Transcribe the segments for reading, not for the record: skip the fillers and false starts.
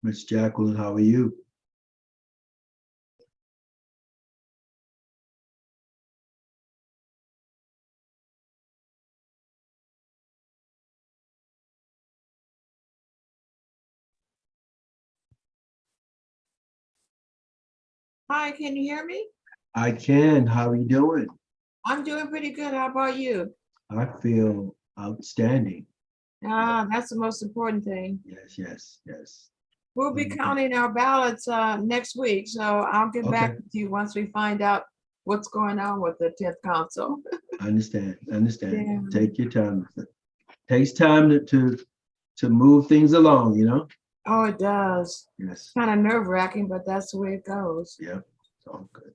Miss Jacqueline, how are you? Hi, can you hear me? I can. How are you doing? I'm doing pretty good. How about you? I feel outstanding. That's the most important thing. Yes, yes, yes. We'll be Mhm. counting our ballots next week, so I'll get back Okay, with you once we find out what's going on with the 10th council. I understand. I understand. Yeah. Take your time with it. Takes time to move things along, you know? Oh, it does. Yes. Kind of nerve-wracking, but that's the way it goes. Yeah. It's all good.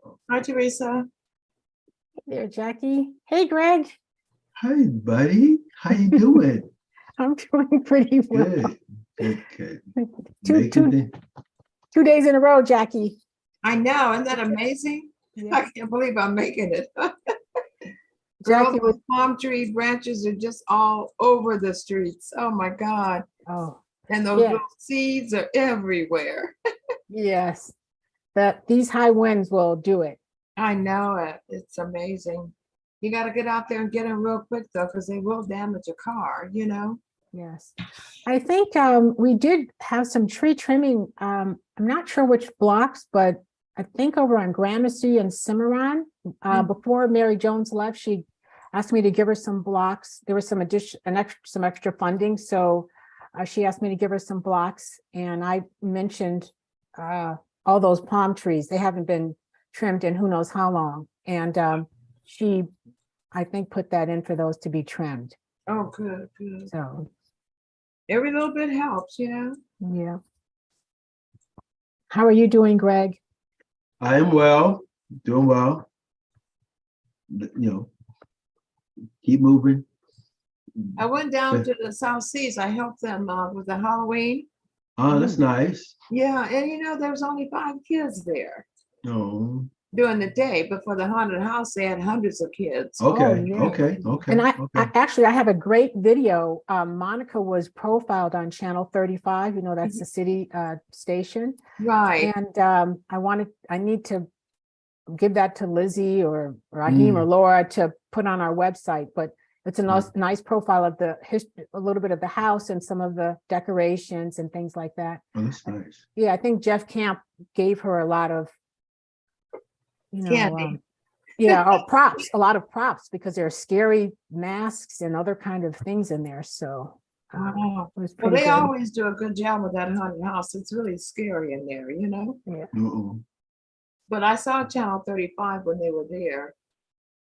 Oh. Hi, Teresa. There, Jackie. Hey, Greg. Hi, buddy. How you doing? I'm doing pretty well. Good. Good, good. Two, Making two, the 2 days in a row, Jackie. I know, isn't that amazing? Yeah. I can't believe I'm making it. Jackie Girl, was, those palm tree branches are just all over the streets. Oh my God. oh, And those yeah, little seeds are everywhere. yes. These high winds will do it. I know it. It's amazing. You got to get out there and get them real quick though, because they will damage a car, you know? Yes. I think we did have some tree trimming. I'm not sure which blocks, but I think over on Gramercy and Cimarron, Mm. before Mary Jones left, she asked me to give her some blocks. There was some extra funding. So she asked me to give her some blocks, and I mentioned all those palm trees. They haven't been trimmed in who knows how long. And she, I think, put that in for those to be trimmed. Oh, good, good. So, Every little bit helps, you know? yeah. How are you doing, Greg? I am well, doing well. You know, keep moving. I went down to the South Seas. I helped them with the Halloween. Oh, that's nice. Yeah, and you know, there was only 5 kids there Oh, during the day, but for the haunted house, they had hundreds of kids. okay, yeah. okay, okay, And I okay. actually, I have a great video. Monica was profiled on Channel 35. You know, that's the city station. Right. And I need to give that to Lizzie or Raheem or Mm. Laura to put on our website. But it's a nice, Mm. nice profile of the history, a little bit of the house and some of the decorations and things like that. Oh, that's nice. Yeah, I think Jeff Camp gave her a lot of, you know, Candy. yeah, props, a lot of props, because there are scary masks and other kind of things in there. So Wow. it was Well, pretty they good. always do a good job with that haunted house. It's really scary in there, you know? Yeah. Uh-oh. But I saw Channel 35 when they were there.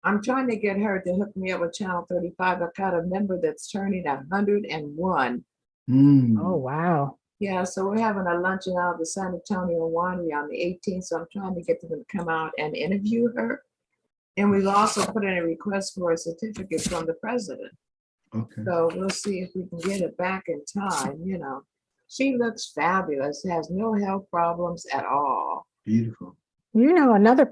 I'm trying to get her to hook me up with Channel 35. I've got a member that's turning 101. Mm. Oh, wow. Yeah, so we're having a luncheon out of the San Antonio Winery on the 18th. So I'm trying to get them to come out and interview her. And we've also put in a request for a certificate from the president. Okay. So we'll see if we can get it back in time, you know. She looks fabulous, has no health problems at all. Beautiful. You know, another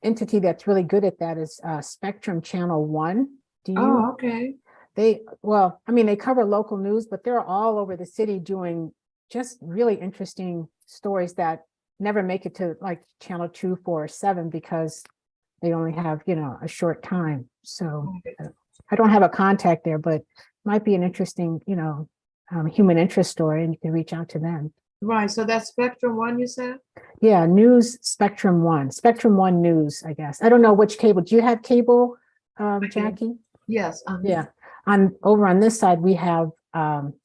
entity that's really good at that is Spectrum Channel 1. Do you? Oh, okay. Well, I mean, they cover local news, but they're all over the city doing just really interesting stories that never make it to like Channel 2, 4, or 7 because they only have, you know, a short time. So I don't have a contact there, but might be an interesting, you know, human interest story, and you can reach out to them. Right, so that's Spectrum One, you said? Yeah, News Spectrum 1, Spectrum 1 News, I guess. I don't know which cable. Do you have cable, do. Jackie? Yes. Yeah. Over on this side, we have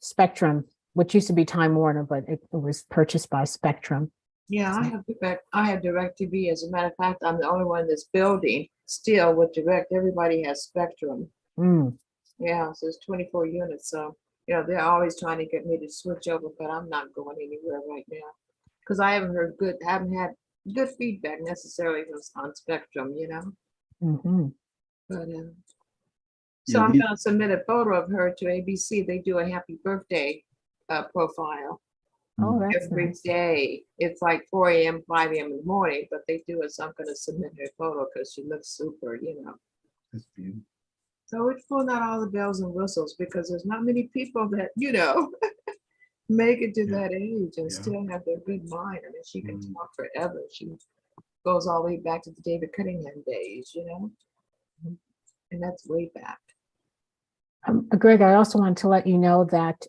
Spectrum, which used to be Time Warner, but it was purchased by Spectrum. Yeah, I have DirecTV. As a matter of fact, I'm the only one in this building still with Direct. Everybody has Spectrum. Mm. Yeah, so it's 24 units. So, you know, they're always trying to get me to switch over, but I'm not going anywhere right now because I haven't had good feedback necessarily on Spectrum, you know. Mm-hmm. But Yeah, so I'm going to submit a photo of her to ABC. They do a happy birthday profile Oh, that's every nice. day. It's like 4 a.m., 5 a.m. in the morning, but they do it. So I'm going to submit her photo because she looks super, you know. that's beautiful. So it's pulling out all the bells and whistles because there's not many people that, you know, make it to Yeah. that age and Yeah. still have their good mind. I mean, she can Mhm. talk forever. She goes all the way back to the David Cunningham days, you know, and that's way back. Greg, I also want to let you know that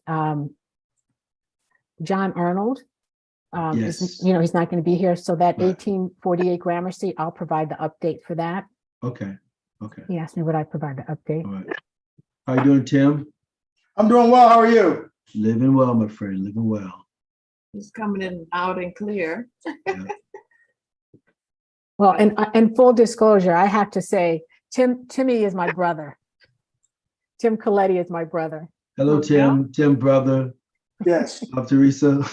John Arnold, Yes. he's not going to be here. So that Right. 1848 Gramercy, I'll provide the update for that. Okay. Okay. He asked me would I provide the update. All right. How you doing, Tim? I'm doing well. How are you? Living well, my friend. Living well. He's coming in loud and clear. Yeah. Well, and full disclosure, I have to say, Timmy is my brother. Tim Coletti is my brother. Hello, Tim. Tim, brother. Yes. Of Teresa.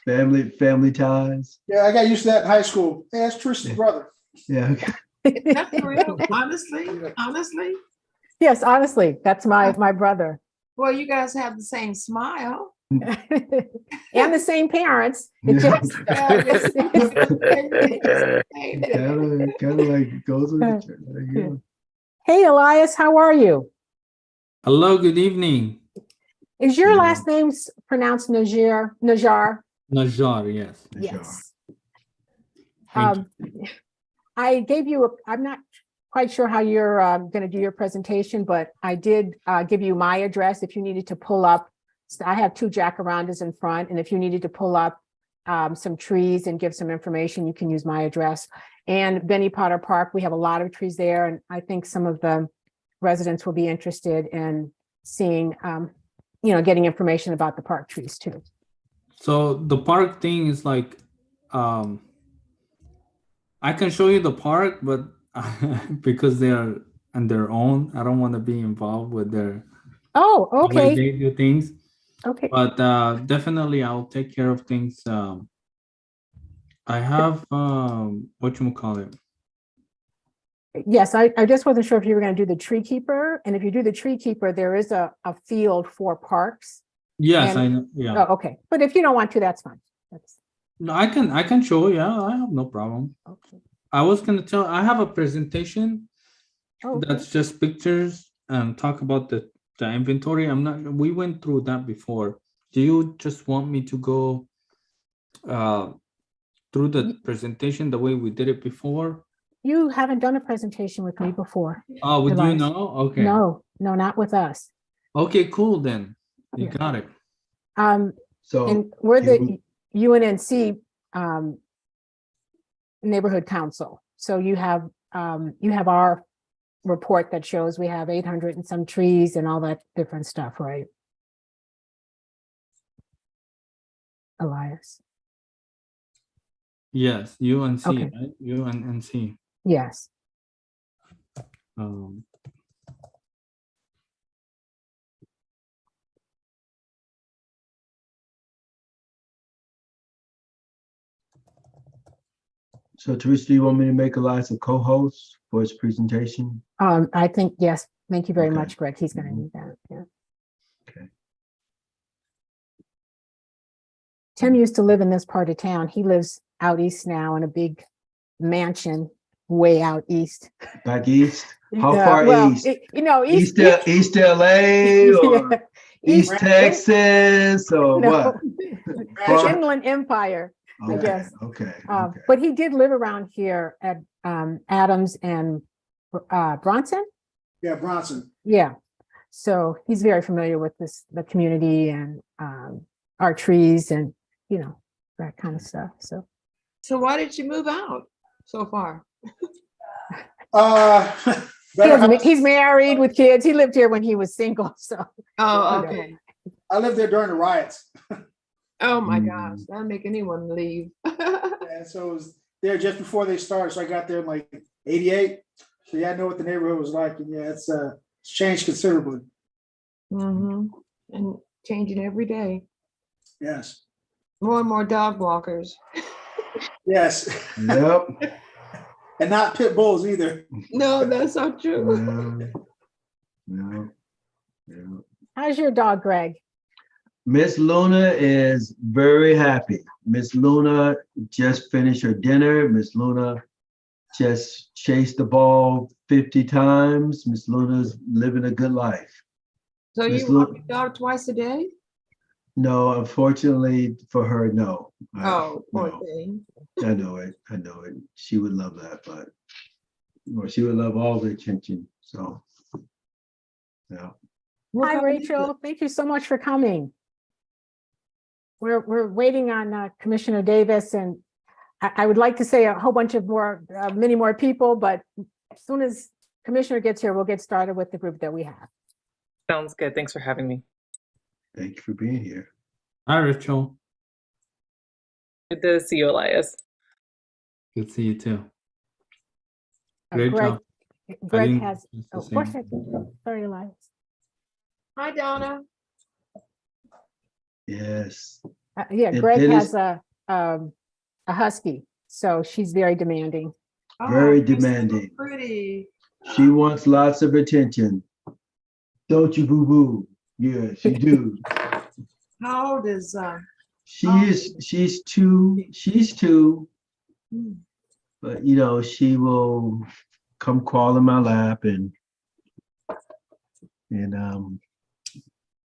Family ties. Yeah, I got used to that in high school. Hey, that's Tristan's brother. Yeah. Okay. That's for real. Honestly. Yes, honestly, that's my brother. Well, you guys have the same smile. And the same parents. It Yeah. just Kind of like goes with each other. Yeah. Hey, Elias, how are you? Hello, good evening. Is your Yeah. last name pronounced Najar? Najar, yes. Yes. Thank I gave you, I'm not quite sure how you're going to do your presentation, but I did give you my address if you needed to pull up. So I have 2 jacarandas in front, and if you needed to pull up some trees and give some information, you can use my address. And Benny Potter Park, we have a lot of trees there, and I think some of the residents will be interested in seeing, getting information about the park trees too. So the park thing is like, I can show you the park, but because they are on their own, I don't want to be involved with their Oh, the way okay, they do things. okay. But definitely I'll take care of things. I have whatchamacallit. Yes, I just wasn't sure if you were going to do the tree keeper, and if you do the tree keeper, there is a field for parks. Yes, And- I know. Yeah. Oh, okay, but if you don't want to, that's fine. That's No, I can show. Yeah, I have no problem. okay. I was gonna tell. I have a presentation Oh, okay. that's just pictures and talk about the inventory. I'm not. We went through that before. Do you just want me to go through the presentation the way we did it before? You haven't done a presentation with me before. Oh, with you Elias. know? Okay. No, not with us. Okay, cool then. You Yeah. got it. So And we're the you- UNNC neighborhood council. So you have our report that shows we have 800 and some trees and all that different stuff, right? Elias. Yes, UNC, Okay. right? UNC. Yes. Um, So Teresa, do you want me to make Elias a co-host for his presentation? I think, yes. Thank you very Okay. much, Greg. He's going to Mhm. need that. Yeah. Okay. Tim used to live in this part of town. He lives out east now in a big mansion way out east. Back east? How far well, east? east. East LA or Yeah, East in- Texas or no, what? the Far- Inland Empire. I Okay, guess. Okay. Uh, Okay. But he did live around here at Adams and Bronson. Yeah, Bronson. Yeah. So he's very familiar with the community and our trees and, that kind of stuff. So So why did you move out so far? he's married with kids. He lived here when he was single. So Oh, Okay. okay. I lived there during the riots. Oh my Mm. gosh, that'll make anyone leave. And so it was there just before they started. So I got there in like 88. So yeah, I know what the neighborhood was like. And yeah, it's changed considerably. Hmm. And changing every day. Yes. More and more dog walkers. Yes. Yep. And not pit bulls either. No, that's not true. Yeah. how's your dog, Greg? Miss Luna is very happy. Miss Luna just finished her dinner. Miss Luna just chased the ball 50 times. Miss Luna's living a good life. So Miss you walk Lu- your dog twice a day? No, unfortunately for her, no. Oh, poor No. thing. I know it. I know it. She would love that, but well, she would love all the attention. So, yeah. What Hi, kind of music? Rachel. Thank you so much for coming. We're waiting on Commissioner Davis, and I would like to say a whole bunch of many more people, but as soon as Commissioner gets here, we'll get started with the group that we have. Sounds good. Thanks for having me. Thank you for being here. Hi, Rachel. Good to see you, Elias. Good to see you too. Greg, Great job. Greg didn't has, just the oh, same. sorry, Elias. Hi, Donna. Yes. Yeah, And Greg Dennis- has a husky, so she's very demanding. Very Oh, you're so demanding. pretty. She wants lots of attention. Don't you, boo boo? Yeah, she do. How old is She's two. She's two. hmm, But you know, she will come crawl in my lap and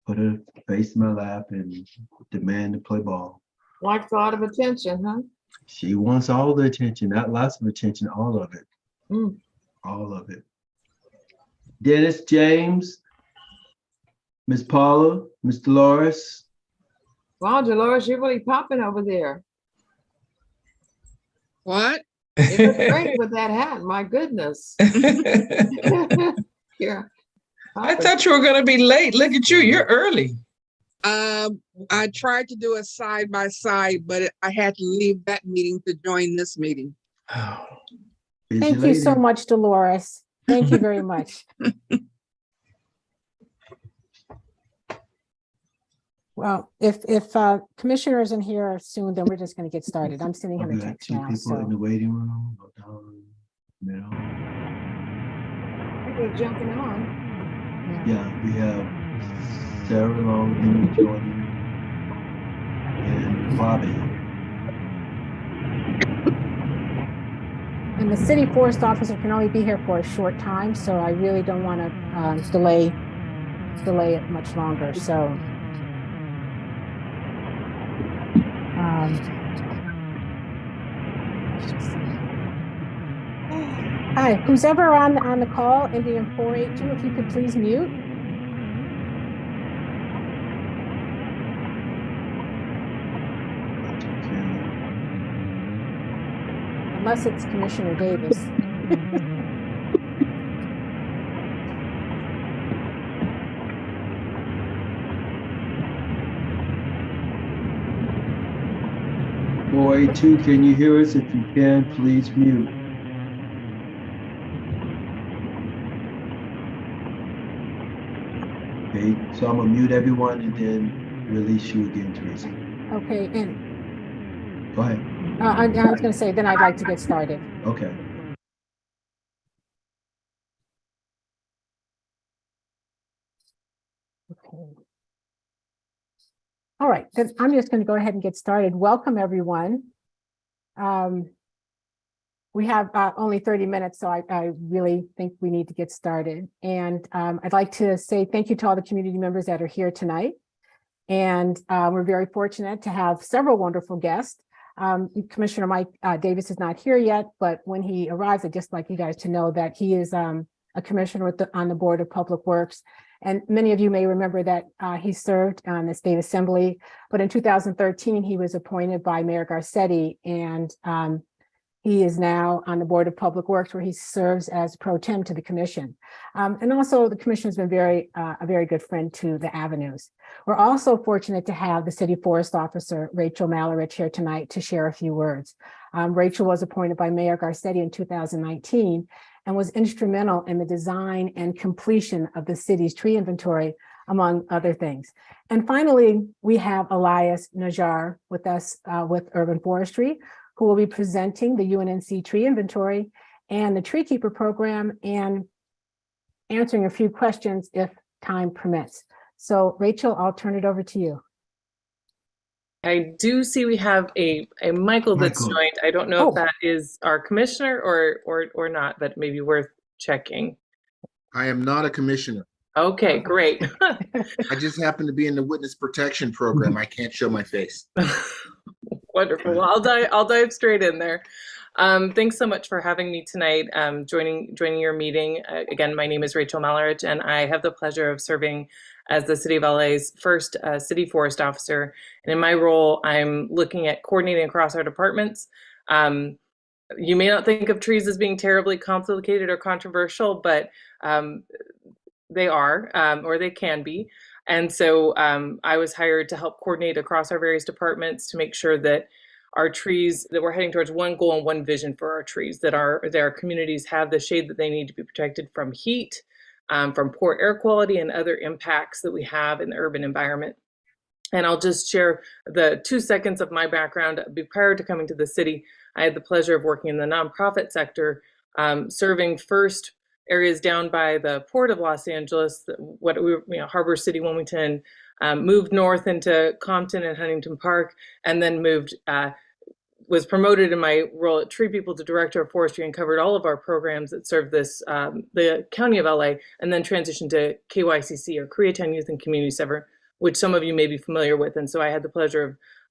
put her face in my lap and demand to play ball. likes a lot of attention, huh? She wants all the attention, not lots of attention, all of it. Mm. All of it. Dennis, James, Miss Paula, Miss Dolores. Wow, Dolores, you're really popping over there. What? You look great with that hat. My goodness. Yeah. I thought you were gonna be late. Look at you, you're early. I tried to do a side by side, but I had to leave that meeting to join this meeting. Busy Thank you so lady. much, Dolores. Thank you very much. Well, if Commissioner isn't here soon, then we're just going to get started. I'm sending him We a got text two now. people in the So waiting room. Go down, middle. People are jumping on. Yeah, we have Sarah Long, Henry Jordan, and Bobby. and the city forest officer can only be here for a short time, so I really don't want to delay it much longer. So. Let's just see. Hi, who's ever on the call, Indian 482, if you could please mute. Unless it's Commissioner Davis. Boy, two, can you hear us? If you can, please mute. Okay, so I'm gonna mute everyone and then release you again, Teresa. Okay, and Go ahead. I was going to say, then I'd like to get started. Okay. Okay. All right, then I'm just going to go ahead and get started. Welcome, everyone. We have only 30 minutes, so I really think we need to get started. And I'd like to say thank you to all the community members that are here tonight. And we're very fortunate to have several wonderful guests. Commissioner Mike Davis is not here yet, but when he arrives, I'd just like you guys to know that he is a commissioner on the Board of Public Works. And many of you may remember that he served on the State Assembly, but in 2013, he was appointed by Mayor Garcetti, and he is now on the Board of Public Works, where he serves as pro tem to the commission. And also the commission has been a very good friend to the Avenues. We're also fortunate to have the City Forest Officer, Rachel Mallarich, here tonight to share a few words. Rachel was appointed by Mayor Garcetti in 2019 and was instrumental in the design and completion of the city's tree inventory, among other things. And finally, we have Elias Najjar with us with Urban Forestry, who will be presenting the UNNC tree inventory and the Tree Keeper program and answering a few questions if time permits. So Rachel, I'll turn it over to you. I do see we have a Michael that's Michael. joined. I don't know Oh. if that is our commissioner or not, but maybe worth checking. I am not a commissioner. Okay, great. I just happen to be in the witness protection program. I can't show my face. Wonderful. Well, I'll dive straight in there. Thanks so much for having me tonight, joining your meeting. Again, my name is Rachel Mallarich, and I have the pleasure of serving as the City of LA's first city forest officer. And in my role, I'm looking at coordinating across our departments. You may not think of trees as being terribly complicated or controversial, but they are, or they can be. And so I was hired to help coordinate across our various departments to make sure that our trees, that we're heading towards one goal and one vision for our trees, that our communities have the shade that they need to be protected from heat, from poor air quality and other impacts that we have in the urban environment. And I'll just share the 2 seconds of my background. Prior to coming to the city, I had the pleasure of working in the nonprofit sector, serving first areas down by the Port of Los Angeles, Harbor City, Wilmington, moved north into Compton and Huntington Park, and then was promoted in my role at Tree People to Director of Forestry and covered all of our programs that serve the County of LA, and then transitioned to KYCC, or Koreatown Youth and Community Center, which some of you may be familiar with. And so I had the pleasure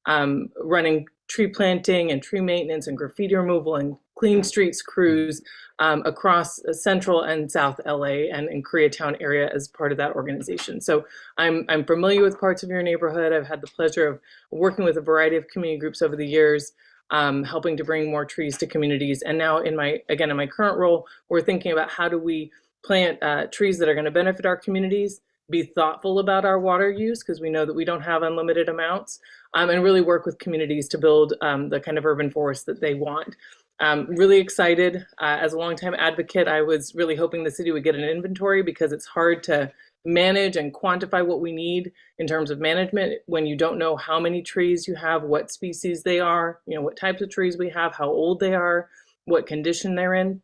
of running tree planting and tree maintenance and graffiti removal and clean streets crews across Central and South LA and in Koreatown area as part of that organization. So I'm familiar with parts of your neighborhood. I've had the pleasure of working with a variety of community groups over the years, helping to bring more trees to communities. And now in my current role, we're thinking about how do we plant trees that are going to benefit our communities, be thoughtful about our water use, because we know that we don't have unlimited amounts, and really work with communities to build the kind of urban forest that they want. Really excited. As a longtime advocate, I was really hoping the city would get an inventory, because it's hard to manage and quantify what we need in terms of management when you don't know how many trees you have, what species they are, what types of trees we have, how old they are, what condition they're in.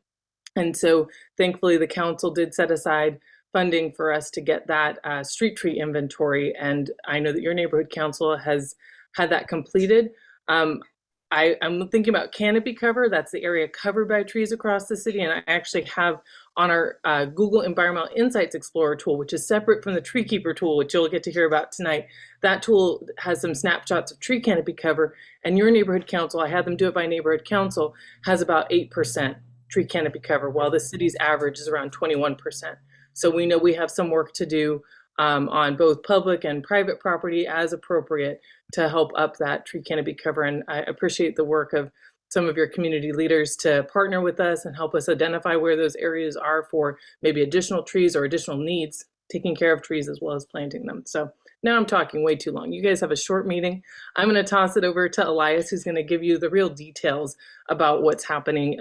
And so thankfully the council did set aside funding for us to get that street tree inventory. And I know that your neighborhood council has had that completed. I'm thinking about canopy cover. That's the area covered by trees across the city. And I actually have on our Google Environmental Insights Explorer tool, which is separate from the Tree Keeper tool, which you'll get to hear about tonight. That tool has some snapshots of tree canopy cover. And your neighborhood council, I had them do it by neighborhood council, has about 8% tree canopy cover, while the city's average is around 21%. So we know we have some work to do on both public and private property as appropriate to help up that tree canopy cover. And I appreciate the work of some of your community leaders to partner with us and help us identify where those areas are for maybe additional trees or additional needs, taking care of trees as well as planting them. So now I'm talking way too long. You guys have a short meeting. I'm going to toss it over to Elias, who's going to give you the real details about what's happening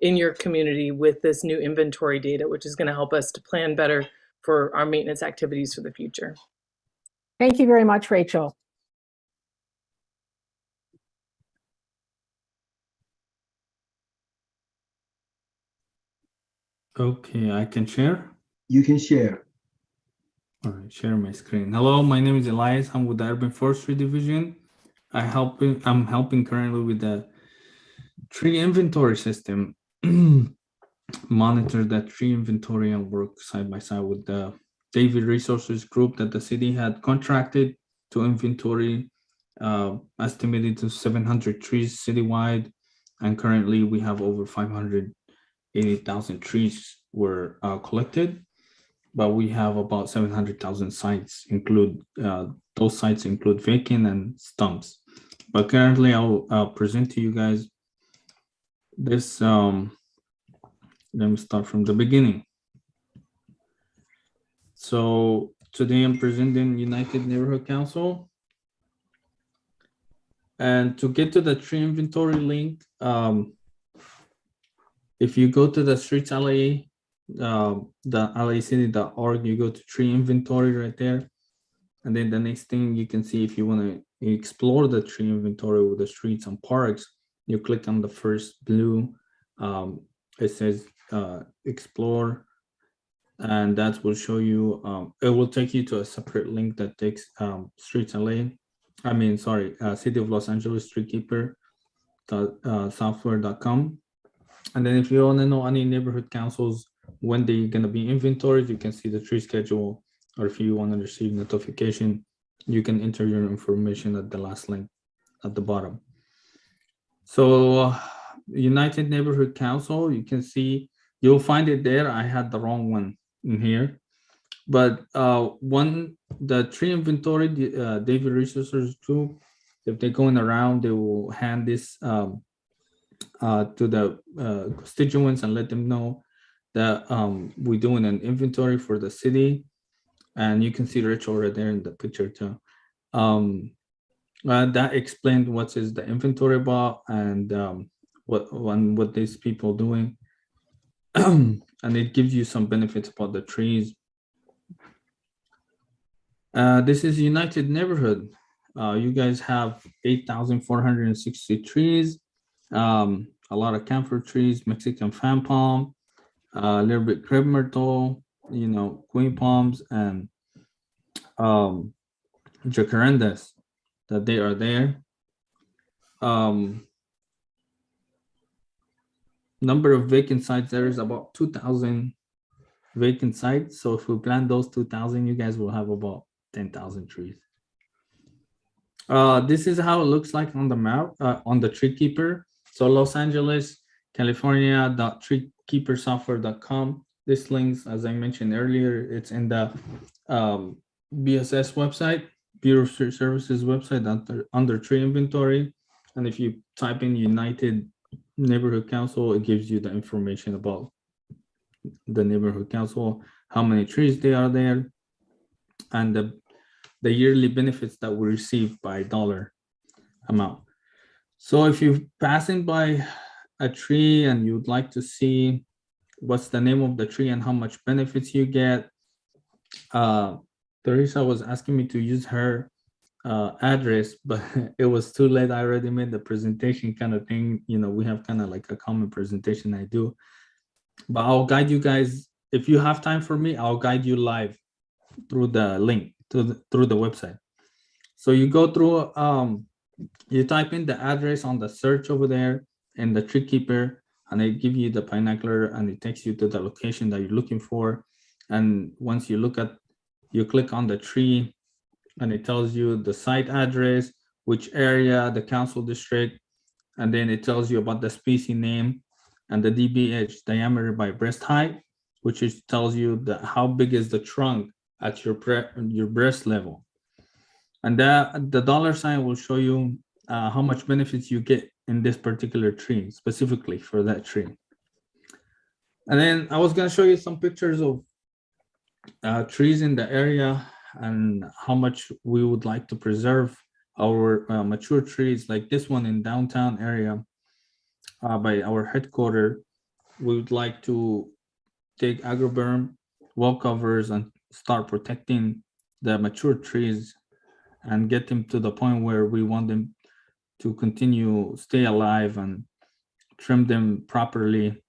in your community with this new inventory data, which is going to help us to plan better for our maintenance activities for the future. Thank you very much, Rachel. Okay, I can share. You can share. All right, share my screen. Hello, my name is Elias. I'm with the Urban Forestry Division. I'm helping currently with the tree inventory system. Monitor that tree inventory and work side by side with the David Resources group that the city had contracted to inventory, estimated to 700 trees citywide, and currently we have over 580,000 trees were collected, but we have about 700,000 sites. Those sites include vacant and stumps. But currently, I'll present to you guys this. Let me start from the beginning. So today I'm presenting United Neighborhood Council. And to get to the tree inventory link, if you go to the Streets LA, the lacity.org, you go to tree inventory right there. And then the next thing you can see, if you want to explore the tree inventory with the streets and parks, you click on the first blue, it says explore, and that will show you, it will take you to a separate link that takes Streets LA, City of Los Angeles Tree Keeper software.com. And then if you want to know any neighborhood councils when they're gonna be inventoried. You can see the tree schedule, or if you want to receive notification, you can enter your information at the last link at the bottom. So United Neighborhood Council, you can see, you'll find it there. I had the wrong one in here. But the tree inventory, David Resources Group, if they're going around, they will hand this to the constituents and let them know that we're doing an inventory for the city. And you can see Rachel right there in the picture too. That explained what is the inventory about and what these people doing. And it gives you some benefits about the trees. This is United Neighborhood. You guys have 8,460 trees, a lot of camphor trees, Mexican fan palm, a little bit crepe myrtle, queen palms, and jacarandas that they are there. Number of vacant sites, there is about 2,000 vacant sites. So if we plant those 2,000, you guys will have about 10,000 trees. This is how it looks like on the map, on the tree keeper. So Los Angeles, California.treekeepersoftware.com. This links, as I mentioned earlier, it's in the BSS website, Bureau of Street Services website under tree inventory. And if you type in United Neighborhood Council, it gives you the information about the neighborhood council, how many trees they are there, and the yearly benefits that we receive by dollar amount. So if you're passing by a tree and you'd like to see what's the name of the tree and how much benefits you get, Teresa was asking me to use her address, but it was too late. I already made the presentation kind of thing. We have kind of like a common presentation I do, but I'll guide you guys. If you have time for me, I'll guide you live through the link through the website. So you go through, you type in the address on the search over there in the tree keeper, and they give you the binocular and it takes you to the location that you're looking for. And once you click on the tree and it tells you the site address, which area, the council district, and then it tells you about the species name and the DBH, diameter by breast height, which tells you how big is the trunk at your breast level. And the dollar sign will show you how much benefits you get in this particular tree, specifically for that tree. And then I was gonna show you some pictures of trees in the area and how much we would like to preserve our mature trees, like this one in downtown area by our headquarters. We would like to take agroberm, wall covers, and start protecting the mature trees and get them to the point where we want them to stay alive, and trim them properly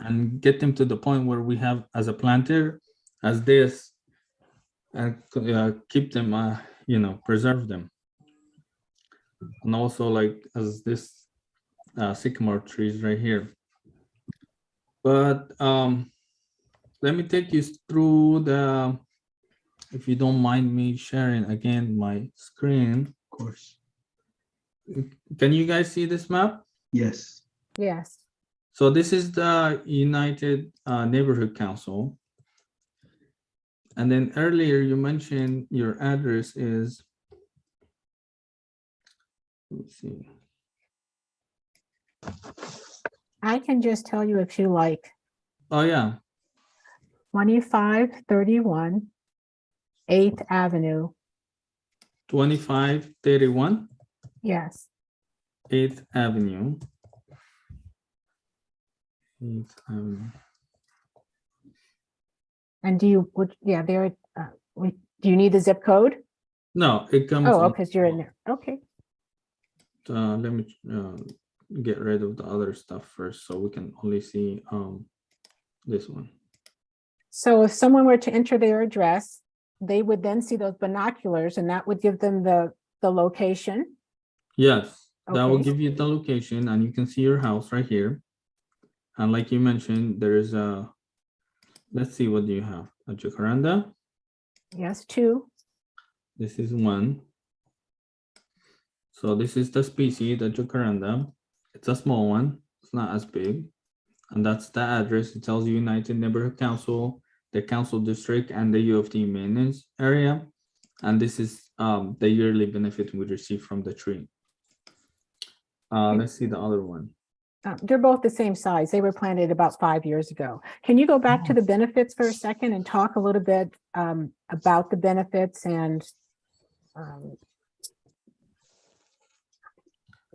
and get them to the point where we have as a planter as this, and keep them, preserve them. And also like as this sycamore trees right here. But let me take you through if you don't mind me sharing again my screen. Of course. Can you guys see this map? Yes. Yes. So this is the United Neighborhood Council. And then earlier you mentioned your address is, let's see. I can just tell you if you like. Oh yeah. 2531 8th Avenue. 2531 Yes. 8th Avenue. 8th Avenue. And do you need the zip code? No, it comes. Oh, because you're in there. Okay. Let me get rid of the other stuff first, so we can only see this one. So if someone were to enter their address, they would then see those binoculars, and that would give them the location. Yes, that will Okay. give you the location, and you can see your house right here. And like you mentioned, there is a Let's see, what do you have? A jacaranda. Yes, 2. This is 1. So this is the species, the jacaranda. It's a small one. It's not as big. And that's the address. It tells you United Neighborhood Council, the council district, and the U of T maintenance area. And this is the yearly benefit we receive from the tree. Let's see the other one. They're both the same size. They were planted about 5 years ago. Can you go back to the benefits for a second and talk a little bit about the benefits and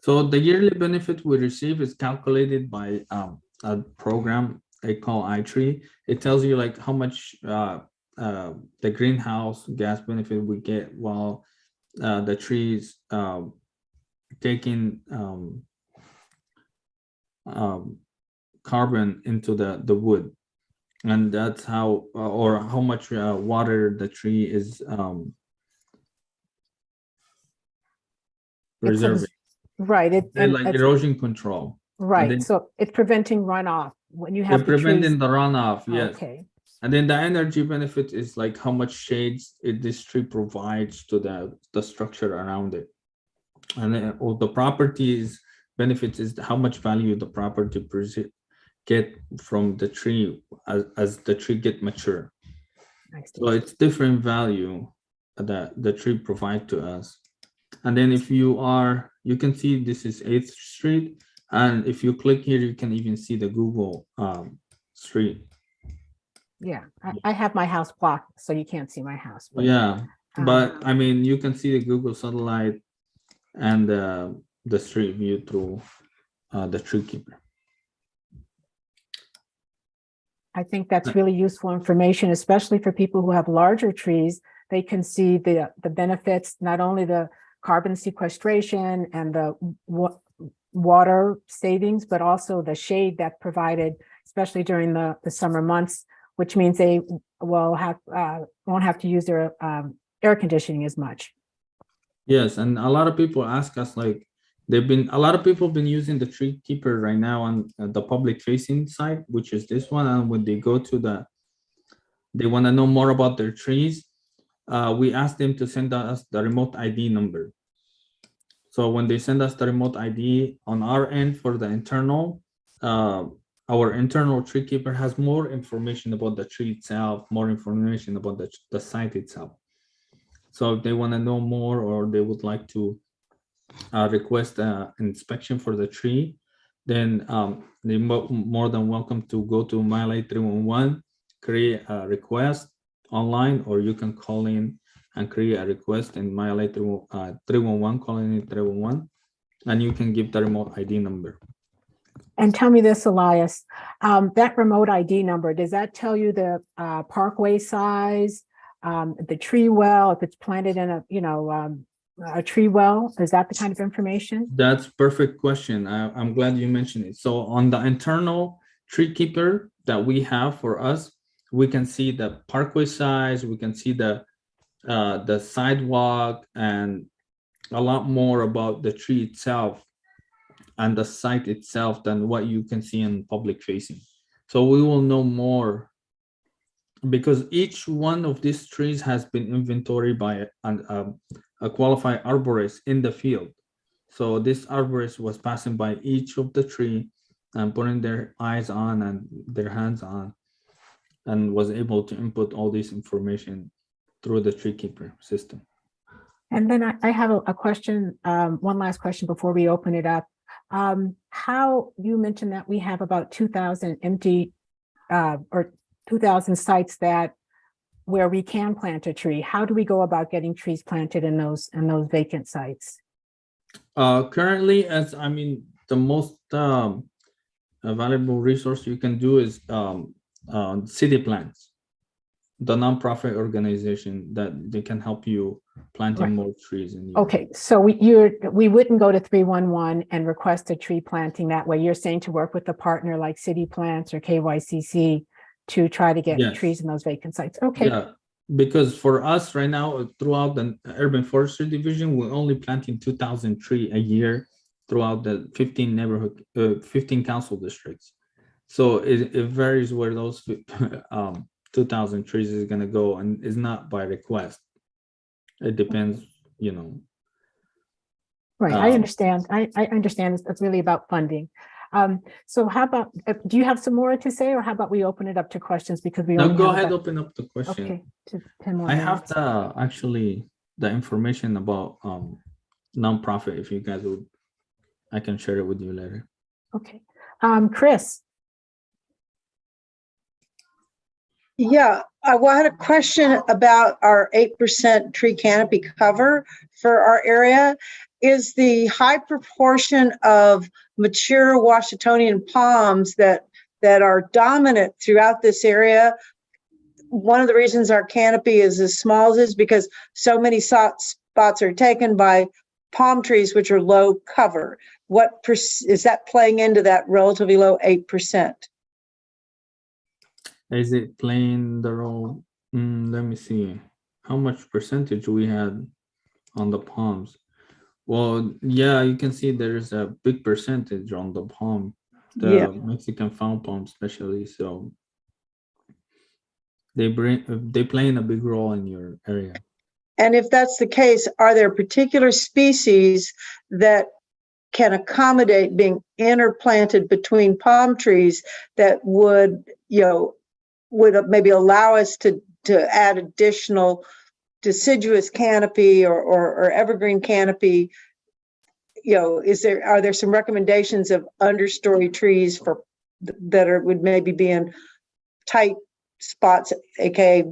So the yearly benefit we receive is calculated by a program they call iTree. It tells you like how much the greenhouse gas benefit we get while the trees taking carbon into the wood, and that's how or how much water the tree is preserving. right? And like erosion control. Right. then- So it's preventing runoff when you have They're the trees. preventing the runoff, yes. Okay. And then the energy benefit is like how much shades this tree provides to the structure around it. And then all the properties benefits is how much value the property get from the tree as the tree get mature. So it's different value that the tree provide to us. And then if you can see this is 8th Street. And if you click here, you can even see the Google street. Yeah, I have my house blocked, so you can't see my house. But, Yeah, but I mean, you can see the Google satellite and the street view through the tree keeper. I think that's really useful information, especially for people who have larger trees. They can see the benefits, not only the carbon sequestration and the water savings, but also the shade that provided, especially during the summer months, which means they will won't have to use their air conditioning as much. Yes, and a lot of people ask us like a lot of people have been using the tree keeper right now on the public facing site, which is this one. And when they go to they want to know more about their trees. We ask them to send us the remote ID number. So when they send us the remote ID on our end for the internal, our internal tree keeper has more information about the tree itself, more information about the site itself. So if they want to know more or they would like to request an inspection for the tree, then they're more than welcome to go to MileAid 311, create a request online, or you can call in and create a request in MileAid 311, calling in 311, and you can give the remote ID number. And tell me this, Elias, that remote ID number, does that tell you the parkway size, the tree well, if it's planted in a tree well? Is that the kind of information? That's perfect question. I'm glad you mentioned it. So on the internal tree keeper that we have for us, we can see the parkway size, we can see the sidewalk, and a lot more about the tree itself and the site itself than what you can see in public facing. So we will know more because each one of these trees has been inventoried by a qualified arborist in the field. So this arborist was passing by each of the tree and putting their eyes on and their hands on, and was able to input all this information through the tree keeper system. And then I have a question, one last question before we open it up. How you mentioned that we have about 2,000 empty or 2,000 sites where we can plant a tree. How do we go about getting trees planted in those vacant sites? Currently, the most valuable resource you can do is city plants, the nonprofit organization that they can help you planting more trees. Okay, so we wouldn't go to 311 and request a tree planting that way. You're saying to work with a partner like City Plants or KYCC to try to get trees in those vacant sites. Okay. Yeah, because for us right now, throughout the urban forestry division, we're only planting 2,000 trees a year throughout the 15 council districts. So it varies where those 2,000 trees is gonna go, and it's not by request. It depends, you know. Right, I Um, understand. I understand it's really about funding. So how about, do you have some more to say, or how about we open it up to questions because we No, only go have ahead, about, open up the question. okay, to 10 more I have minutes. the information about nonprofit. If you guys would, I can share it with you later. Okay, Chris, Yeah, I had a question about our 8% tree canopy cover for our area. Is the high proportion of mature Washingtonian palms that are dominant throughout this area, one of the reasons our canopy is as small as it is because so many spots are taken by palm trees, which are low cover? What is that playing into that relatively low 8%? Is it playing the role? Let me see. How much percentage we had on the palms? Well, yeah, you can see there's a big percentage on the palm, Yeah. the Mexican found palm especially. So they play in a big role in your area. And if that's the case, are there particular species that can accommodate being interplanted between palm trees that would, would maybe allow us to add additional deciduous canopy or evergreen canopy? Are there some recommendations of understory trees that would maybe be in tight spots, aka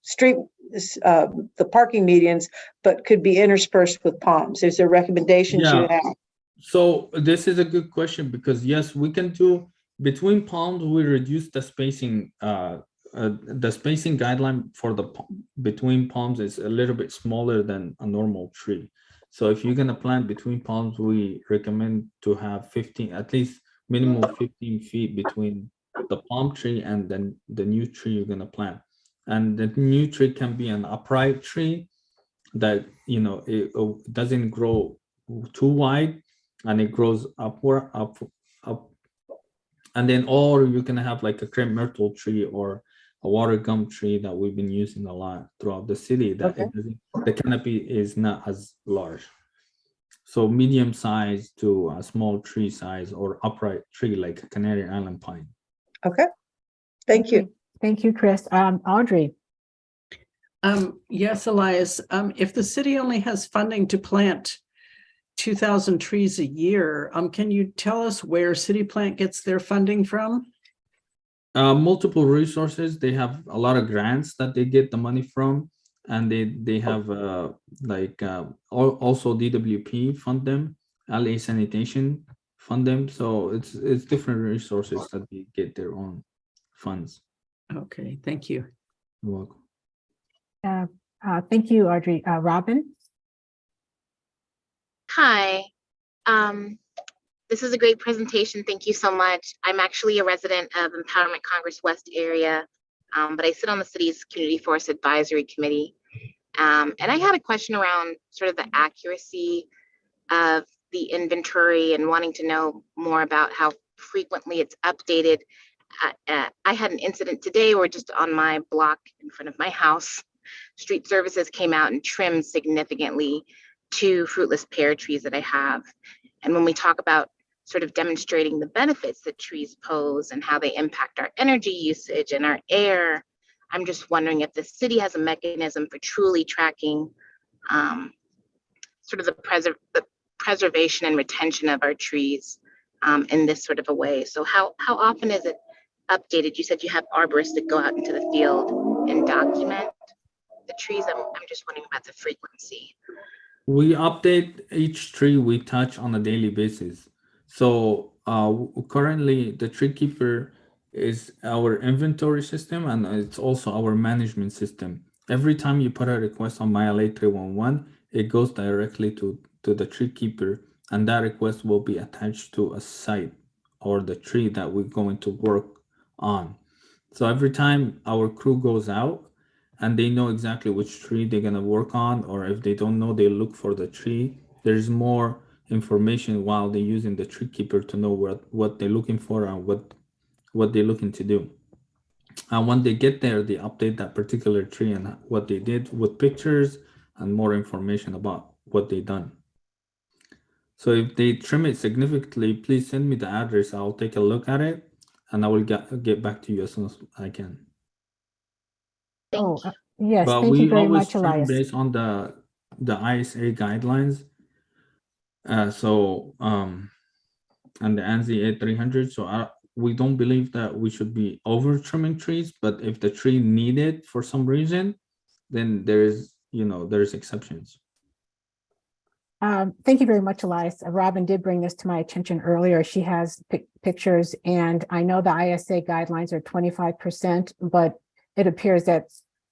street, the parking medians, but could be interspersed with palms? Is there recommendations you have? So this is a good question because yes, we can do between palms. We reduce the spacing. The spacing guideline for between palms is a little bit smaller than a normal tree. So if you're gonna plant between palms, we recommend to have 15, at least minimum 15 feet between the palm tree and then the new tree you're gonna plant. And the new tree can be an upright tree that it doesn't grow too wide and it grows up, and then or you can have like a crepe myrtle tree or a water gum tree that we've been using a lot throughout the city that Okay. the canopy is not as large. So medium size to a small tree size or upright tree like a Canary Island pine. Okay. Thank you. Thank you, Chris. Audrey. Yes, Elias, if the city only has funding to plant 2,000 trees a year, can you tell us where City Plant gets their funding from? Multiple resources. They have a lot of grants that they get the money from, and they have also DWP fund them, LA Sanitation fund them. So it's different resources that they get their own funds. Okay, thank you. You're welcome. Thank you, Audrey. Robin? Hi. This is a great presentation. Thank you so much. I'm actually a resident of Empowerment Congress West area, but I sit on the city's Community Forest Advisory Committee. And I had a question around sort of the accuracy of the inventory and wanting to know more about how frequently it's updated. I had an incident today where just on my block in front of my house, street services came out and trimmed significantly 2 fruitless pear trees that I have. And when we talk about sort of demonstrating the benefits that trees pose and how they impact our energy usage and our air, I'm just wondering if the city has a mechanism for truly tracking sort of the preservation and retention of our trees in this sort of a way. So how often is it updated? You said you have arborists that go out into the field and document the trees. I'm just wondering about the frequency. We update each tree we touch on a daily basis. So currently the tree keeper is our inventory system, and it's also our management system. Every time you put a request on MyLA 311, it goes directly to the tree keeper, and that request will be attached to a site or the tree that we're going to work on. So every time our crew goes out, and they know exactly which tree they're gonna work on, or if they don't know, they look for the tree. There's more information while they're using the tree keeper to know what they're looking for and what they're looking to do. And when they get there, they update that particular tree and what they did with pictures and more information about what they done. So if they trim it significantly, please send me the address. I'll take a look at it and I will get back to you as soon as I can. Oh, yes, But thank you we very always much, trim Elias. based on the ISA guidelines. And the ANSI A300. So we don't believe that we should be over trimming trees, but if the tree needed for some reason, then there's exceptions. Thank you very much, Elias. Robin did bring this to my attention earlier. She has pictures, and I know the ISA guidelines are 25%, but it appears that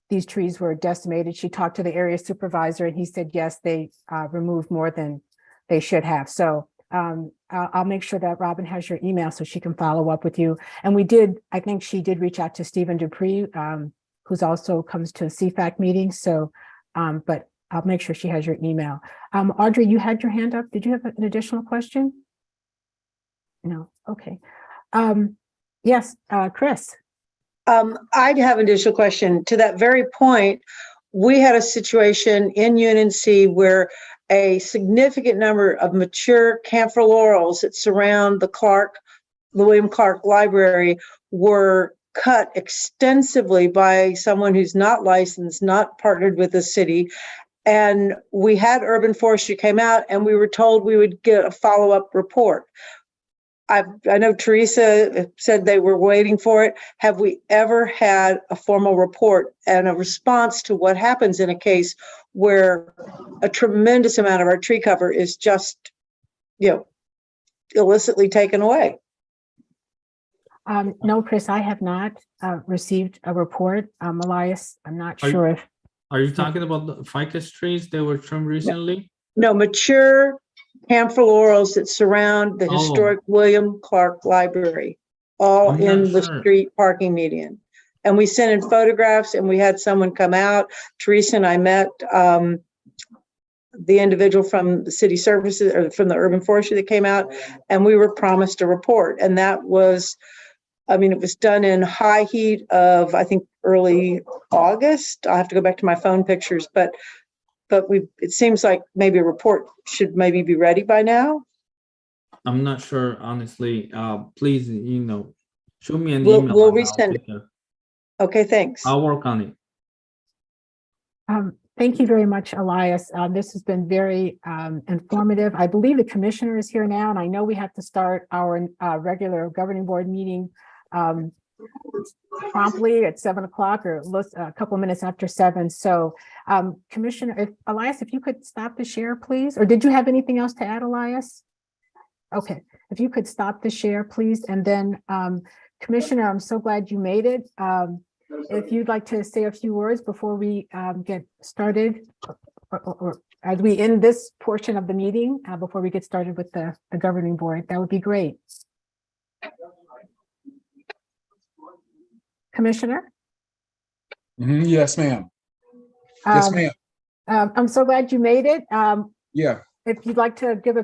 these trees were decimated. She talked to the area supervisor, and he said, yes, they removed more than they should have. So I'll make sure that Robin has your email so she can follow up with you. And I think she did reach out to Stephen Dupree, who's also comes to CFAC meetings. So, but I'll make sure she has your email. Audrey, you had your hand up. Did you have an additional question? No, okay. Yes, Chris. I'd have an additional question. To that very point, we had a situation in Unnc where a significant number of mature camphor laurels that surround the William Clark Library were cut extensively by someone who's not licensed, not partnered with the city. And we had urban forestry came out and we were told we would get a follow-up report. I know Teresa said they were waiting for it. Have we ever had a formal report and a response to what happens in a case where a tremendous amount of our tree cover is just, illicitly taken away? No, Chris, I have not received a report. Elias, I'm not sure if. Are you talking about the ficus trees that were trimmed recently? No, mature camphor laurels that surround the historic William Clark Library, all in the street parking median. And we sent in photographs and we had someone come out. Teresa and I met the individual from the city services or from the urban forestry that came out, and we were promised a report. And that was, it was done in high heat of, I think, early August. I'll have to go back to my phone pictures, but it seems like maybe a report should maybe be ready by now. I'm not sure, honestly. Please, show me an We'll email. resend it. Okay, thanks. I'll work on it. Thank you very much, Elias. This has been very informative. I believe the commissioner is here now, and I know we have to start our regular governing board meeting promptly at 7 o'clock or a couple of minutes after 7. So Commissioner, Elias, if you could stop the share, please. Or did you have anything else to add, Elias? Okay, if you could stop the share, please. And then Commissioner, I'm so glad you made it. If you'd like to say a few words before we get started, or as we end this portion of the meeting, before we get started with the governing board, that would be great. Commissioner? Yes, ma'am. Yes, ma'am. I'm so glad you made it. Yeah. If you'd like to give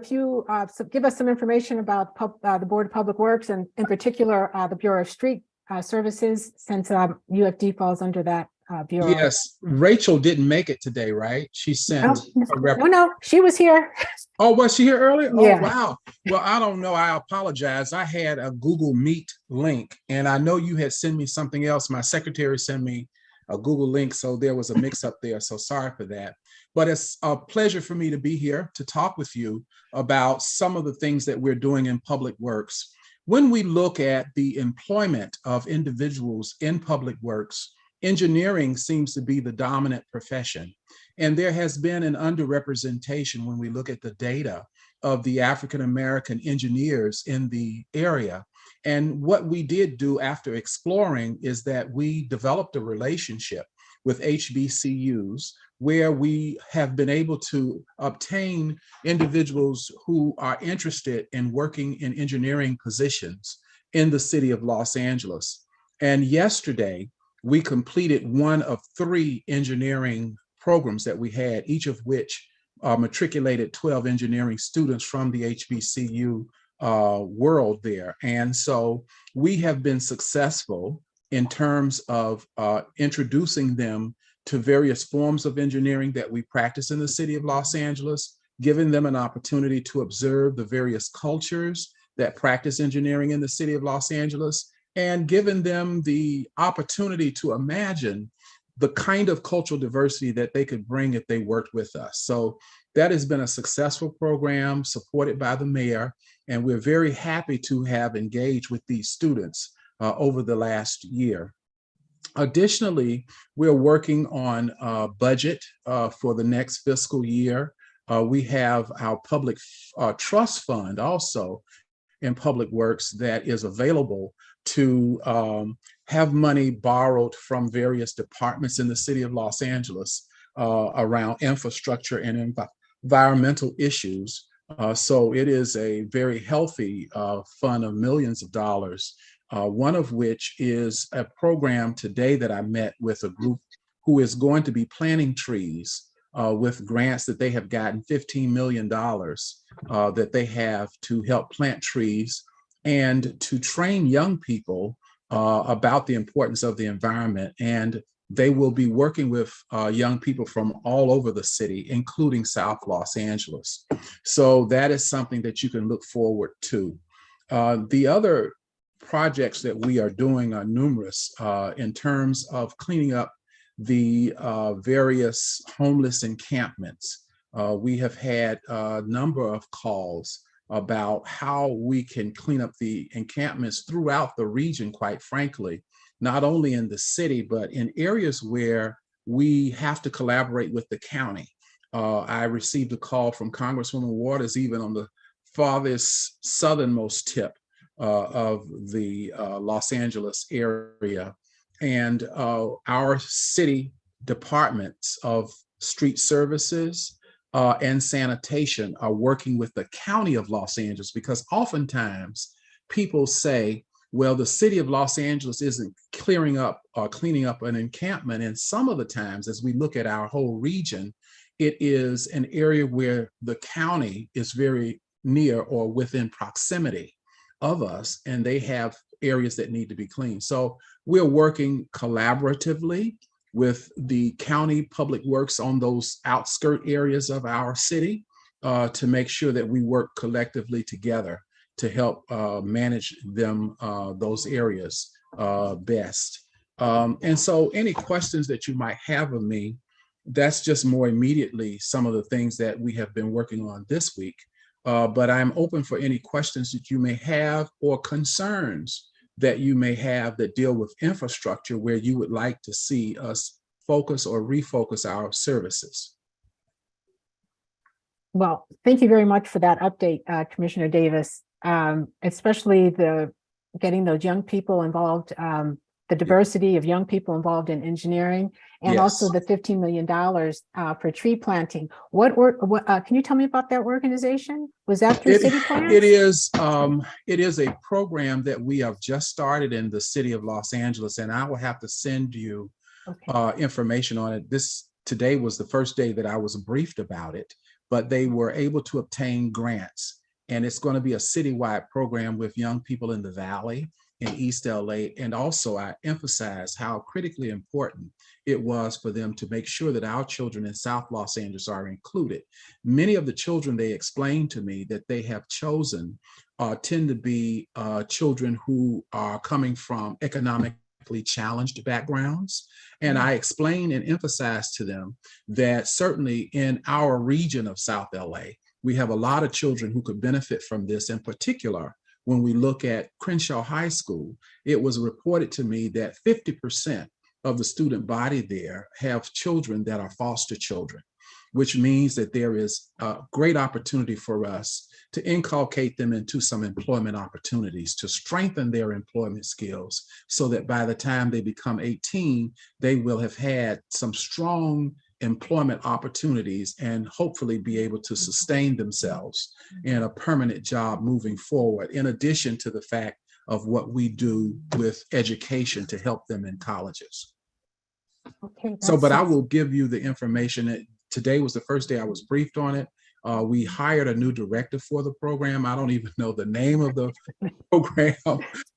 give us some information about the Board of Public Works and in particular the Bureau of Street Services, since UFD falls under that bureau. Yes, Rachel didn't make it today, right? She sent a rep. No, she was here. Oh, was she here earlier? Yeah. Oh, wow. Well, I don't know. I apologize. I had a Google Meet link, and I know you had sent me something else. My secretary sent me a Google link, so there was a mix-up there. So sorry for that. But it's a pleasure for me to be here to talk with you about some of the things that we're doing in public works. When we look at the employment of individuals in public works, engineering seems to be the dominant profession. And there has been an underrepresentation when we look at the data of the African-American engineers in the area. And what we did do after exploring is that we developed a relationship with HBCUs where we have been able to obtain individuals who are interested in working in engineering positions in the city of Los Angeles. And yesterday, we completed one of 3 engineering programs that we had, each of which matriculated 12 engineering students from the HBCU world there. And so we have been successful in terms of introducing them to various forms of engineering that we practice in the city of Los Angeles, giving them an opportunity to observe the various cultures that practice engineering in the city of Los Angeles, and giving them the opportunity to imagine the kind of cultural diversity that they could bring if they worked with us. So that has been a successful program supported by the mayor, and we're very happy to have engaged with these students over the last year. Additionally, we're working on a budget for the next fiscal year. We have our public trust fund also in Public Works that is available to have money borrowed from various departments in the city of Los Angeles around infrastructure and environmental issues. So it is a very healthy fund of millions of dollars, one of which is a program today that I met with a group who is going to be planting trees with grants that they have gotten, $15 million that they have to help plant trees and to train young people about the importance of the environment. And they will be working with young people from all over the city, including South Los Angeles. So that is something that you can look forward to. The other projects that we are doing are numerous in terms of cleaning up the various homeless encampments. We have had a number of calls about how we can clean up the encampments throughout the region, quite frankly, not only in the city, but in areas where we have to collaborate with the county. I received a call from Congresswoman Waters, even on the farthest southernmost tip of the Los Angeles area. And our city departments of street services and sanitation are working with the County of Los Angeles, because oftentimes people say, well, the city of Los Angeles isn't clearing up or cleaning up an encampment. And some of the times, as we look at our whole region, it is an area where the county is very near or within proximity of us, and they have areas that need to be cleaned. So we're working collaboratively with the county public works on those outskirt areas of our city to make sure that we work collectively together to help manage them, those areas best. And so any questions that you might have of me, that's just more immediately some of the things that we have been working on this week. But I'm open for any questions that you may have or concerns that you may have that deal with infrastructure where you would like to see us focus or refocus our services. Well, thank you very much for that update, Commissioner Davis, especially the getting those young people involved, the diversity of young people involved in engineering, and also the $15 million for tree planting. What can you tell me about that organization? Was that through City Plans? It is a program that we have just started in the city of Los Angeles, and I will have to send you information on it. Today was the first day that I was briefed about it, but they were able to obtain grants, and it's going to be a citywide program with young people in the Valley, in East LA. And also I emphasize how critically important it was for them to make sure that our children in South Los Angeles are included. Many of the children, they explained to me that they have chosen tend to be children who are coming from economically challenged backgrounds. And I explained and emphasized to them that certainly in our region of South LA, we have a lot of children who could benefit from this. In particular, when we look at Crenshaw High School, it was reported to me that 50% of the student body there have children that are foster children, which means that there is a great opportunity for us to inculcate them into some employment opportunities, to strengthen their employment skills so that by the time they become 18, they will have had some strong employment opportunities and hopefully be able to sustain themselves in a permanent job moving forward, in addition to the fact of what we do with education to help them in colleges. Okay. So, but I will give you the information. Today was the first day I was briefed on it. We hired a new director for the program. I don't even know the name of the program,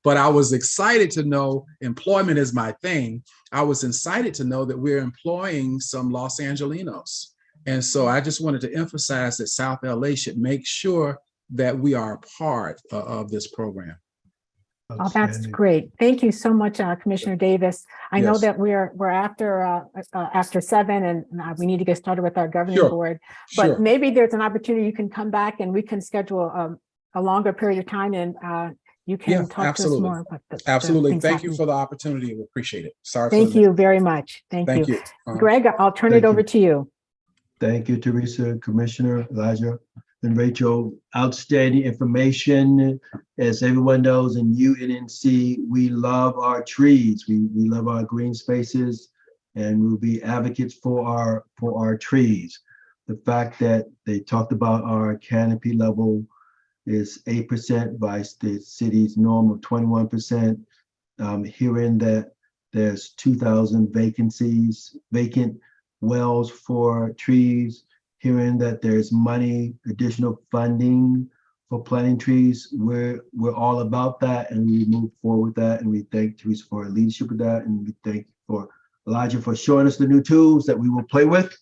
but I was excited to know employment is my thing. I was excited to know that we're employing some Los Angelinos. And so I just wanted to emphasize that South LA should make sure that we are a part of this program. Oh, that's Outstanding. great. Thank you so much, Commissioner Davis. I know Yes. that we're after 7 and we need to get started with our governing Sure. board, but Sure. maybe there's an opportunity you can come back and we can schedule a longer period of time and you can Yeah, talk to us absolutely. more about the Absolutely. things Thank you happening. for the opportunity. We appreciate it. Sorry. for Thank the you mess. very much. Thank Thank you. you. Greg, I'll turn it Thank over you. to you. Thank you, Teresa, Commissioner Elijah, and Rachel. Outstanding information. As everyone knows, in UNNC, we love our trees. We love our green spaces, and we'll be advocates for our trees. The fact that they talked about our canopy level is 8% by the city's norm of 21%. Hearing that there's 2,000 vacant wells for trees, hearing that there's money, additional funding for planting trees. We're all about that, and we move forward with that. And we thank Teresa for her leadership with that, and we thank for Elijah for showing us the new tools that we will play with,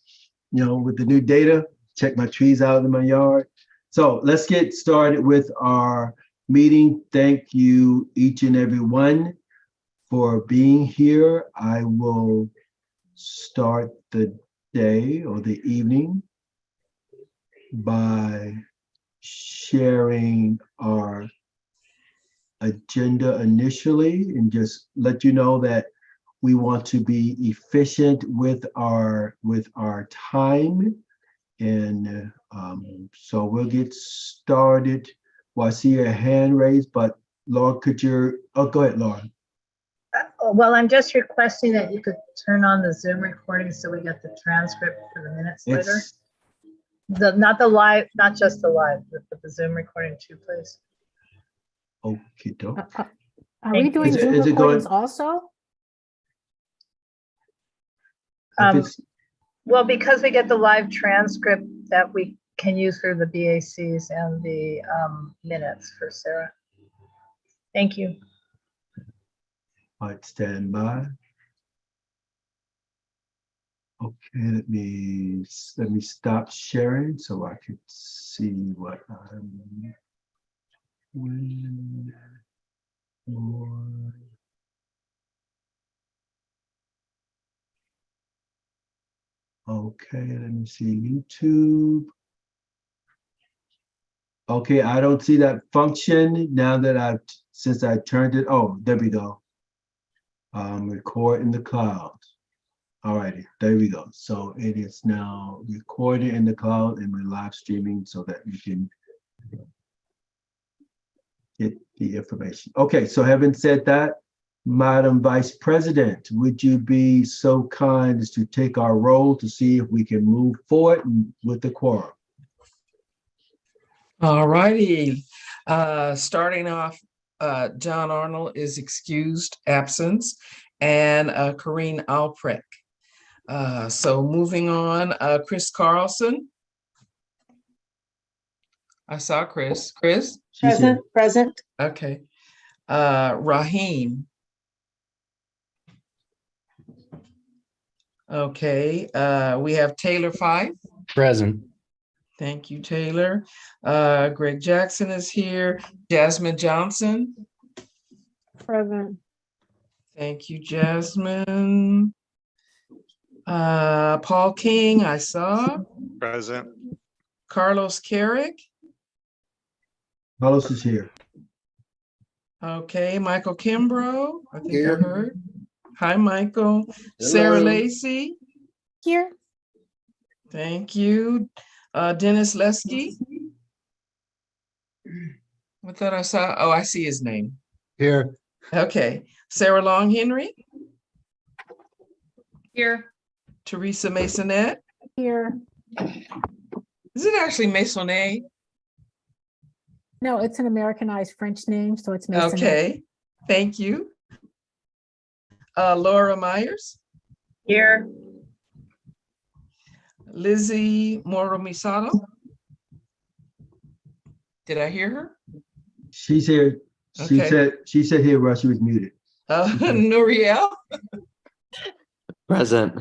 with the new data. Check my trees out in my yard. So let's get started with our meeting. Thank you, each and every one, for being here. I will start the day or the evening by sharing our agenda initially and just let you know that we want to be efficient with our time. And so we'll get started. Well, I see your hand raised, but Laura, go ahead, Laura. Well, I'm just requesting that you could turn on the Zoom recording so we get the transcript for the minutes later. Not the live, not just the live, but the Zoom recording too, please. Okay, doke. Are we doing Zoom recordings also? Well, because we get the live transcript that we can use for the BACs and the minutes for Sarah. Thank you. All right, stand by. Okay, let me stop sharing so I can see what I'm doing. Okay, let me see YouTube. Okay, I don't see that function now that since I turned it. Oh, there we go. Record in the cloud. All righty, there we go. So it is now recorded in the cloud and we're live streaming so that you can get the information. Okay, so having said that, Madam Vice President, would you be so kind as to take our roll to see if we can move forward with the quorum? All righty. Starting off, John Arnold is excused absence, and Corrine Alprecht. So moving on, Chris Carlson. I saw Chris. Chris? Present. Okay. Raheem. Okay. We have Taylor Fife. Present. Thank you, Taylor. Greg Jackson is here. Jasmine Johnson. Present. Thank you, Jasmine. Paul King, I saw. Present. Carlos Carrick. Carlos is here. Okay, Michael Kimbrough. I think Here. I heard. Hi, Michael. Hello. Sarah Lacey. Here. Thank you. Dennis Lesky. I thought I saw. Oh, I see his name. Here. Okay. Sarah Long Henry. Here. Teresa Masonette. Here. Is it actually Masonnet? No, it's an Americanized French name, so it's Mason. Okay. Thank you. Laura Myers. Here. Lizzie Moro Misato. Did I hear her? She's here. She Okay. said here while she was muted. Nuriel? Present.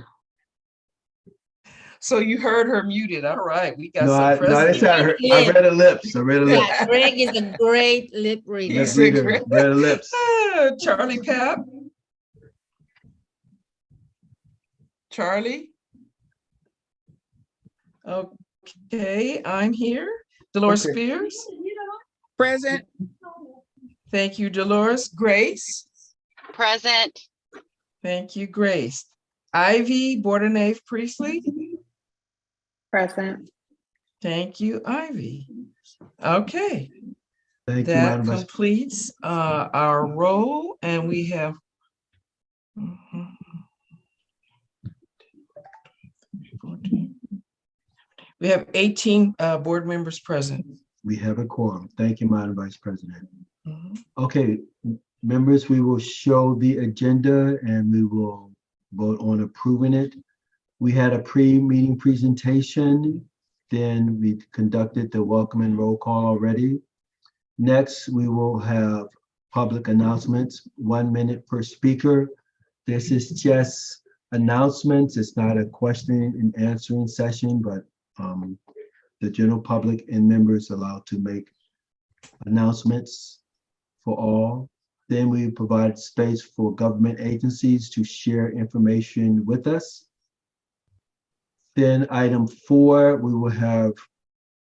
So you heard her muted. All right, we got No, some I presidents. read her lips. I read her lips. Yeah, Greg is a great lip reader. Lip reader, read her lips. Charlie Pap. Charlie. Okay, I'm here. Dolores Okay. Spears. Present. Thank you, Dolores. Grace. Present. Thank you, Grace. Ivy Bordenave Priestley. Present. Thank you, Ivy. Okay. Thank you, That Madam Vice. completes our roll, and we have we have 18 board members present. We have a quorum. Thank you, Madam Vice President. Mhm. Okay, members, we will show the agenda and we will vote on approving it. We had a pre-meeting presentation, then we conducted the welcome and roll call already. Next, we will have public announcements, 1 minute per speaker. This is just announcements. It's not a question and answering session, but the general public and members allowed to make announcements for all. Then we provide space for government agencies to share information with us. Then item 4, we will have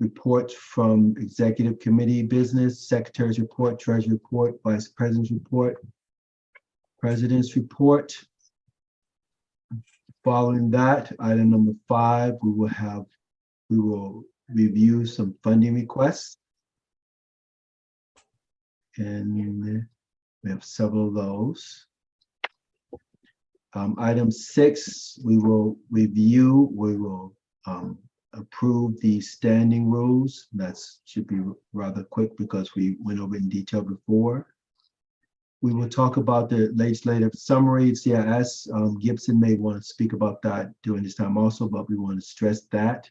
reports from executive committee business, secretary's report, treasury report, vice president's report, president's report. Following that, item number 5, we will review some funding requests. And we have several of those. Item 6, we will approve the standing rules. That should be rather quick because we went over in detail before. We will talk about the legislative summary, CIS. Gibson may want to speak about that during this time also, but we want to stress that.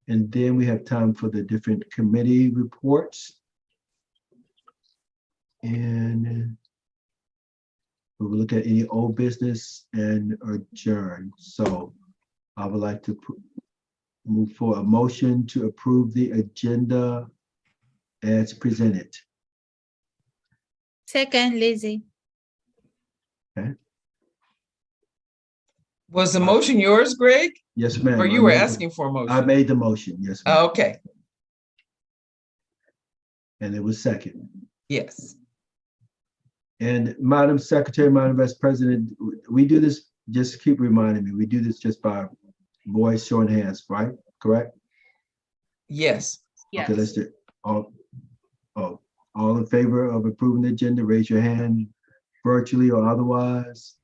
And then we have time for the different committee reports. And we will look at any old business and adjourn. So I would like to move for a motion to approve the agenda as presented. Second, Lizzie. Okay. Was the motion yours, Greg? Yes, ma'am. Or you were asking for a motion? I made the motion, yes, ma'am. Okay. And it was second. Yes. And Madam Secretary, Madam Vice President, we do this, just keep reminding me, we do this just by voice showing hands, right? Correct? Yes. Okay, let's do it. All in favor of approving the agenda, raise your hand virtually or otherwise.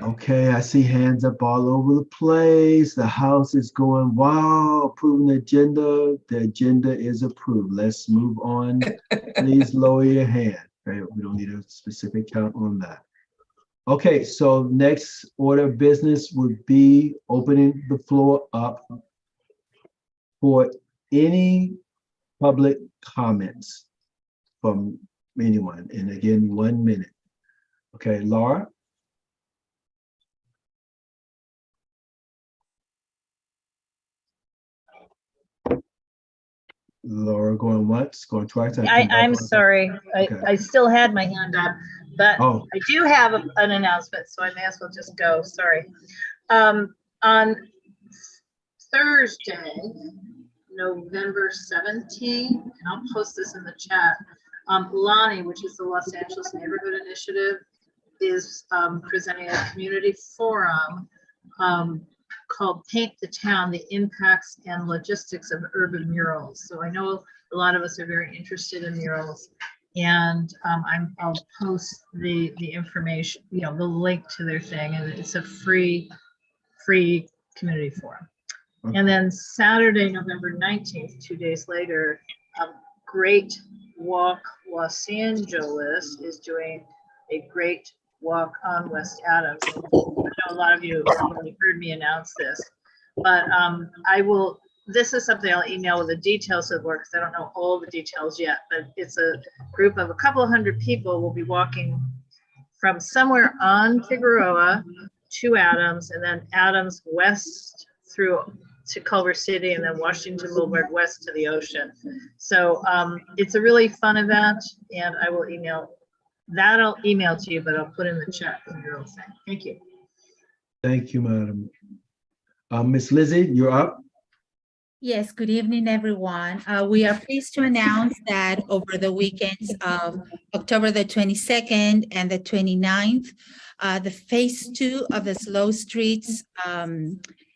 Okay, I see hands up all over the place. The house is going, wow, approving the agenda. The agenda is approved. Let's move on. Please lower your hand. Okay, we don't need a specific count on that. Okay, so next order of business would be opening the floor up for any public comments from anyone. And again, 1 minute. Okay, Laura? Laura going once, going twice. I'm sorry. I still had my hand up, but Oh. I do have an announcement, so I may as well just go. Sorry. On Thursday, November 17th, and I'll post this in the chat, Lonnie, which is the Los Angeles Neighborhood Initiative, is presenting a community forum called Paint the Town, the Impacts and Logistics of Urban Murals. So I know a lot of us are very interested in murals, and I'll post the information, the link to their thing, and it's a free community forum. Okay. And then Saturday, November 19th, 2 days later, Great Walk Los Angeles is doing a great walk on West Adams. I know a lot of you have already heard me announce this, but I will this is something I'll email with the details of the work, because I don't know all the details yet, but it's a group of a couple of hundred people will be walking from somewhere on Figueroa to Adams, and then Adams west through to Culver City, and then Washington Boulevard west to the ocean. So it's a really fun event, and I will email that. I'll email to you, but I'll put in the chat from your own thing. Thank you. Thank you, madam. Miss Lizzie, you're up. Yes, good evening, everyone. We are pleased to announce that over the weekends of October the 22nd and the 29th, the phase 2 of the Slow Streets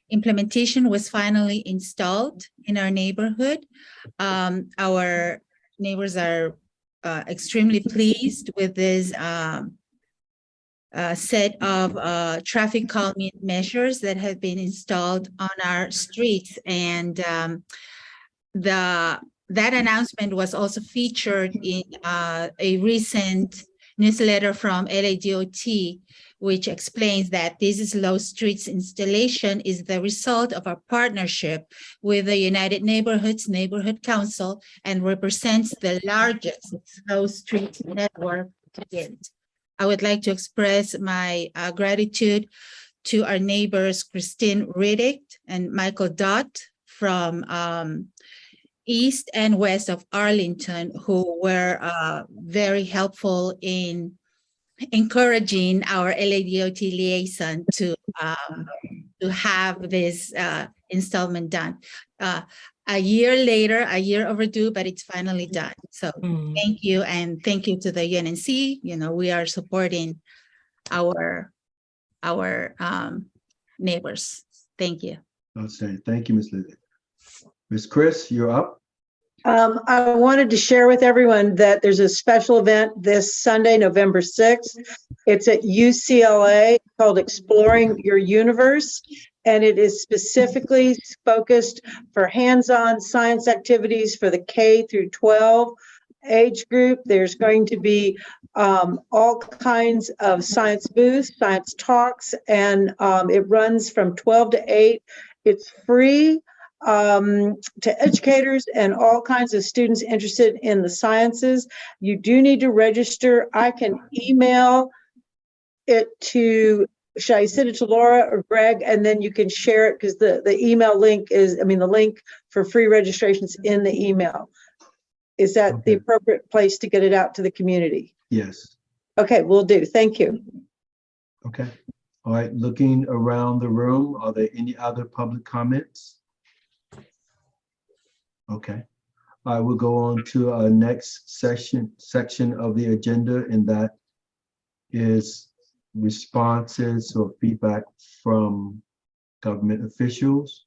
implementation was finally installed in our neighborhood. Our neighbors are extremely pleased with this set of traffic calming measures that have been installed on our streets. And that announcement was also featured in a recent newsletter from LADOT, which explains that this Slow Streets installation is the result of our partnership with the United Neighborhoods Neighborhood Council and represents the largest Slow Streets network to date. I would like to express my gratitude to our neighbors, Christine Riddick and Michael Dott from east and west of Arlington, who were very helpful in encouraging our LADOT liaison to have this installment done. A year later, a year overdue, but it's finally done. So thank you, and thank you to the UNC. You know, we are supporting our neighbors. Thank you. Outstanding. Thank you, Miss Lizzie. Miss Chris, you're up. I wanted to share with everyone that there's a special event this Sunday, November 6th. It's at UCLA called Exploring Your Universe, and it is specifically focused for hands-on science activities for the K through 12 age group. There's going to be all kinds of science booths, science talks, and it runs from 12 to 8. It's free to educators and all kinds of students interested in the sciences. You do need to register. I can email it to, should I send it to Laura or Greg, and then you can share it, because the email link is, the link for free registrations in the email. Is that the appropriate place to get it out to the community? Yes. Okay, will do. Thank you. Okay. All right. Looking around the room, are there any other public comments? Okay. I will go on to our next section of the agenda, and that is responses or feedback from government officials.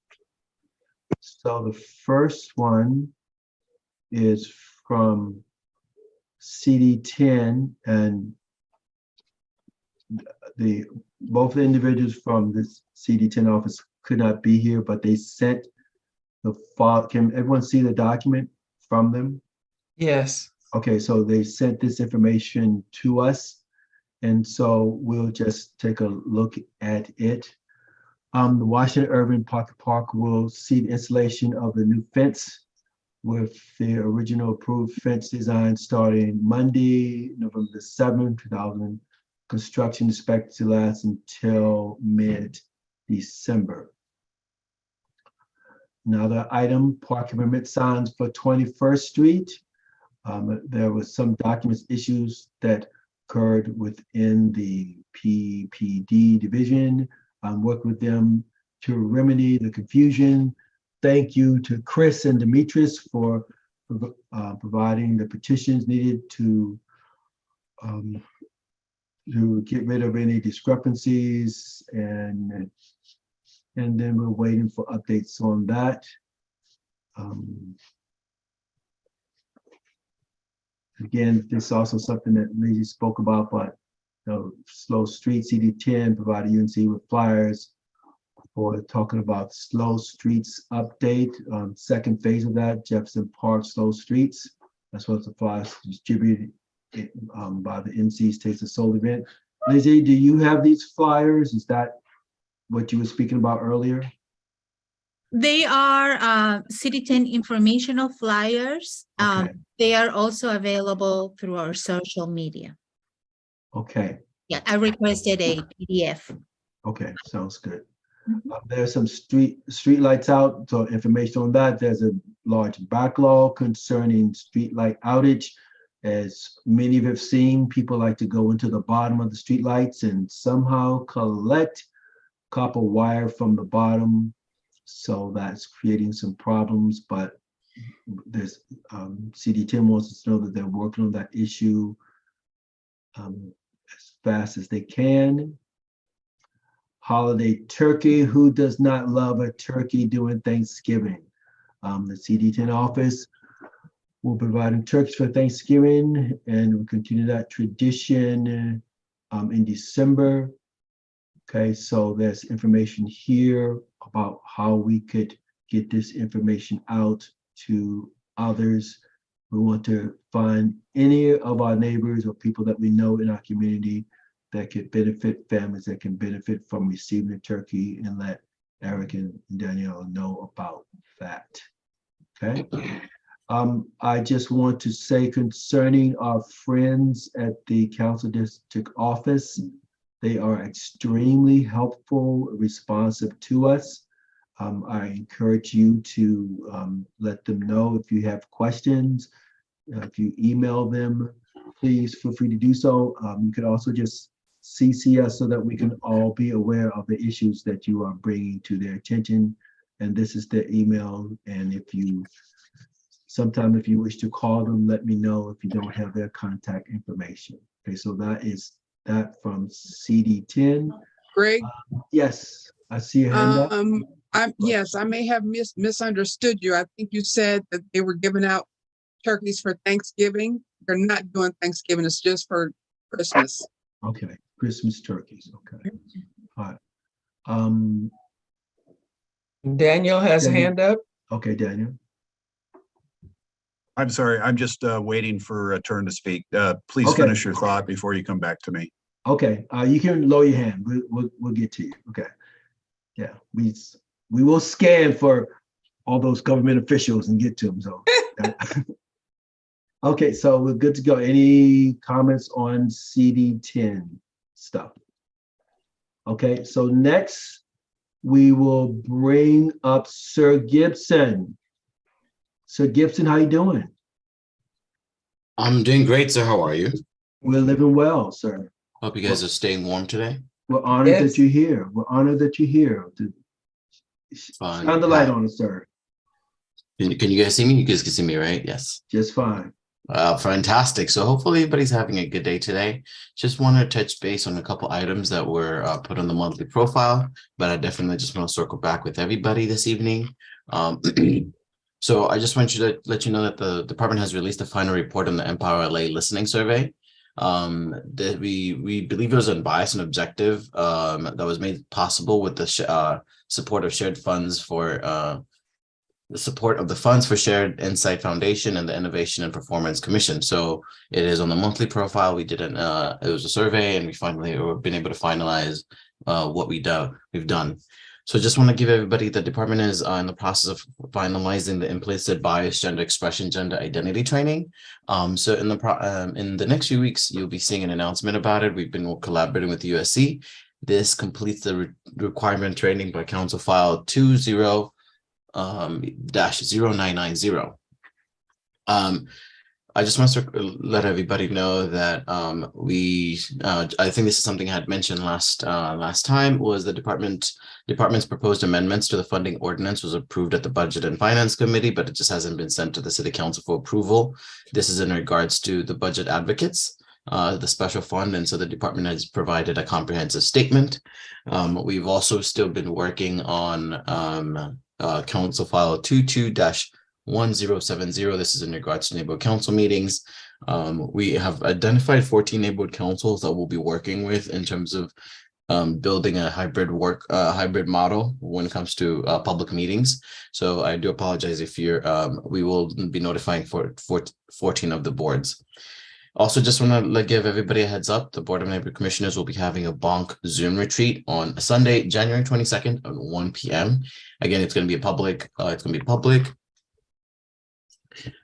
So the first one is from CD10, and both the individuals from this CD10 office could not be here, but they sent the file. Can everyone see the document from them? Yes. Okay, so they sent this information to us, and so we'll just take a look at it. The Washington Urban Pocket Park will see the installation of the new fence with the original approved fence design starting Monday, November the 7th, 2000. Construction is expected to last until mid-December. Another item, parking permit signs for 21st Street. There was some documents issues that occurred within the PPD division. Work with them to remedy the confusion. Thank you to Chris and Demetrius for providing the petitions needed to get rid of any discrepancies, and then we're waiting for updates on that. Again, this is also something that Lizzie spoke about, but Slow Street CD10 provided UNC with flyers for talking about Slow Streets update. Second phase of that, Jefferson Park Slow Streets. That's what the flyers distributed by the MC's Taste of Soul event. Lizzie, do you have these flyers? Is that what you were speaking about earlier? They are City 10 informational flyers. Okay. They are also available through our social media. Okay. Yeah, I requested a PDF. Okay, sounds good. Mhm. There's some street lights out, so information on that. There's a large backlog concerning street light outage. As many of you have seen, people like to go into the bottom of the street lights and somehow collect copper wire from the bottom. So that's creating some problems, but there's CD10 wants us to know that they're working on that issue as fast as they can. Holiday turkey. Who does not love a turkey during Thanksgiving? The CD10 office will be providing turkeys for Thanksgiving, and we'll continue that tradition in December. Okay, so there's information here about how we could get this information out to others. We want to find any of our neighbors or people that we know in our community that could benefit, families that can benefit from receiving a turkey, and let Eric and Danielle know about that. Okay. I just want to say concerning our friends at the council district office, they are extremely helpful, responsive to us. I encourage you to let them know if you have questions. If you email them, please feel free to do so. You could also just CC us so that we can all be aware of the issues that you are bringing to their attention. And this is their email. And if you wish to call them, let me know if you don't have their contact information. Okay, so that is that from CD10. Greg? Yes, I see your hand up. Yes, I may have misunderstood you. I think you said that they were giving out turkeys for Thanksgiving. They're not doing Thanksgiving. It's just for Christmas. Okay, Christmas turkeys. Okay. All right. Daniel has a hand up. Okay, Daniel. I'm sorry, I'm just waiting for a turn to speak. Please Okay. finish your thought before you come back to me. Okay, you can lower your hand. We'll get to you. Okay. Yeah, we will scan for all those government officials and get to them. So. Okay, so we're good to go. Any comments on CD10 stuff? Okay, so next we will bring up Sir Gibson. Sir Gibson, how you doing? I'm doing great, sir. How are you? We're living well, sir. Hope you guys are staying warm today. We're honored that you're here. We're honored that you're here. Fine. Shine the light on us, sir. Can you guys see me? You guys can see me, right? Yes. Just fine. Fantastic. So hopefully everybody's having a good day today. Just want to touch base on a couple items that were put on the monthly profile, but I definitely just want to circle back with everybody this evening. So I just want you to let you know that the department has released a final report on the Empower LA listening survey. That we believe it was unbiased and objective, that was made possible with the support of shared funds for the support of the Funds for Shared Insight Foundation and the Innovation and Performance Commission. So it is on the monthly profile. We did it was a survey, and we finally have been able to finalize what we've done. So just want to give everybody, the department is in the process of finalizing the implicit bias, gender expression, gender identity training. So in the next few weeks, you'll be seeing an announcement about it. We've been collaborating with USC. This completes the requirement training by Council File 20-0990. I just want to let everybody know that I think this is something I had mentioned last time, was the department's proposed amendments to the funding ordinance was approved at the Budget and Finance Committee, but it just hasn't been sent to the City Council for approval. This is in regards to the budget advocates, the special fund, and so the department has provided a comprehensive statement. We've also still been working on Council File 22-1070. This is in regards to neighborhood council meetings. We have identified 14 neighborhood councils that we'll be working with in terms of building a hybrid model when it comes to public meetings. So I do apologize if we will be notifying for 14 of the boards. Also, just want to give everybody a heads up. The Board of Neighborhood Commissioners will be having a bonk Zoom retreat on Sunday, January 22nd at 1 p.m. Again, it's going to be public.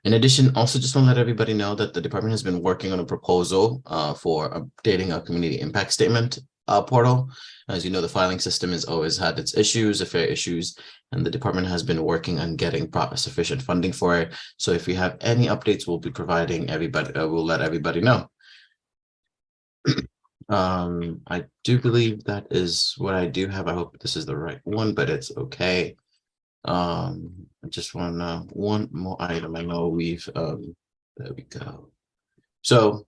In addition, also just want to let everybody know that the department has been working on a proposal for updating our community impact statement portal. As you know, the filing system has always had its issues, affair issues, and the department has been working on getting sufficient funding for it. So if we have any updates, we'll be providing everybody, we'll let everybody know. I do believe that is what I do have. I hope this is the right one, but it's okay. I just want to know one more item. I know we've there we go. So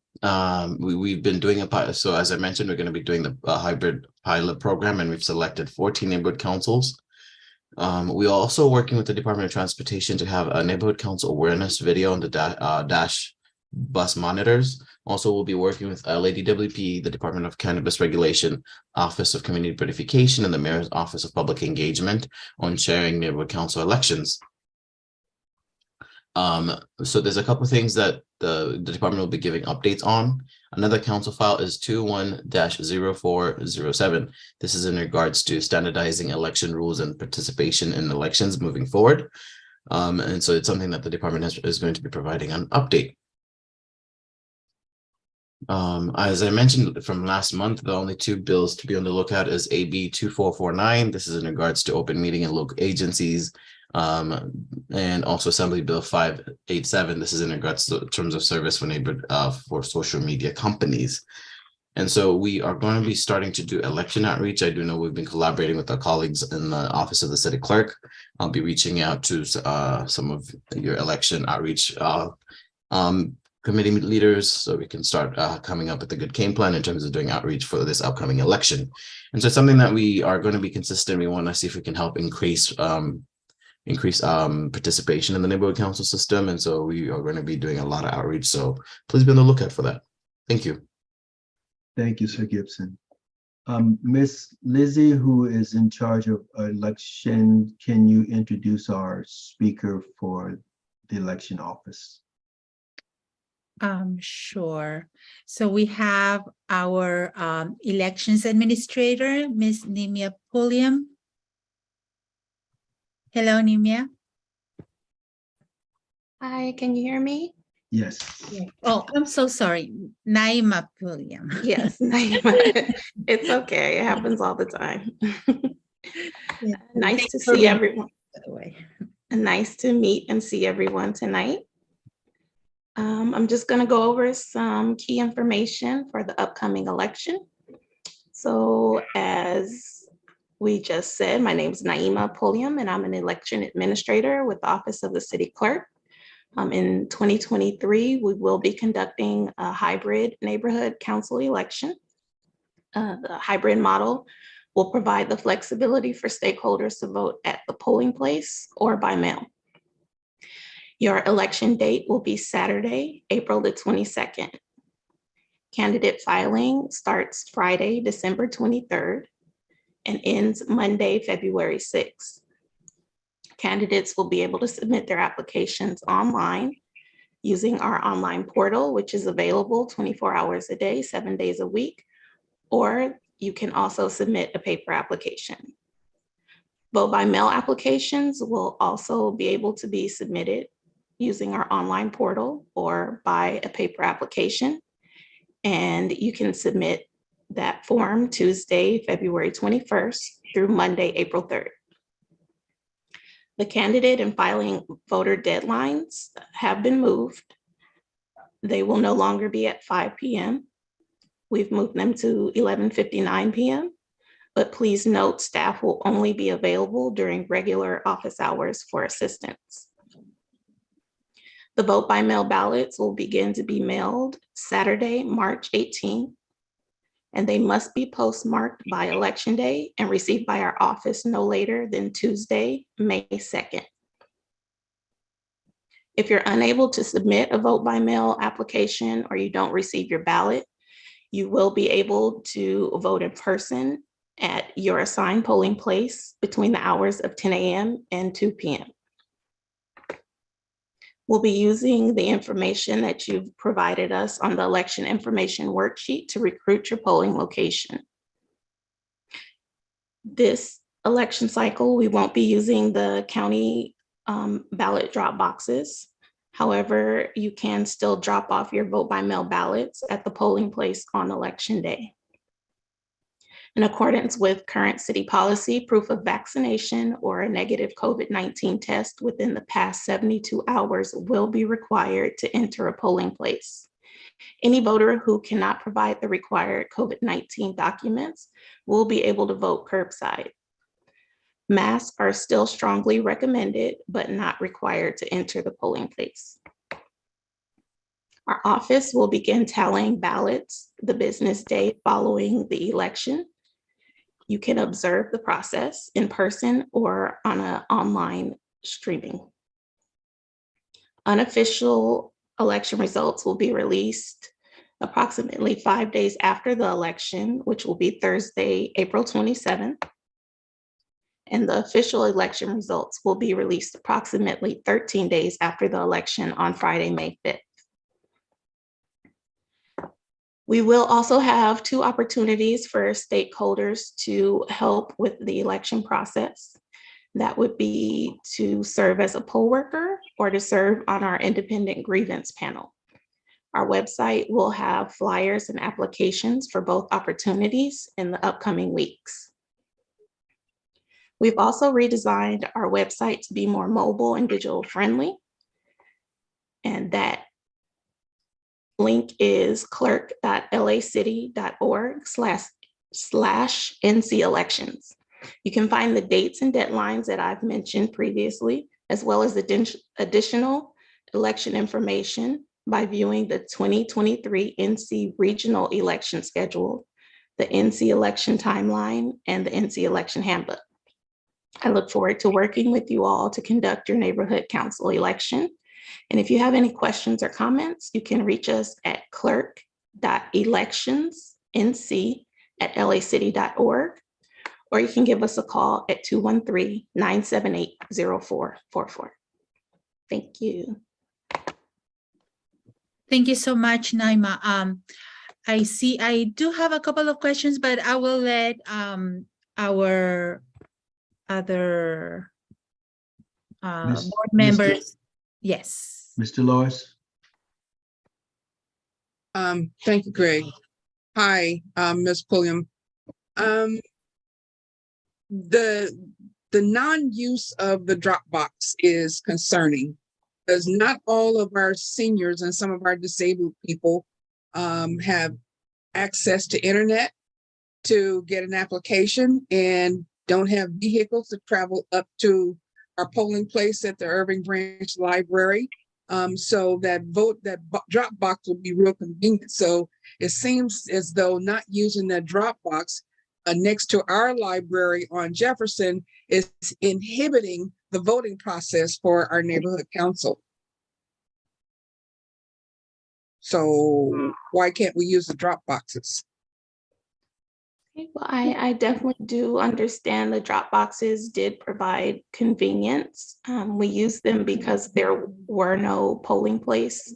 we've been doing a pilot. So as I mentioned, we're going to be doing the hybrid pilot program, and we've selected 14 neighborhood councils. We are also working with the Department of Transportation to have a neighborhood council awareness video on the dash bus monitors. Also, we'll be working with LADWP, the Department of Cannabis Regulation, Office of Community Beautification, and the Mayor's Office of Public Engagement on sharing neighborhood council elections. So there's a couple of things that the department will be giving updates on. Another council file is 21-0407. This is in regards to standardizing election rules and participation in elections moving forward. And so it's something that the department is going to be providing an update. As I mentioned from last month, the only two bills to be on the lookout is AB 2449. This is in regards to open meeting and local agencies, and also Assembly Bill 587. This is in regards to terms of service for social media companies. And so we are going to be starting to do election outreach. I do know we've been collaborating with our colleagues in the Office of the City Clerk. I'll be reaching out to some of your election outreach committee leaders, so we can start coming up with a good game plan in terms of doing outreach for this upcoming election. And so it's something that we are going to be consistent. We want to see if we can help increase participation in the neighborhood council system. And so we are going to be doing a lot of outreach. So please be on the lookout for that. Thank you. Thank you, Sir Gibson. Miss Lizzie, who is in charge of election, can you introduce our speaker for the election office? Sure. So we have our elections administrator, Ms. Nimia Pulliam. Hello, Nimia. Hi, can you hear me? Yes. Oh, I'm so sorry. Naima Pulliam. Yes, Naima. It's okay. It happens all the time. Nice to see everyone. By the way. Nice to meet and see everyone tonight. I'm just going to go over some key information for the upcoming election. So as we just said, my name is Naima Pulliam, and I'm an election administrator with the Office of the City Clerk. In 2023, we will be conducting a hybrid neighborhood council election. The hybrid model will provide the flexibility for stakeholders to vote at the polling place or by mail. Your election date will be Saturday, April the 22nd. Candidate filing starts Friday, December 23rd, and ends Monday, February 6th. Candidates will be able to submit their applications online using our online portal, which is available 24 hours a day, 7 days a week, or you can also submit a paper application. Vote by mail applications will also be able to be submitted using our online portal or by a paper application. And you can submit that form Tuesday, February 21st through Monday, April 3rd. The candidate and filing voter deadlines have been moved. They will no longer be at 5 p.m. We've moved them to 11:59 p.m. But please note, staff will only be available during regular office hours for assistance. The vote by mail ballots will begin to be mailed Saturday, March 18th, and they must be postmarked by Election Day and received by our office no later than Tuesday, May 2nd. If you're unable to submit a vote by mail application or you don't receive your ballot, you will be able to vote in person at your assigned polling place between the hours of 10 a.m. and 2 p.m. We'll be using the information that you've provided us on the election information worksheet to recruit your polling location. This election cycle, we won't be using the county ballot drop boxes. However, you can still drop off your vote by mail ballots at the polling place on election day. In accordance with current city policy, proof of vaccination or a negative COVID-19 test within the past 72 hours will be required to enter a polling place. Any voter who cannot provide the required COVID-19 documents will be able to vote curbside. Masks are still strongly recommended, but not required to enter the polling place. Our office will begin tallying ballots the business day following the election. You can observe the process in person or on an online streaming. Unofficial election results will be released approximately 5 days after the election, which will be Thursday, April 27th. And the official election results will be released approximately 13 days after the election on Friday, May 5th. We will also have 2 opportunities for stakeholders to help with the election process. That would be to serve as a poll worker or to serve on our independent grievance panel. Our website will have flyers and applications for both opportunities in the upcoming weeks. We've also redesigned our website to be more mobile and digital friendly. And that link is clerk.lacity.org/NC elections. You can find the dates and deadlines that I've mentioned previously, as well as additional election information by viewing the 2023 NC regional election schedule, the NC election timeline, and the NC election handbook. I look forward to working with you all to conduct your neighborhood council election. And if you have any questions or comments, you can reach us at clerk.electionsnc@lacity.org, or you can give us a call at 213-978-0444. Thank you. Thank you so much, Naima. I see I do have a couple of questions, but I will let our other board members. Yes. Mr. Lois. Thank you, Greg. Hi, Ms. Pulliam. The non-use of the Dropbox is concerning, because not all of our seniors and some of our disabled people have access to internet to get an application and don't have vehicles to travel up to our polling place at the Irving Branch Library. So that Dropbox will be real convenient. So it seems as though not using that Dropbox next to our library on Jefferson is inhibiting the voting process for our neighborhood council. So why can't we use the Dropboxes? Well, I definitely do understand the drop boxes did provide convenience. We used them because there were no polling places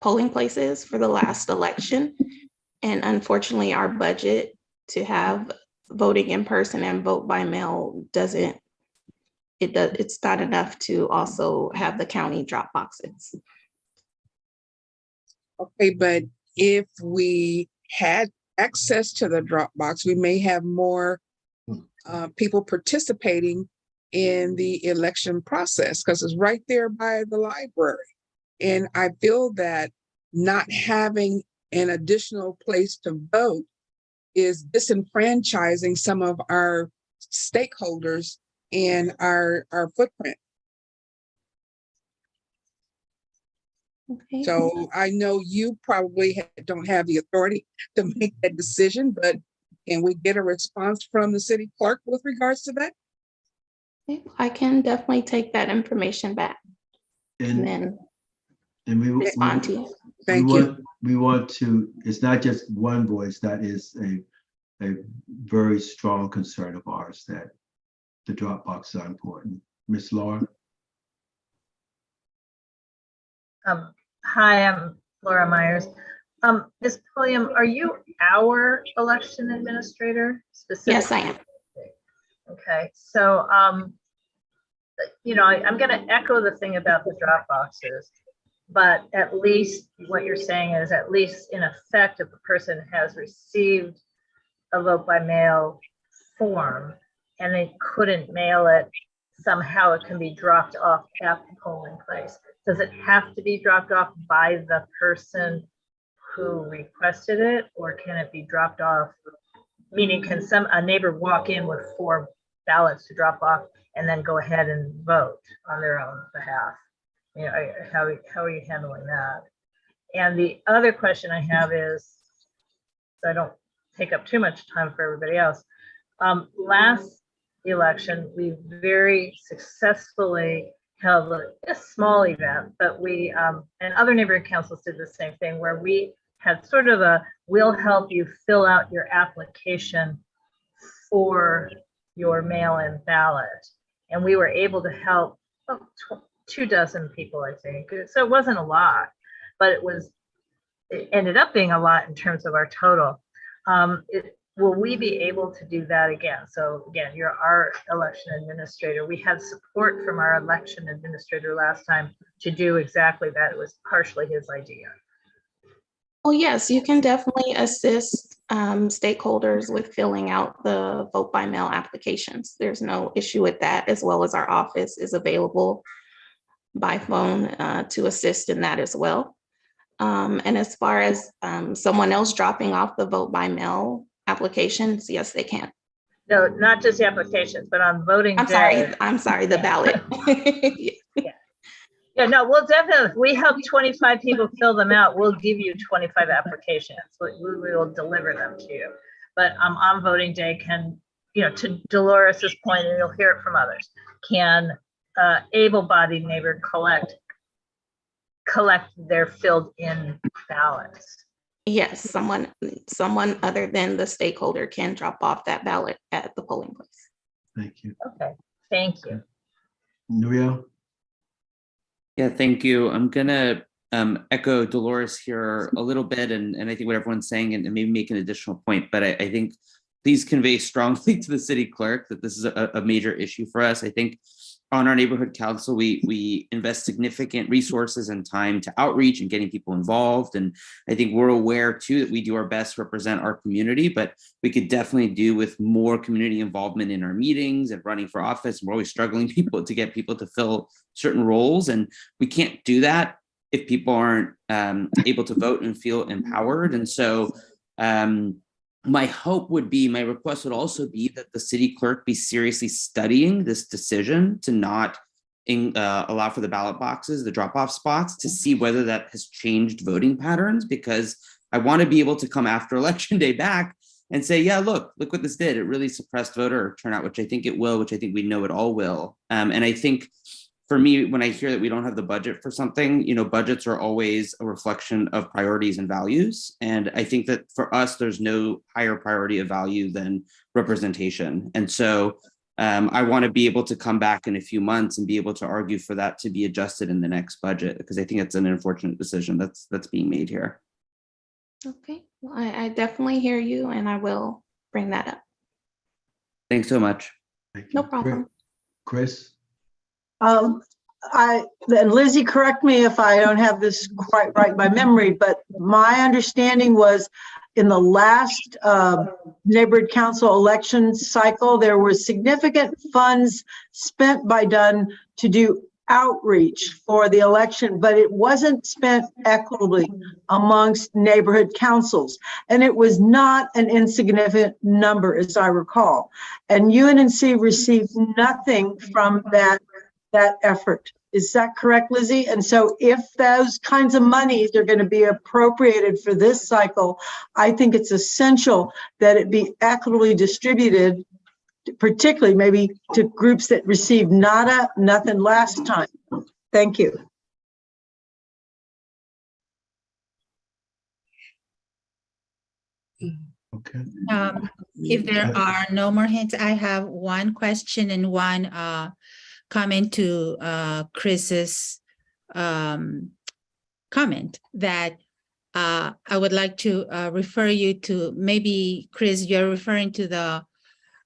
for the last election. And unfortunately, our budget to have voting in person and vote by mail it's not enough to also have the county drop boxes. Okay, but if we had access to the Dropbox, we may have more people participating in the election process because it's right there by the library. And I feel that not having an additional place to vote is disenfranchising some of our stakeholders in our footprint. Okay. So I know you probably don't have the authority to make that decision, but can we get a response from the city clerk with regards to that? Okay. I can definitely take that information back and then respond to you. Thank you. We want to, it's not just one voice, that is a very strong concern of ours, that the Dropbox are important. Ms. Laura? Hi, I'm Laura Myers. Ms. Pulliam, are you our election administrator specifically? Yes, I am. Okay, so, you know, I'm going to echo the thing about the drop boxes, but at least what you're saying is at least in effect, if a person has received a vote by mail form and they couldn't mail it, somehow it can be dropped off at the polling place. Does it have to be dropped off by the person who requested it, or can it be dropped off? Meaning, can a neighbor walk in with 4 ballots to drop off and then go ahead and vote on their own behalf? You know, how are you handling that? And the other question I have is, so I don't take up too much time for everybody else. Last election, we very successfully held a small event, but we, and other neighborhood councils did the same thing, where we had sort of a, we'll help you fill out your application for your mail-in ballot. And we were able to help 24 people, I think. So it wasn't a lot, but it ended up being a lot in terms of our total. Will we be able to do that again? So again, you're our election administrator. We had support from our election administrator last time to do exactly that. It was partially his idea. Well, yes, you can definitely assist stakeholders with filling out the vote by mail applications. There's no issue with that, as well as our office is available by phone to assist in that as well. And as far as someone else dropping off the vote by mail applications, yes, they can. No, not just the applications, but on voting day. I'm sorry, the ballot. Yeah, no, we'll definitely, if we help 25 people fill them out, we'll give you 25 applications. We will deliver them to you. But on voting day, can, you know, to Dolores's point, and you'll hear it from others, can able-bodied neighbor collect their filled in ballots? Yes, someone other than the stakeholder can drop off that ballot at the polling place. Thank you. Okay, thank you. Nouriel? Yeah, thank you. I'm gonna echo Dolores here a little bit, and I think what everyone's saying, and maybe make an additional point, but I think please convey strongly to the city clerk that this is a major issue for us. I think on our neighborhood council, we invest significant resources and time to outreach and getting people involved. And I think we're aware too that we do our best to represent our community, but we could definitely do with more community involvement in our meetings and running for office. We're always struggling to get people to fill certain roles. And we can't do that if people aren't able to vote and feel empowered. And so my hope would be, my request would also be that the city clerk be seriously studying this decision to not allow for the ballot boxes, the drop-off spots, to see whether that has changed voting patterns, because I want to be able to come after election day back and say, yeah, look what this did. It really suppressed voter turnout, which I think it will, which I think we know it all will. And I think for me, when I hear that we don't have the budget for something, you know, budgets are always a reflection of priorities and values. And I think that for us, there's no higher priority of value than representation. And so I want to be able to come back in a few months and be able to argue for that to be adjusted in the next budget, because I think it's an unfortunate decision that's being made here. Okay, well, I definitely hear you, and I will bring that up. Thanks so much. No problem. Chris? And Lizzie, correct me if I don't have this quite right by memory, but my understanding was in the last neighborhood council election cycle, there were significant funds spent by Dunn to do outreach for the election, but it wasn't spent equitably amongst neighborhood councils. And it was not an insignificant number, as I recall. And UNNC received nothing from that effort. Is that correct, Lizzie? And so if those kinds of monies are going to be appropriated for this cycle, I think it's essential that it be equitably distributed, particularly maybe to groups that received nothing last time. Thank you. Okay. If there are no more hands, I have one question and one comment to Chris's comment that I would like to refer you to, maybe, Chris, you're referring to the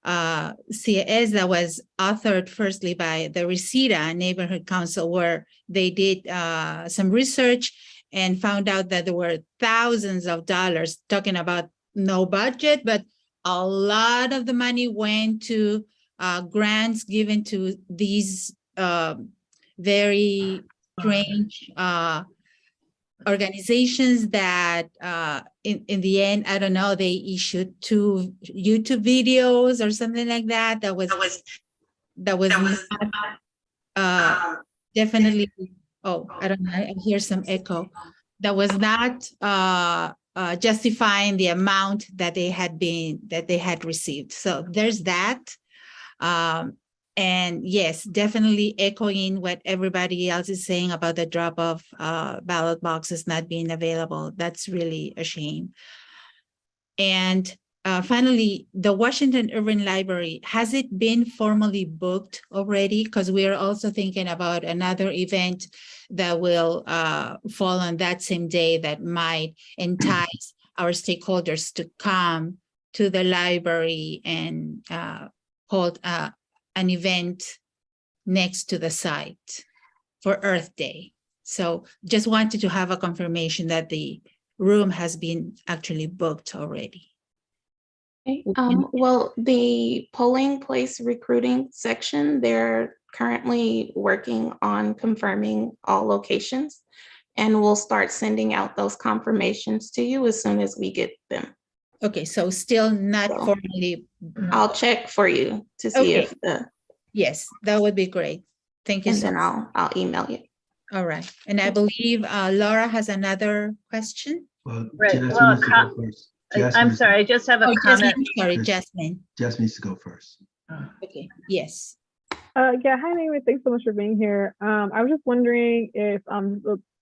CAS that was authored firstly by the Reseda Neighborhood Council, where they did some research and found out that there were thousands of dollars, talking about no budget, but a lot of the money went to grants given to these very strange organizations that in the end, I don't know, they issued 2 YouTube videos or something like that. That was not, definitely, oh, I don't know, I hear some echo. That was not justifying the amount that they had received. So there's that. And yes, definitely echoing what everybody else is saying about the drop of ballot boxes not being available. That's really a shame. And finally, the Washington Urban Library, has it been formally booked already? Because we are also thinking about another event that will fall on that same day that might entice our stakeholders to come to the library and hold an event next to the site for Earth Day. So just wanted to have a confirmation that the room has been actually booked already. Okay. Well, the polling place recruiting section, they're currently working on confirming all locations, and we'll start sending out those confirmations to you as soon as we get them. Okay, so still not formally. I'll check for you to see if the. Yes, that would be great. Thank you. And then I'll email you. All right. And I believe Laura has another question. Well, Right. Jasmine Well, needs to go first. I'm sorry, I just have a comment. Sorry, Jasmine. Jasmine needs to go first. Okay, yes. Yeah, hi, Naomi. Thanks so much for being here. I was just wondering if,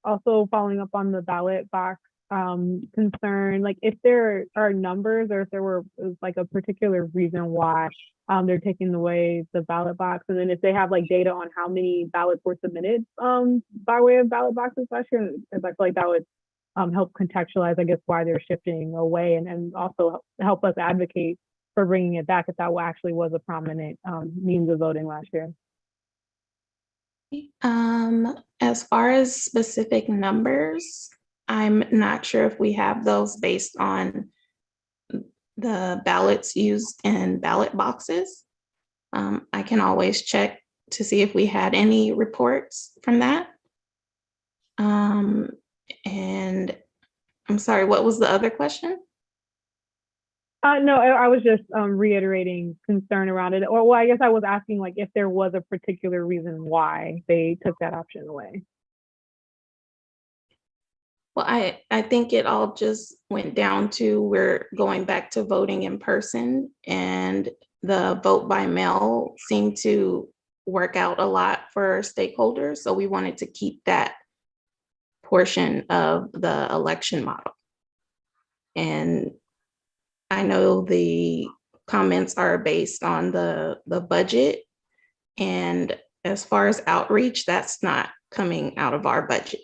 also following up on the ballot box concern, like if there are numbers or if there was like a particular reason why they're taking away the ballot box, and then if they have like data on how many ballots were submitted by way of ballot boxes last year, I feel like that would help contextualize, I guess, why they're shifting away, and also help us advocate for bringing it back if that actually was a prominent means of voting last year. As far as specific numbers, I'm not sure if we have those based on the ballots used in ballot boxes. I can always check to see if we had any reports from that. And I'm sorry, what was the other question? No, I was just reiterating concern around it. Or, well, I guess I was asking like if there was a particular reason why they took that option away. Well, I think it all just went down to we're going back to voting in person, and the vote by mail seemed to work out a lot for stakeholders. So we wanted to keep that portion of the election model. And I know the comments are based on the budget. And as far as outreach, that's not coming out of our budget.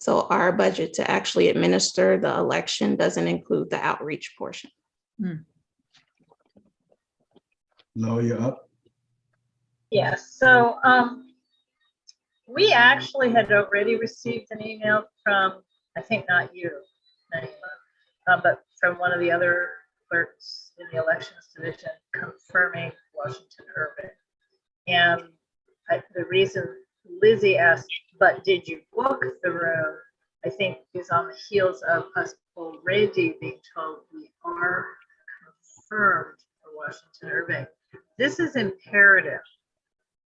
So our budget to actually administer the election doesn't include the outreach portion. Laura, you're up. Yes, so we actually had already received an email from, I think not you, Naima, but from one of the other clerks in the elections division confirming Washington Urban. And the reason Lizzie asked, but did you book the room, I think is on the heels of us already being told we are confirmed for Washington Urban. This is imperative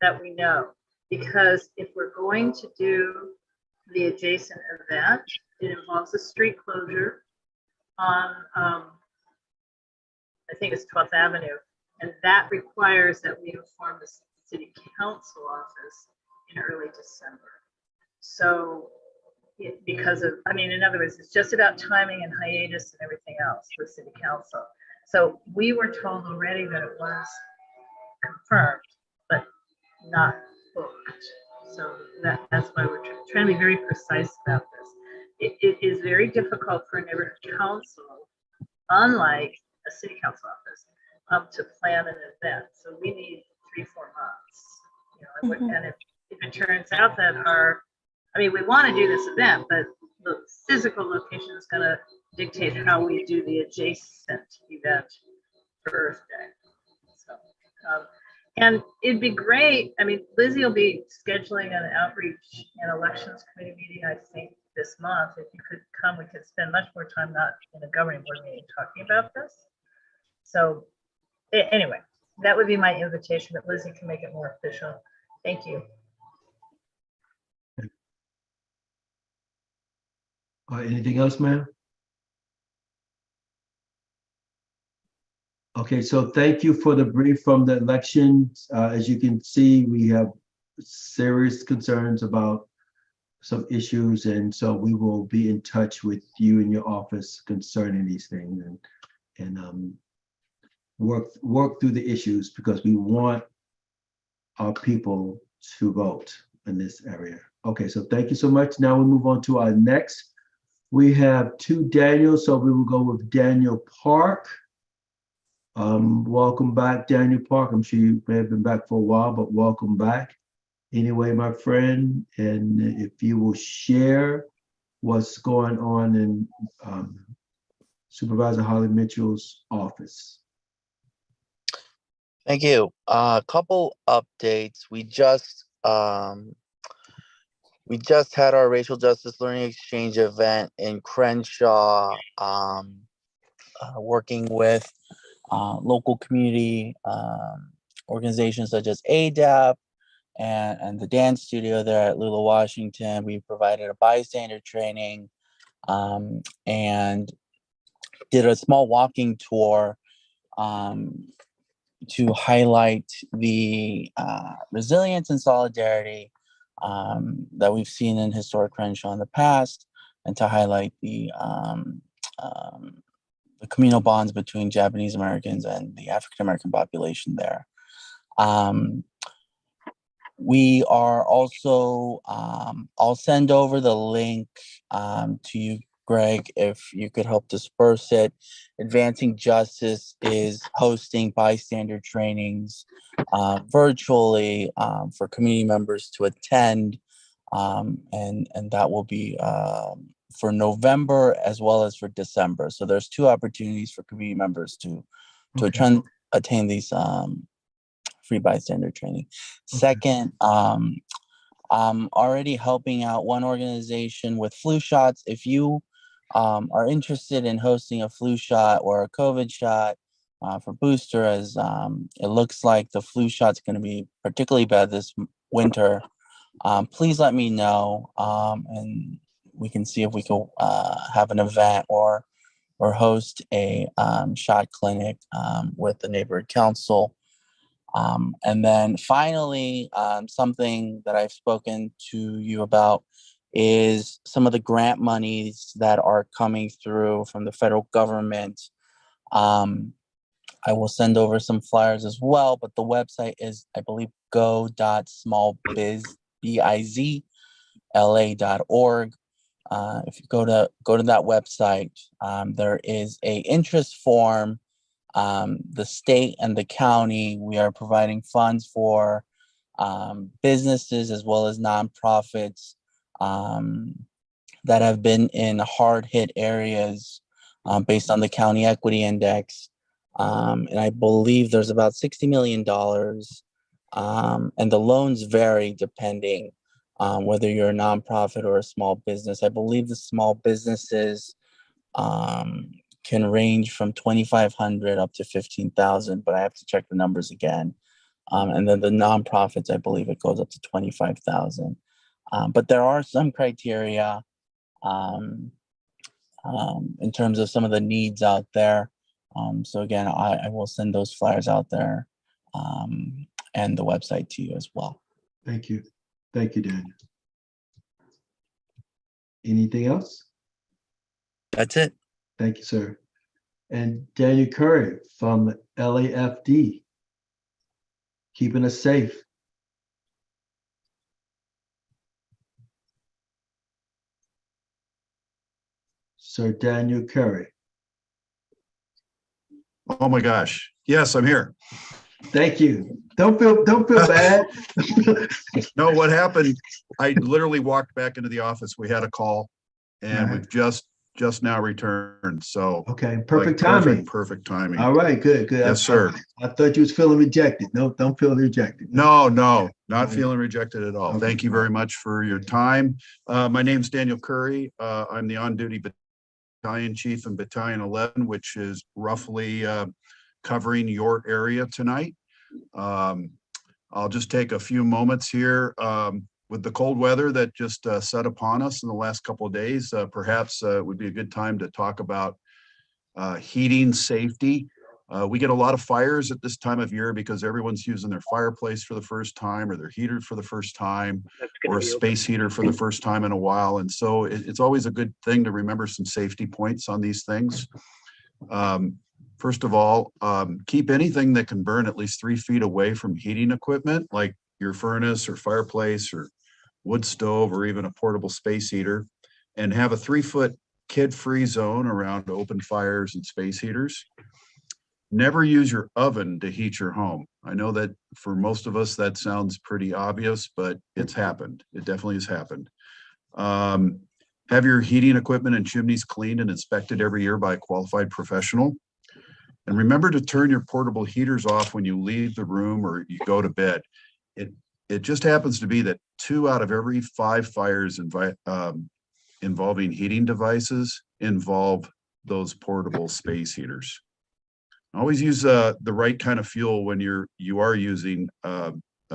that we know, because if we're going to do the adjacent event, it involves a street closure on, I think it's 12th Avenue. And that requires that we inform the city council office in early December. So because of, I mean, in other words, it's just about timing and hiatus and everything else with city council. So we were told already that it was confirmed, but not booked. So that's why we're trying to be very precise about this. It is very difficult for a neighborhood council, unlike a city council office, to plan an event. So we need 3-4 months. And if it turns out that we want to do this event, but the physical location is going to dictate how we do the adjacent event for Earth Day. So, and it'd be great. Lizzie will be scheduling an outreach and elections committee meeting, I think, this month. If you could come, we could spend much more time not in a governing board meeting talking about this. So anyway, that would be my invitation, that Lizzie can make it more official. Thank you. Anything else, ma'am? Okay, so thank you for the brief from the elections. As you can see, we have serious concerns about some issues, and so we will be in touch with you in your office concerning these things and work through the issues, because we want our people to vote in this area. Okay, so thank you so much. Now we move on to our next. We have two Daniels, so we will go with Daniel Park. Welcome back, Daniel Park. I'm sure you may have been back for a while, but welcome back. Anyway, my friend, and if you will share what's going on in Supervisor Holly Mitchell's office. Thank you. A couple updates. We just had our Racial Justice Learning Exchange event in Crenshaw, working with local community organizations such as ADAP and the dance studio there at Lula, Washington. We provided a bystander training and did a small walking tour to highlight the resilience and solidarity that we've seen in historic Crenshaw in the past, and to highlight the communal bonds between Japanese Americans and the African American population there. We are also, I'll send over the link to you, Greg, if you could help disperse it. Advancing Justice is hosting bystander trainings virtually for community members to attend, and that will be for November as well as for December. So there's two opportunities for community members to attend these free bystander training. Second, I'm already helping out one organization with flu shots. If you are interested in hosting a flu shot or a COVID shot for booster, as it looks like the flu shot's going to be particularly bad this winter, please let me know, and we can see if we can have an event or host a shot clinic with the neighborhood council. And then finally, something that I've spoken to you about is some of the grant monies that are coming through from the federal government. I will send over some flyers as well, but the website is, I believe, go.smallbizla.org. If you go to that website, there is a interest form. The state and the county, we are providing funds for businesses as well as nonprofits that have been in hard hit areas based on the County Equity Index. And I believe there's about $60 million. And the loans vary depending whether you're a nonprofit or a small business. I believe the small businesses can range from 2,500 up to 15,000, but I have to check the numbers again. And then the nonprofits, I believe it goes up to 25,000. But there are some criteria in terms of some of the needs out there. So again, I will send those flyers out there and the website to you as well. Thank you. Thank you, Daniel. Anything else? That's it. Thank you, sir. And Daniel Curry from LAFD, keeping us safe. Sir Daniel Curry. Oh my gosh. Yes, I'm here. Thank you. Don't feel bad. No, what happened, I literally walked back into the office. We had a call and All right. we've just now returned. So Okay, like, perfect timing. Perfect timing. All right, good. Yes, sir. I thought you was feeling rejected. No, don't feel rejected. No, not right. feeling rejected at all. Okay. Thank you very much for your time. My name's Daniel Curry. I'm the on-duty battalion chief in Battalion 11, which is roughly covering your area tonight. I'll just take a few moments here. With the cold weather that just set upon us in the last couple of days, perhaps it would be a good time to talk about heating safety. We get a lot of fires at this time of year because everyone's using their fireplace for the first time, or their heater for the first time, or a space heater for the first time in a while. And so it's always a good thing to remember some safety points on these things. First of all, keep anything that can burn at least 3 feet away from heating equipment, like your furnace or fireplace or wood stove, or even a portable space heater, and have a 3-foot kid-free zone around open fires and space heaters. Never use your oven to heat your home. I know that for most of us, that sounds pretty obvious, but it's happened. It definitely has happened. Have your heating equipment and chimneys cleaned and inspected every year by a qualified professional. And remember to turn your portable heaters off when you leave the room or you go to bed. It just happens to be that 2 out of every 5 fires involving heating devices involve those portable space heaters. Always use the right kind of fuel when you are using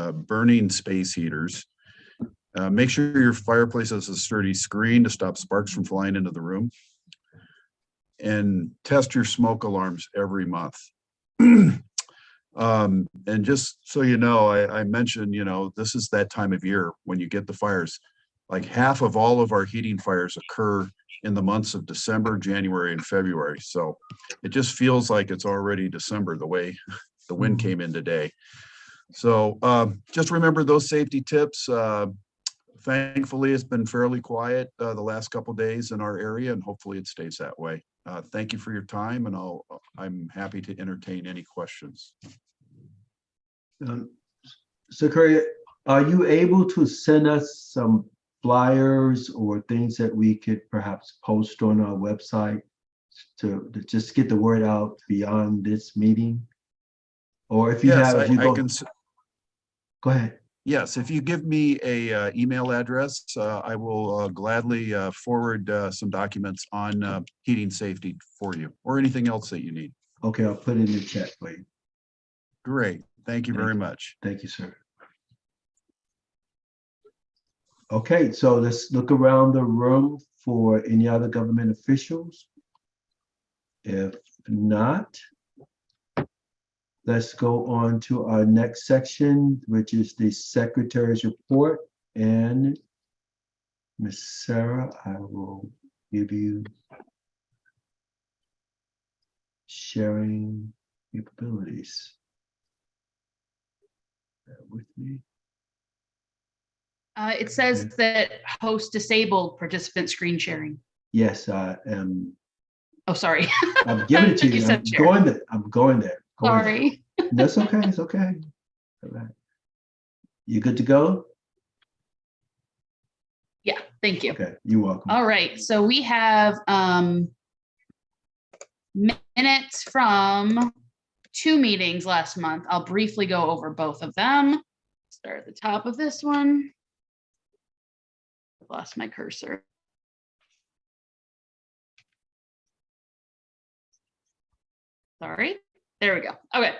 burning space heaters. Make sure your fireplace has a sturdy screen to stop sparks from flying into the room. And test your smoke alarms every month. And just so you know, I mentioned, this is that time of year when you get the fires. Like half of all of our heating fires occur in the months of December, January, and February. So it just feels like it's already December the way the wind came in today. So just remember those safety tips. Thankfully, it's been fairly quiet the last couple of days in our area, and hopefully it stays that way. Thank you for your time, and I'm happy to entertain any questions. So Curry, are you able to send us some flyers or things that we could perhaps post on our website to just get the word out beyond this meeting? Or if you Yes, have, go ahead. Yes, if you give me a email address, I will gladly forward some documents on heating safety for you, or anything else that you need. Okay, I'll put it in the chat for you. Great. Thank you very much. Thank you, sir. Okay, so let's look around the room for any other government officials. If not, let's go on to our next section, which is the Secretary's report. And Ms. Sarah, I will give you sharing capabilities. Bear with me. It says that host disabled participant screen sharing. Yes, I am. Oh, sorry. I'm giving it to you. I'm going there. Sorry. That's okay. It's okay. All right. You good to go? Yeah, thank you. Okay, you're welcome. All right, so we have minutes from 2 meetings last month. I'll briefly go over both of them. Start at the top of this one. I've lost my cursor. Sorry, there we go. Okay.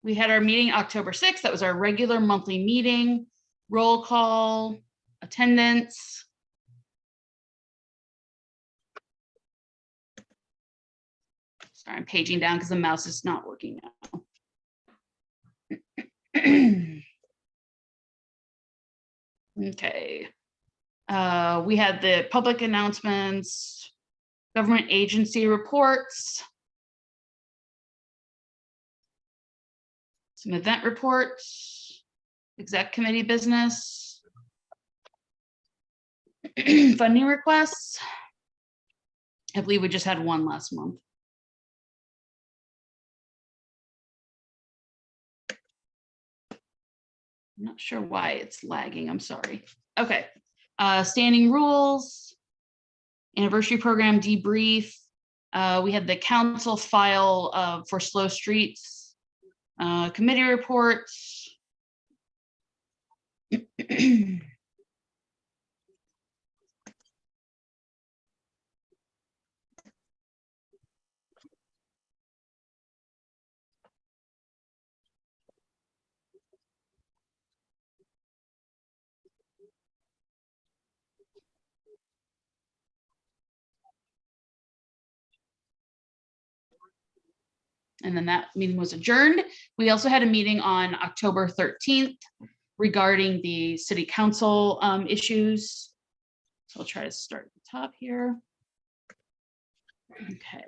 We had our meeting October 6th. That was our regular monthly meeting. Roll call, attendance. Sorry, I'm paging down because the mouse is not working now. Okay. We had the public announcements, government agency reports, some event reports, exec committee business, Funding requests. I believe we just had one last month. I'm not sure why it's lagging. I'm sorry. Okay. Standing rules, anniversary program debrief. We had the council file for slow streets, committee reports. And then that meeting was adjourned. We also had a meeting on October 13th regarding the city council issues. So I'll try to start at the top here. Okay.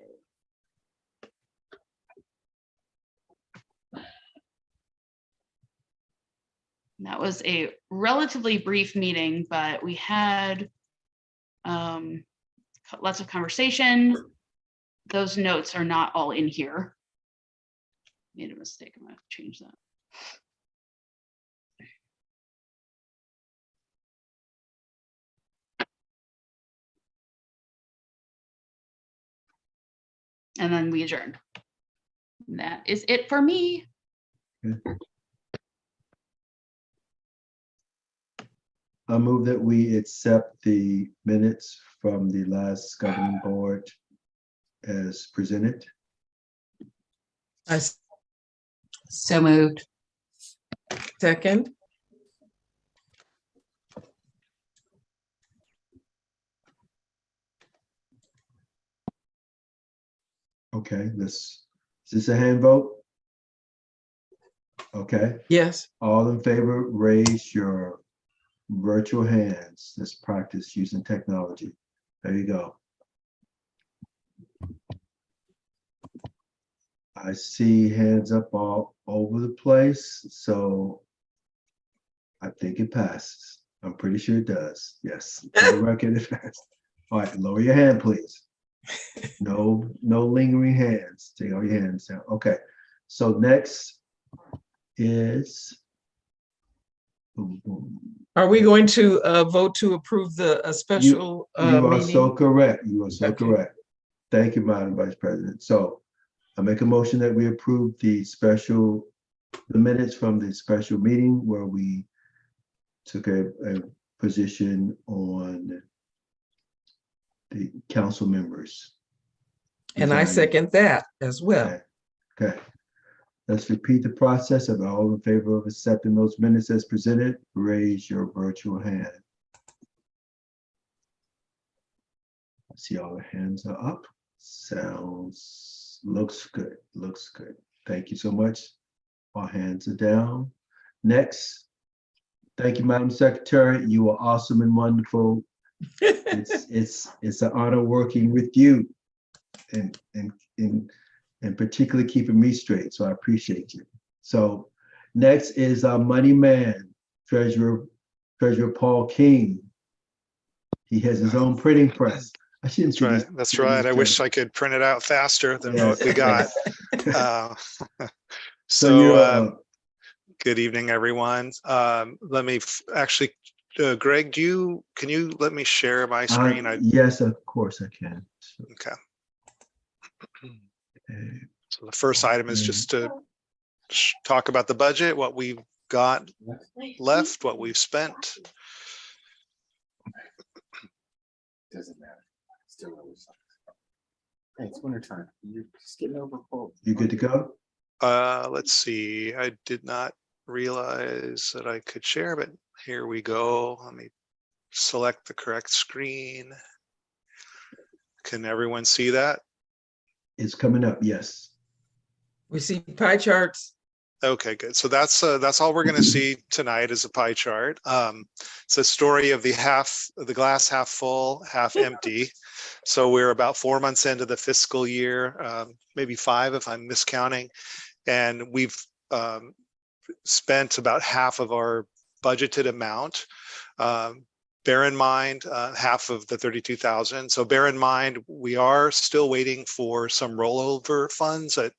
That was a relatively brief meeting, but we had lots of conversation. Those notes are not all in here. Made a mistake. I'm going to change that. And then we adjourned. And that is it for me. I move that we accept the minutes from the last governing board as presented. So moved. Second. Okay, is this a hand vote? Okay. Yes. All in favor, raise your virtual hands. Let's practice using technology. There you go. I see hands up all over the place, so I think it passes. I'm pretty sure it does. Yes, for the record, it passed. All right, lower your hand, please. No lingering hands. Take all your hands down. Okay, so next is. Are we going to vote to approve the special You are meeting? so correct. You are so Okay. correct. Thank you, Madam Vice President. So I make a motion that we approve the minutes from the special meeting where we took a position on the council members. And I second that as well. Okay. Let's repeat the process. Of all in favor of accepting those minutes as presented, raise your virtual hand. I see all the hands are up. Looks good. Looks good. Thank you so much. All hands are down. Next. Thank you, Madam Secretary. You are awesome and wonderful. It's an honor working with you and particularly keeping me straight. So I appreciate you. So next is our money man, Treasurer Paul King. He has his own printing press. I shouldn't say this. That's right. I wish I could print it out faster than what we got. Good evening, everyone. Let me actually, Greg, can you let me share my screen? Yes, of course I can. Okay. So the first item is just to talk about the budget, what we've got left, what we've spent. Doesn't matter. Still always. Hey, it's winter time. You're just getting over cold. You good to go? Let's see. I did not realize that I could share, but here we go. Let me select the correct screen. Can everyone see that? It's coming up, yes. We see pie charts. Okay, good. So that's all we're going to see tonight is a pie chart. It's a story of the glass half full, half empty. So we're about 4 months into the fiscal year, maybe 5 if I'm miscounting, and we've spent about half of our budgeted amount. bear in mind half of the 32,000. So bear in mind, we are still waiting for some rollover funds that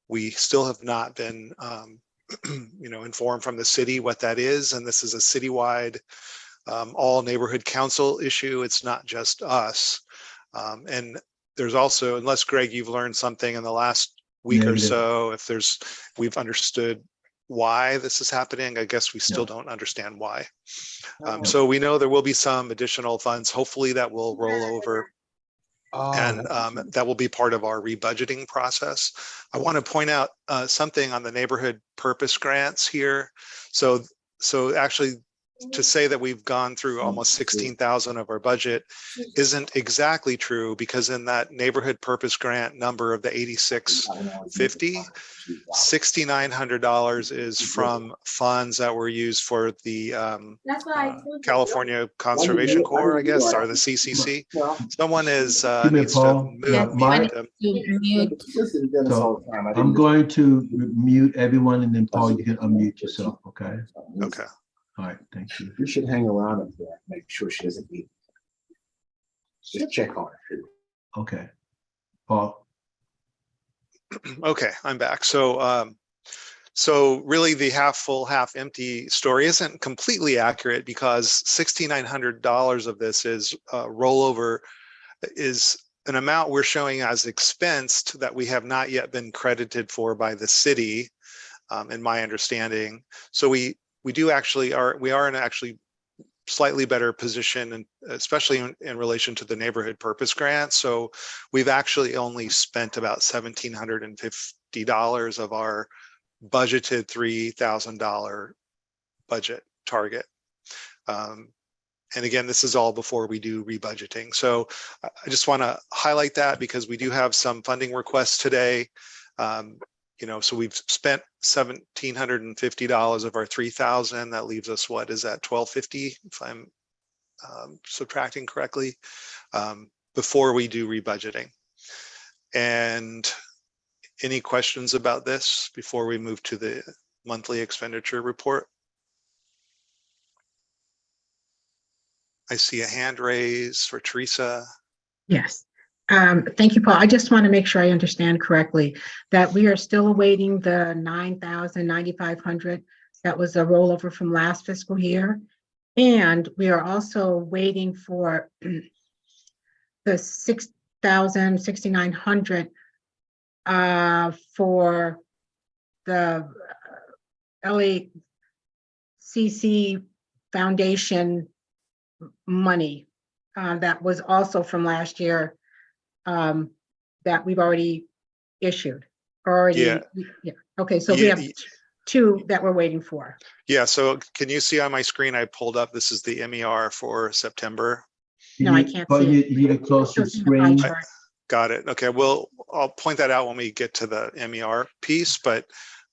we still have not been informed from the city what that is. And this is a citywide all neighborhood council issue. It's not just us. And there's also, unless Greg, you've learned something in the last week or Negative. so, if we've understood why this is happening, I guess we still No. don't understand why. So we know there will be some additional funds, hopefully that will roll over. And that will be part of our rebudgeting process. I want to point out something on the neighborhood purpose grants here. So actually, to say that we've gone through almost 16,000 of our budget isn't exactly true, because in that neighborhood purpose grant number of the 8650, $6,900 is from funds that were used for the California Conservation Corps, I guess, or the CCC. Someone is needs to Paul. mute. So I'm going to mute everyone, and then Paul, you can unmute yourself, okay? Okay. All right, thank you. You should hang around up there, make sure she doesn't leave. Just check on her. Okay. Paul. Okay, I'm back. So really the half full, half empty story isn't completely accurate, because $6,900 of this is rollover, is an amount we're showing as expensed that we have not yet been credited for by the city, in my understanding. So we are in actually slightly better position, and especially in relation to the neighborhood purpose grant. So we've actually only spent about $1,750 of our budgeted $3,000 budget target. And again, this is all before we do rebudgeting. So I just want to highlight that, because we do have some funding requests today. So we've spent $1,750 of our $3,000. That leaves us, what is that, $1,250, if I'm subtracting correctly, before we do rebudgeting. And any questions about this before we move to the monthly expenditure report? I see a hand raised for Teresa. Yes. Thank you, Paul. I just want to make sure I understand correctly that we are still awaiting the 9,500 that was a rollover from last fiscal year. And we are also waiting for the 6,900 for the LACC Foundation money that was also from last year, that we've already issued. Yeah. Okay, so we have two that we're waiting for. Yeah, so can you see on my screen, I pulled up, this is the MER for September. No, I can't see it. You need to close your screen. Got it. Okay, well, I'll point that out when we get to the MER piece, but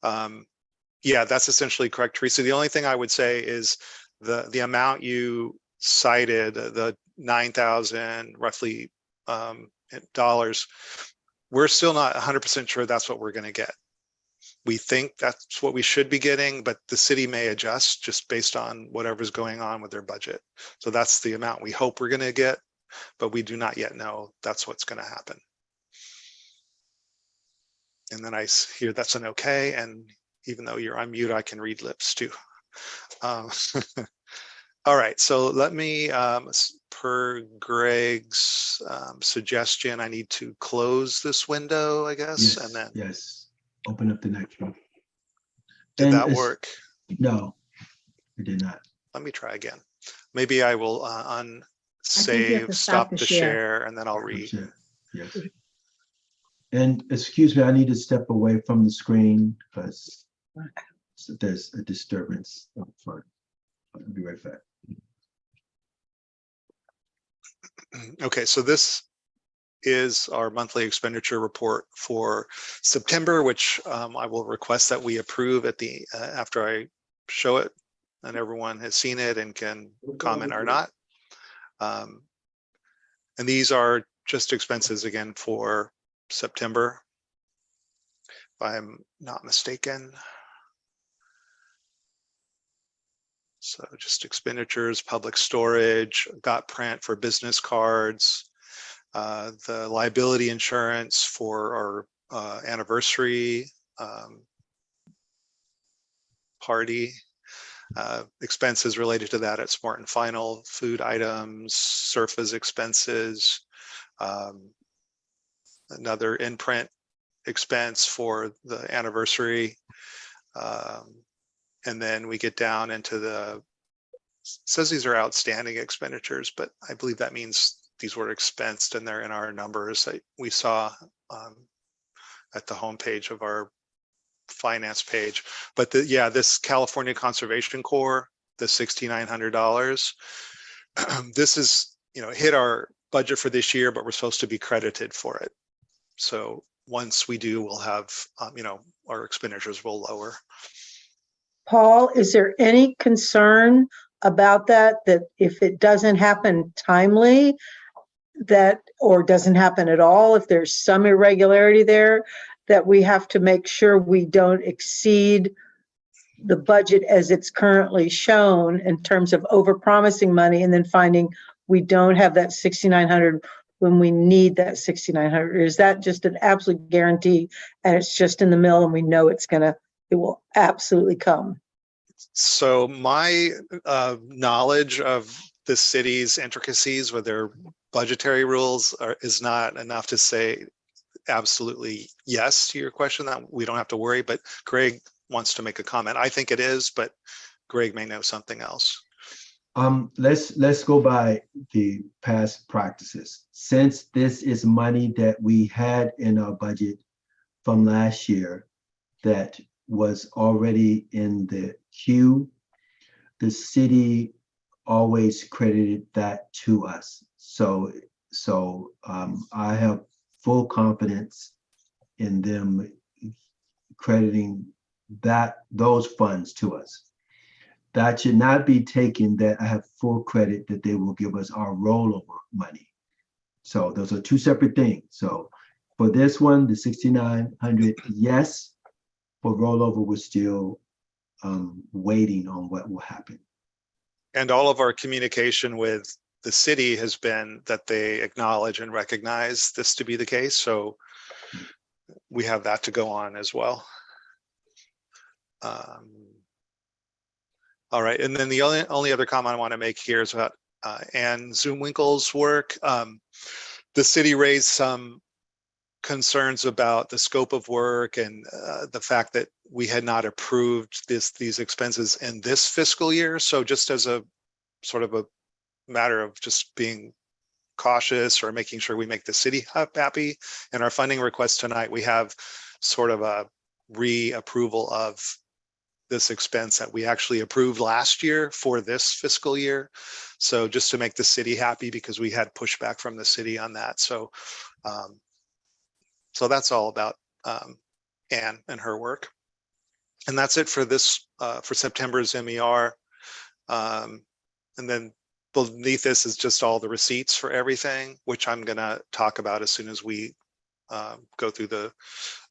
yeah, that's essentially correct, Teresa. The only thing I would say is the amount you cited, the 9,000 roughly dollars, we're still not 100% sure that's what we're going to get. We think that's what we should be getting, but the city may adjust just based on whatever's going on with their budget. So that's the amount we hope we're going to get, but we do not yet know that's what's going to happen. And then I hear that's an okay, and even though you're on mute, I can read lips too. All right, so let me, per Greg's suggestion, I need to close this window, I guess, and then open up the next one. Did that work? No, it did not. Let me try again. Maybe I will unsave, stop the share, and then I'll read. Yes. And excuse me, I need to step away from the screen because there's a disturbance up front. I'll be right back. Okay, so this is our monthly expenditure report for September, which I will request that we approve at the after I show it and everyone has seen it and can comment or not. And these are just expenses again for September, if I'm not mistaken. So just expenditures, public storage, got print for business cards, the liability insurance for our anniversary party, expenses related to that at Smart and Final, food items, surface expenses, another in-print expense for the anniversary. And then we get down into says these are outstanding expenditures, but I believe that means these were expensed and they're in our numbers that we saw at the homepage of our finance page. But this California Conservation Corps, the $6,900, this is, hit our budget for this year, but we're supposed to be credited for it. So once we do, we'll have, our expenditures will lower. Paul, is there any concern about that if it doesn't happen timely, or doesn't happen at all, if there's some irregularity there, that we have to make sure we don't exceed the budget as it's currently shown in terms of overpromising money and then finding we don't have that 6,900 when we need that 6,900? Or is that just an absolute guarantee and it's just in the mill and we know it will absolutely come? So my knowledge of the city's intricacies with their budgetary rules is not enough to say absolutely yes to your question that we don't have to worry, but Greg wants to make a comment. I think it is, but Greg may know something else. Let's go by the past practices. Since this is money that we had in our budget from last year that was already in the queue, the city always credited that to us. So I have full confidence in them crediting those funds to us. That should not be taken that I have full credit that they will give us our rollover money. So those are two separate things. So for this one, the 6,900, yes. For rollover, we're still waiting on what will happen. And all of our communication with the city has been that they acknowledge and recognize this to be the case. So we have that to go on as well. All right, and then the only other comment I want to make here is about Ann Zoomwinkle's work. The city raised some concerns about the scope of work and the fact that we had not approved these expenses in this fiscal year. So just as a sort of a matter of just being cautious or making sure we make the city happy, in our funding request tonight, we have sort of a reapproval of this expense that we actually approved last year for this fiscal year. So just to make the city happy, because we had pushback from the city on that. So so that's all about Anne and her work. And that's it for this, for September's MER. And then beneath this is just all the receipts for everything, which I'm gonna talk about as soon as we go through the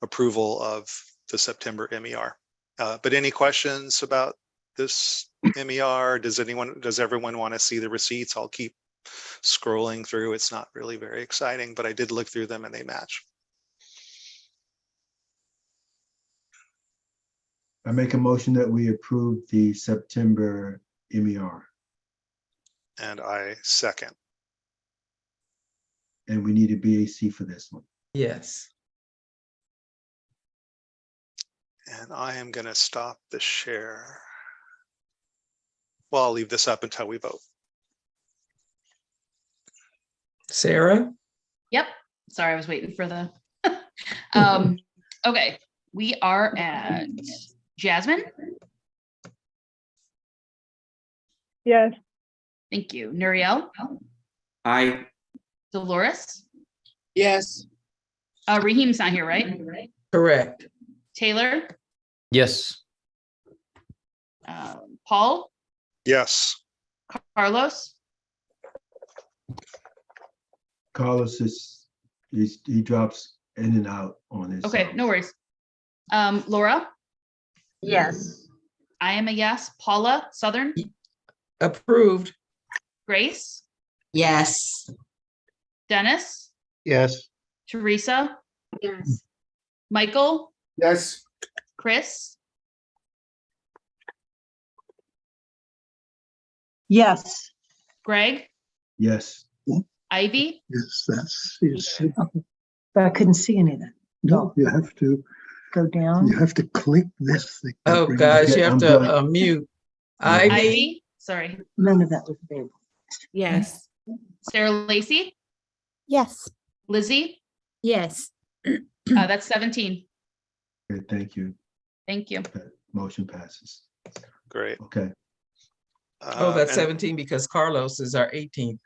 approval of the September MER. But any questions about this MER? Does everyone want to see the receipts? I'll keep scrolling through. It's not really very exciting, but I did look through them and they match. I make a motion that we approve the September MER. And I second. And we need a BAC for this one. Yes. And I am going to stop the share. Well, I'll leave this up until we vote. Sarah? Yep. Sorry, I was waiting for the. Okay, we are at Jasmine. Yes. Thank you. Nuriel. Aye. Dolores. Yes. Raheem's not here, right? Correct. Taylor. Yes. Paul. Yes. Carlos. Carlos he drops in and out on his. Okay, no worries. Laura. Yes. I am a yes. Paula Southern. Approved. Grace, Yes. Dennis, Yes. Teresa, Yes. Michael, Yes. Chris, Yes. Greg, Yes. Ivy, Yes, that's, yes. But I couldn't see any of that. No, you have to, Go down. you have to click this thing. Oh, Bring it gosh, Okay, you have I'm to going- mute. Yeah. Ivy, Ivy, sorry, None of that was available. Yes. Sarah Lacey, Yes. Lizzie, Yes. that's 17. Okay, thank you. Thank you. Okay, motion passes. Great. Okay, oh, that's And 17 because Carlos is our 18th.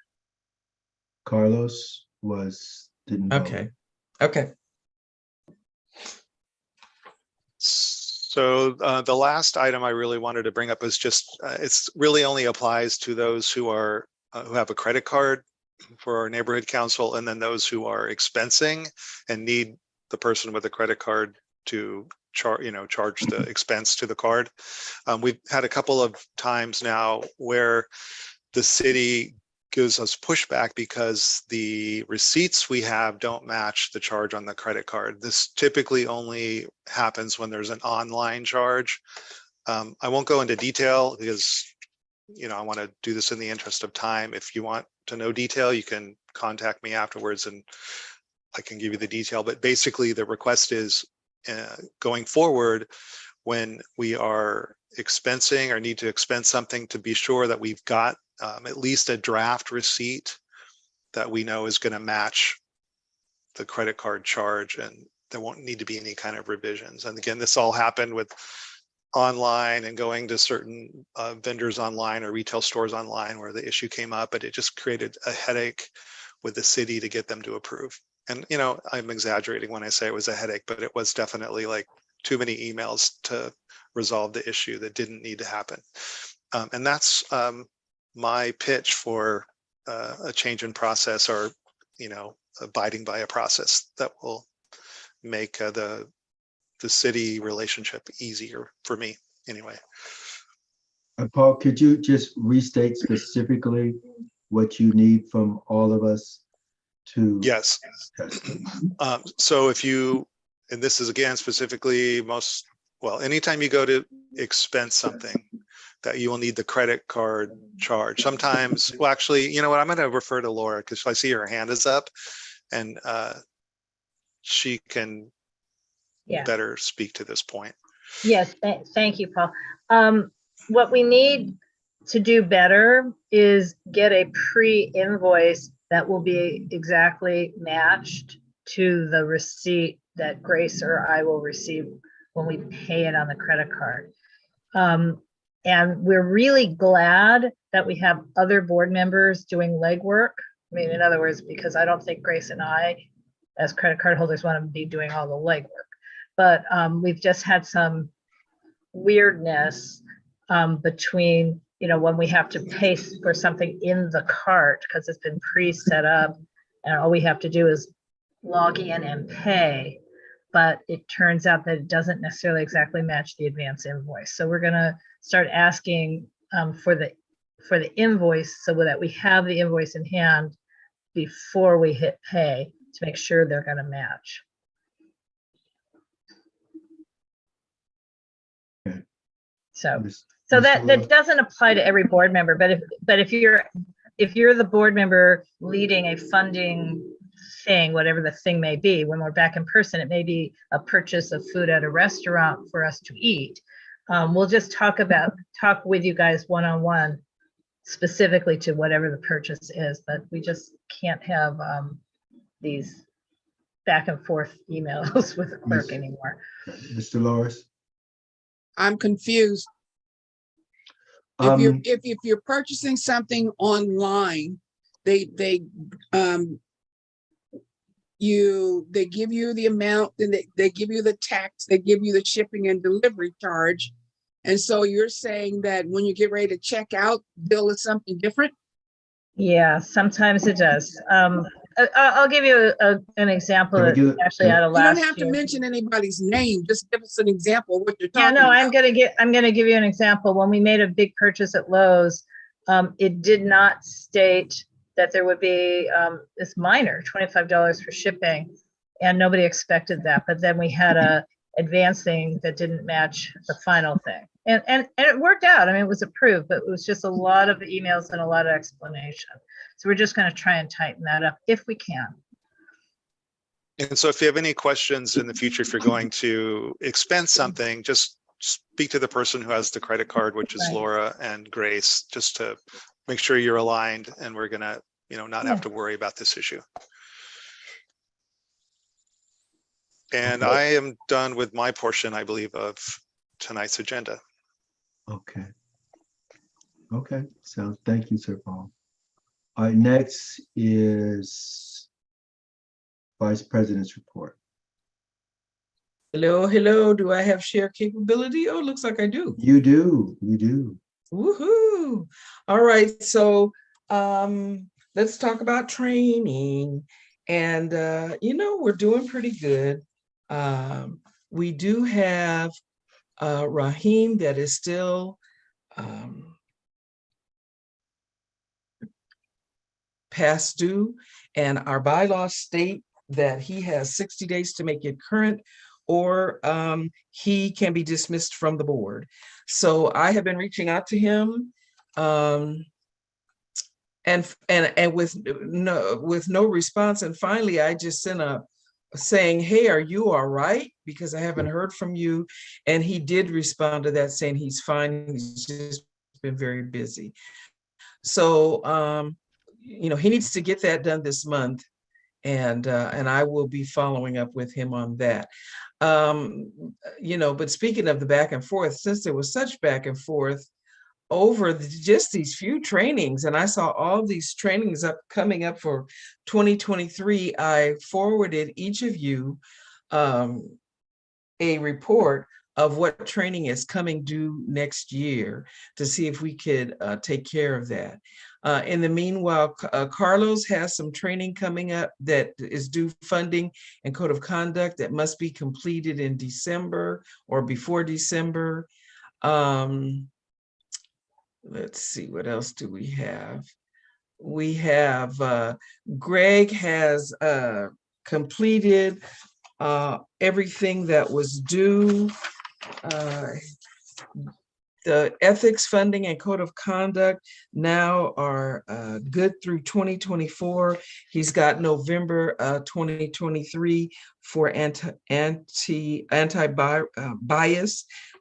Carlos didn't vote. Okay, okay. So the last item I really wanted to bring up is just, it's really only applies to those who are, who have a credit card for our neighborhood council, and then those who are expensing and need the person with a credit card to charge the expense to the card. We've had a couple of times now where the city gives us pushback because the receipts we have don't match the charge on the credit card. This typically only happens when there's an online charge. I won't go into detail because, I want to do this in the interest of time. If you want to know detail, you can contact me afterwards and I can give you the detail. But basically the request is going forward, when we are expensing or need to expense something, to be sure that we've got at least a draft receipt that we know is going to match the credit card charge, and there won't need to be any kind of revisions. And again, this all happened with online and going to certain vendors online or retail stores online where the issue came up, but it just created a headache with the city to get them to approve. And, I'm exaggerating when I say it was a headache, but it was definitely like too many emails to resolve the issue that didn't need to happen. And that's my pitch for a change in process, or, abiding by a process that will make the city relationship easier for me anyway. Paul, could you just restate specifically what you need from all of us to? Yes. So if you, and this is again specifically anytime you go to expense something, that you will need the credit card charge. Sometimes, well, actually, you know what? I'm going to refer to Laura because I see her hand is up, and she can better speak to this point. Yes, thank you, Paul. What we need to do better is get a pre-invoice that will be exactly matched to the receipt that Grace or I will receive when we pay it on the credit card. And we're really glad that we have other board members doing legwork. I mean, in other words, because I don't think Grace and I, as credit card holders, want to be doing all the legwork. But we've just had some weirdness between, when we have to pay for something in the cart because it's been pre-set up and all we have to do is log in and pay. But it turns out that it doesn't necessarily exactly match the advance invoice. So we're going to start asking for the invoice so that we have the invoice in hand before we hit pay to make sure they're going to match. Okay. So that doesn't apply to every board member, but if you're the board member leading a funding thing, whatever the thing may be, when we're back in person, it may be a purchase of food at a restaurant for us to eat. We'll just talk with you guys one-on-one specifically to whatever the purchase is, but we just can't have these back and forth emails with the clerk anymore. Mr. Loris? I'm confused. If you're purchasing something online, they give you the amount, and they give you the tax, they give you the shipping and delivery charge. And so you're saying that when you get ready to check out, bill is something different? Yeah, sometimes it does. I'll give you an example out of last year. You don't have to mention anybody's name. Just give us an example of what you're talking about. I'm gonna give you an example. When we made a big purchase at Lowe's, It did not state that there would be this minor $25 for shipping, and nobody expected that. But then we had a advancing that didn't match the final thing, and it worked out. I mean, it was approved, but it was just a lot of emails and a lot of explanation. So we're just going to try and tighten that up if we can. And so if you have any questions in the future, if you're going to expense something, just speak to the person who has the credit card, which is Right. Laura and Grace, just to make sure you're aligned, and we're gonna, not have to worry about this issue. And I am done with my portion, I believe, of tonight's agenda. Okay. Okay, so thank you, Sir Paul. All right, next is Vice President's report. Hello, hello. Do I have share capability? Oh, it looks like I do. You do, you do. Woohoo. All right, so let's talk about training. And we're doing pretty good. We do have Raheem that is still past due, and our bylaws state that he has 60 days to make it current, or he can be dismissed from the board. So I have been reaching out to him, and with no response. And finally, I just sent a saying, "Hey, are you all right? Because I haven't heard from you." And he did respond to that, saying he's fine. He's just been very busy. So he needs to get that done this month, and I will be following up with him on that. But speaking of the back and forth, since there was such back and forth over just these few trainings, and I saw all these trainings coming up for 2023, I forwarded each of you a report of what training is coming due next year to see if we could take care of that. In the meanwhile, Carlos has some training coming up that is due funding and code of conduct that must be completed in December or before December. Let's see, what else do we have? We have Greg has completed everything that was due. The ethics funding and code of conduct now are good through 2024. He's got November 2023 for anti-bias,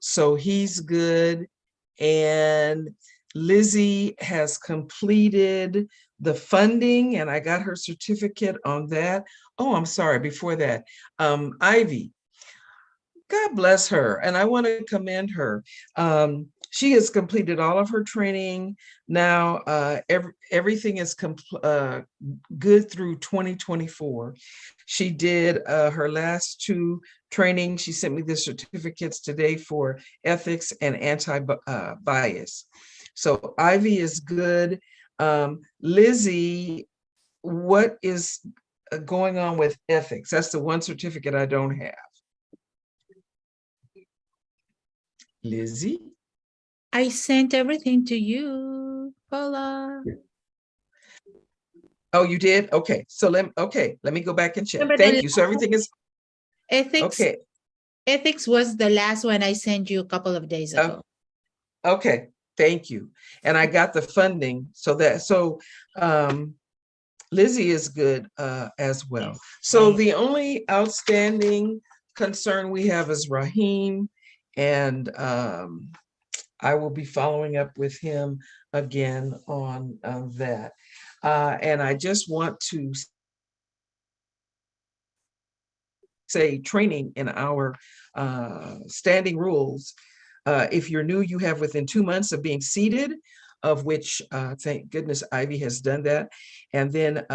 so he's good. And Lizzie has completed the funding, and I got her certificate on that. Oh, I'm sorry, before that, Ivy, God bless her, and I want to commend her. She has completed all of her training. Now everything is good through 2024. She did her last 2 trainings. She sent me the certificates today for ethics and anti-bias. So Ivy is good. Lizzie, what is going on with ethics? That's the one certificate I don't have. Lizzie? I sent everything to you, Paula. Oh, you did? Okay. So let me go back and check. Remember Thank you. So everything is ethics. okay. Ethics was the last one I sent you a couple of days ago. Okay. Thank you. And I got the funding so Lizzie is good as well. So the only outstanding concern we have is Raheem, and I will be following up with him again on that. And I just want to say training in our standing rules. If you're new, you have within 2 months of being seated, of which thank goodness Ivy has done that. And then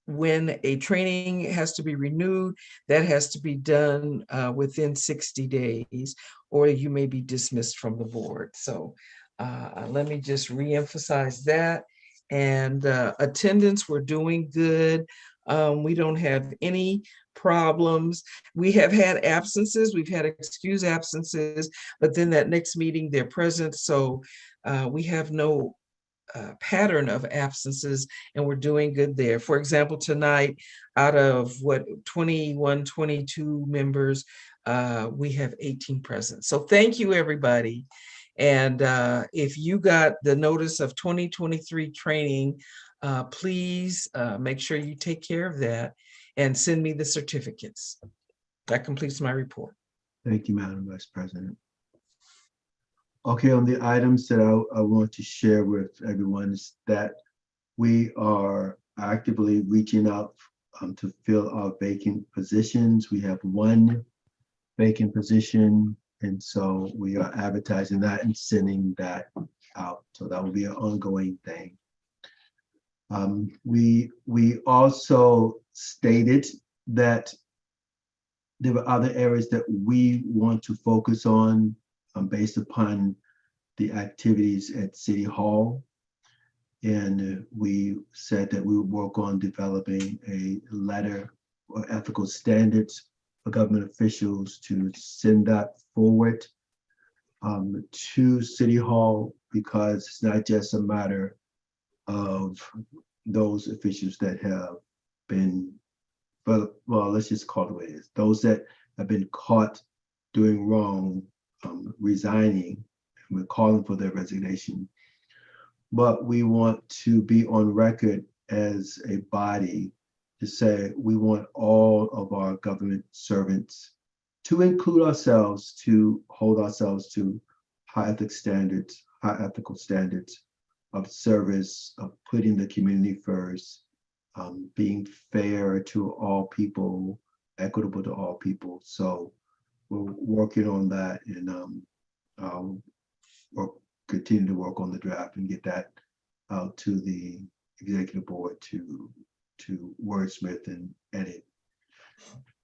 when a training has to be renewed, that has to be done within 60 days, or you may be dismissed from the board. So let me just reemphasize that. And attendance, we're doing good. We don't have any problems. We have had absences, we've had excused absences, but then that next meeting they're present. So We have no pattern of absences, and we're doing good there. For example, tonight, out of what, 21, 22 members, we have 18 present. So thank you, everybody. And if you got the notice of 2023 training, please make sure you take care of that and send me the certificates. That completes my report. Thank you, Madam Vice President. Okay, on the items that I want to share with everyone is that we are actively reaching out to fill our vacant positions. We have one vacant position, and so we are advertising that and sending that out. So that will be an ongoing thing. We also stated that there were other areas that we want to focus on based upon the activities at City Hall. And we said that we would work on developing a letter or ethical standards for government officials to send that forward to City Hall, because it's not just a matter of those officials that have been, well, let's just call it what it is. Those that have been caught doing wrong, resigning, and we're calling for their resignation. But we want to be on record as a body to say we want all of our government servants, to include ourselves, to hold ourselves to high ethical standards of service, of putting the community first, being fair to all people, equitable to all people. So we're working on that, and we'll continue to work on the draft and get that out to the executive board to wordsmith and edit.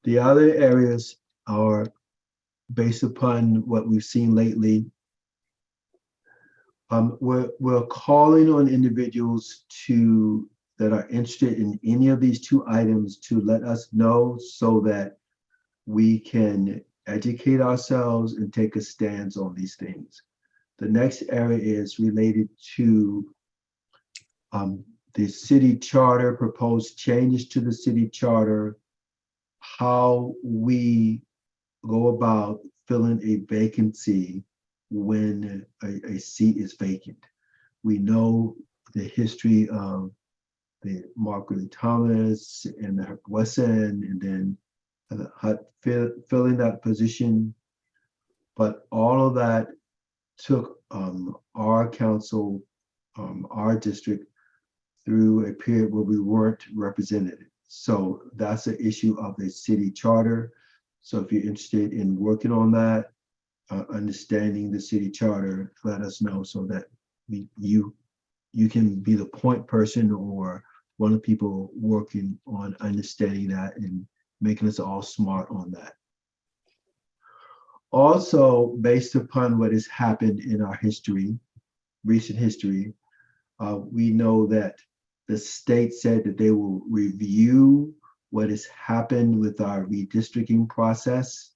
The other areas are based upon what we've seen lately. We're calling on individuals that are interested in any of these two items to let us know so that we can educate ourselves and take a stance on these things. The next area is related to the city charter, proposed changes to the city charter, how we go about filling a vacancy when a seat is vacant. We know the history of the Margaret Thomas and the Wesson, and then filling that position. But all of that took our council, our district, through a period where we weren't represented. So that's an issue of the city charter. So if you're interested in working on that, understanding the city charter, let us know so that you can be the point person or one of the people working on understanding that and making us all smart on that. Also, based upon what has happened in our history, recent history, we know that the state said that they will review what has happened with our redistricting process.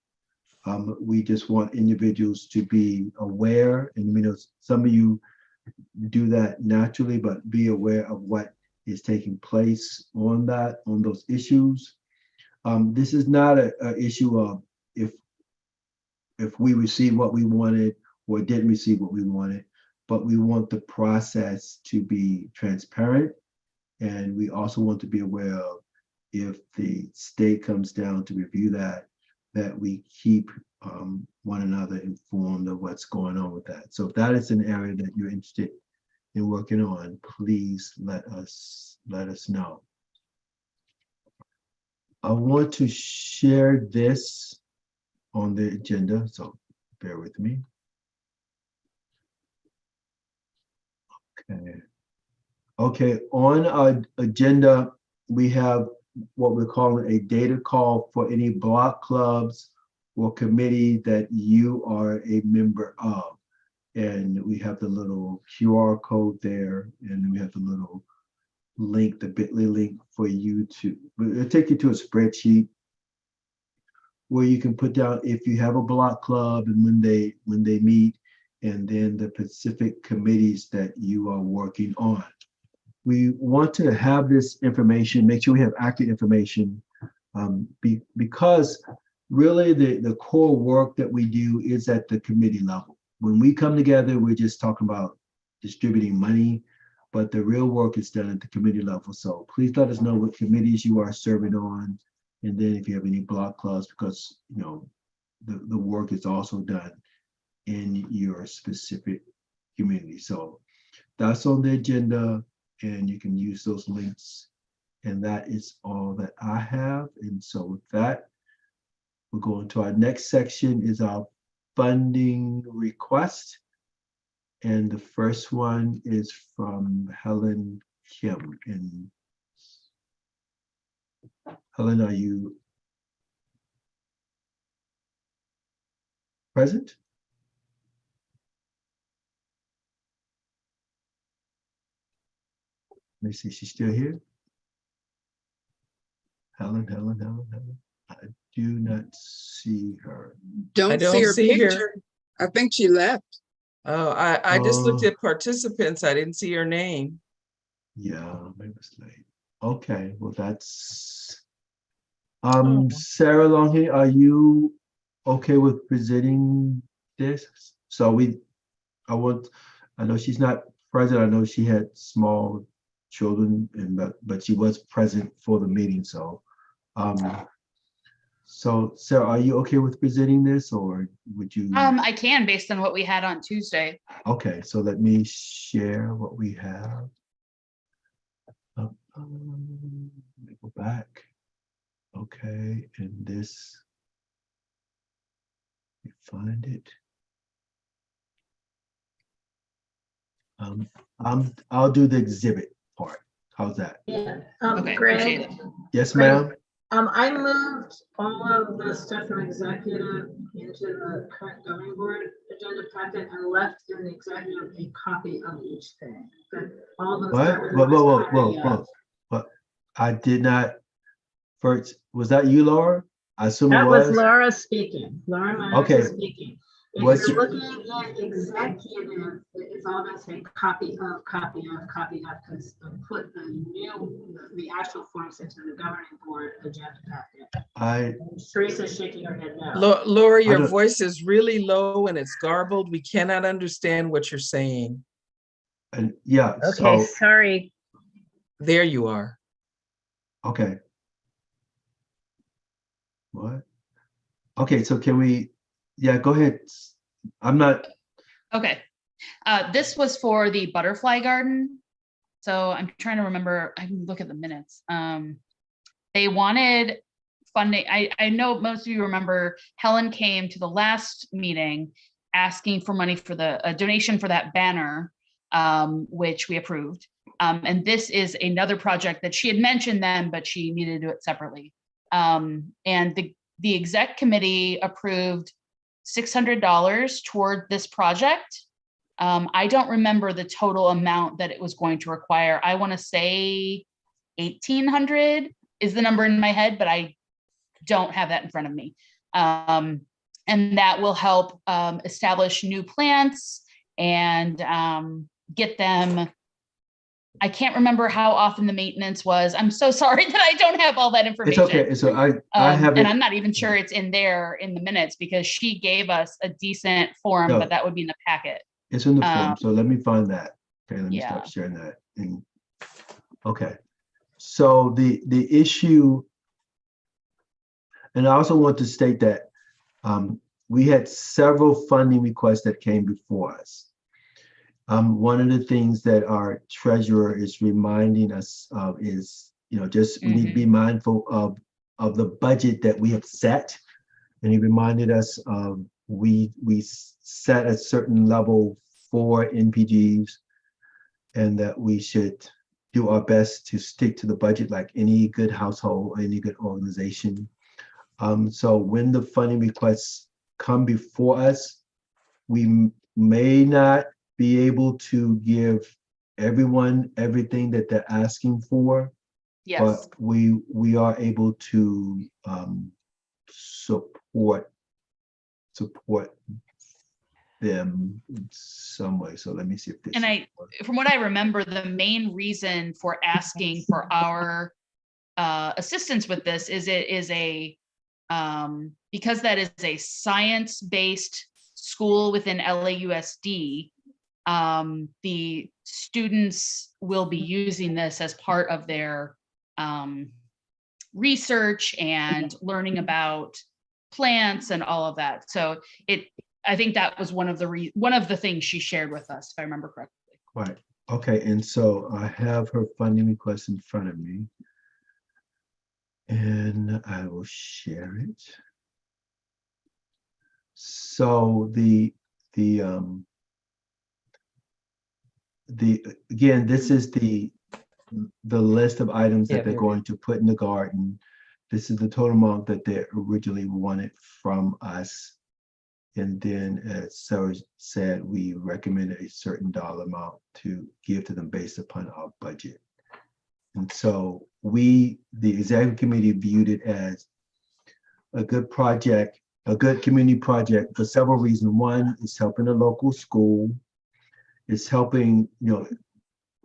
We just want individuals to be aware, and we know some of you do that naturally, but be aware of what is taking place on those issues. This is not an issue of if we received what we wanted or didn't receive what we wanted, but we want the process to be transparent. And we also want to be aware of, if the state comes down to review that we keep one another informed of what's going on with that. So if that is an area that you're interested in working on, please let us know. I want to share this on the agenda, so bear with me. Okay, on our agenda, we have what we're calling a data call for any block clubs or committee that you are a member of. And we have the little QR code there, and we have the little link, the bit.ly link for you to, it'll take you to a spreadsheet where you can put down if you have a block club and when they meet, and then the specific committees that you are working on. We want to have this information, make sure we have accurate information, because really the core work that we do is at the committee level. When we come together, we're just talking about distributing money, but the real work is done at the committee level. So please let us know what committees you are serving on, and then if you have any block clubs, because the work is also done in your specific community. So that's on the agenda, and you can use those links. And that is all that I have. And so with that, we'll go into our next section is our funding request. And the first one is from Helen Kim. And Helen, are you present? Let me see, she's still here. Helen. I do not see her. Don't see her picture. I think she left. Oh, I just looked at participants. I didn't see her name. Yeah, maybe it's late. Okay, well that's Sarah Longhay, are you okay with presenting this? So I know she's not present. I know she had small children, but she was present for the meeting. So so Sarah, are you okay with presenting this, or would you? I can, based on what we had on Tuesday. Okay, so let me share what we have. Let me go back. Okay, and this, let me find it. I'll do the exhibit part. How's that? Yeah. Okay, appreciate Greg, it. Yes, ma'am. I moved all of the stuff from executive into the current governing board agenda packet and left in the executive a copy of each thing. But all those. What? I did not. First, was that you, Laura? I assume That it was was. Laura speaking. Laura Myers Okay. is speaking. If What's you're your- looking at executive, it's all going to say copy of, because I put the actual forms into the governing board agenda packet. Teresa's shaking her head no. Laura, your voice is really low and it's garbled. We cannot understand what you're saying. And yeah. Okay, So, sorry. There you are. okay. What? Okay, so can we? Yeah, go ahead. I'm not. Okay. This was for the butterfly garden. So I'm trying to remember, I can look at the minutes. They wanted funding. I know most of you remember Helen came to the last meeting asking for money for a donation for that banner, which we approved. And this is another project that she had mentioned then, but she needed to do it separately. And the exec committee approved $600 toward this project. I don't remember the total amount that it was going to require. I want to say 1,800 is the number in my head, but I don't have that in front of me. And that will help establish new plants and get them. I can't remember how often the maintenance was. I'm so sorry that I don't have all that information. It's okay. So I have it. And I'm not even sure it's in there in the minutes because she gave us a decent form, No. but that would be in the packet. It's in the form. So let me find that. Okay, let me yeah. stop sharing that. Okay. So the issue, and I also want to state that we had several funding requests that came before us. One of the things that our treasurer is reminding us of is, just we need to be mindful of the budget that we have set. And he reminded us of we set a certain level for NPGs and that we should do our best to stick to the budget like any good household, any good organization. So when the funding requests come before us, we may not be able to give everyone everything that they're asking for. Yes. But we are able to support them in some way. So let me see if this. And from what I remember, the main reason for asking for our assistance with this is it is a because that is a science-based school within LAUSD. The students will be using this as part of their research and learning about plants and all of that. So I think that was one of the things she shared with us, if I remember correctly. Right. Okay. And so I have her funding request in front of me, and I will share it. So again, this is the list of items that they're going to put in the garden. This is the total amount that they originally wanted from us. And then, as Sarah said, we recommend a certain dollar amount to give to them based upon our budget. And so the executive committee, viewed it as a good project, a good community project for several reasons. One, it's helping a local school. It's helping,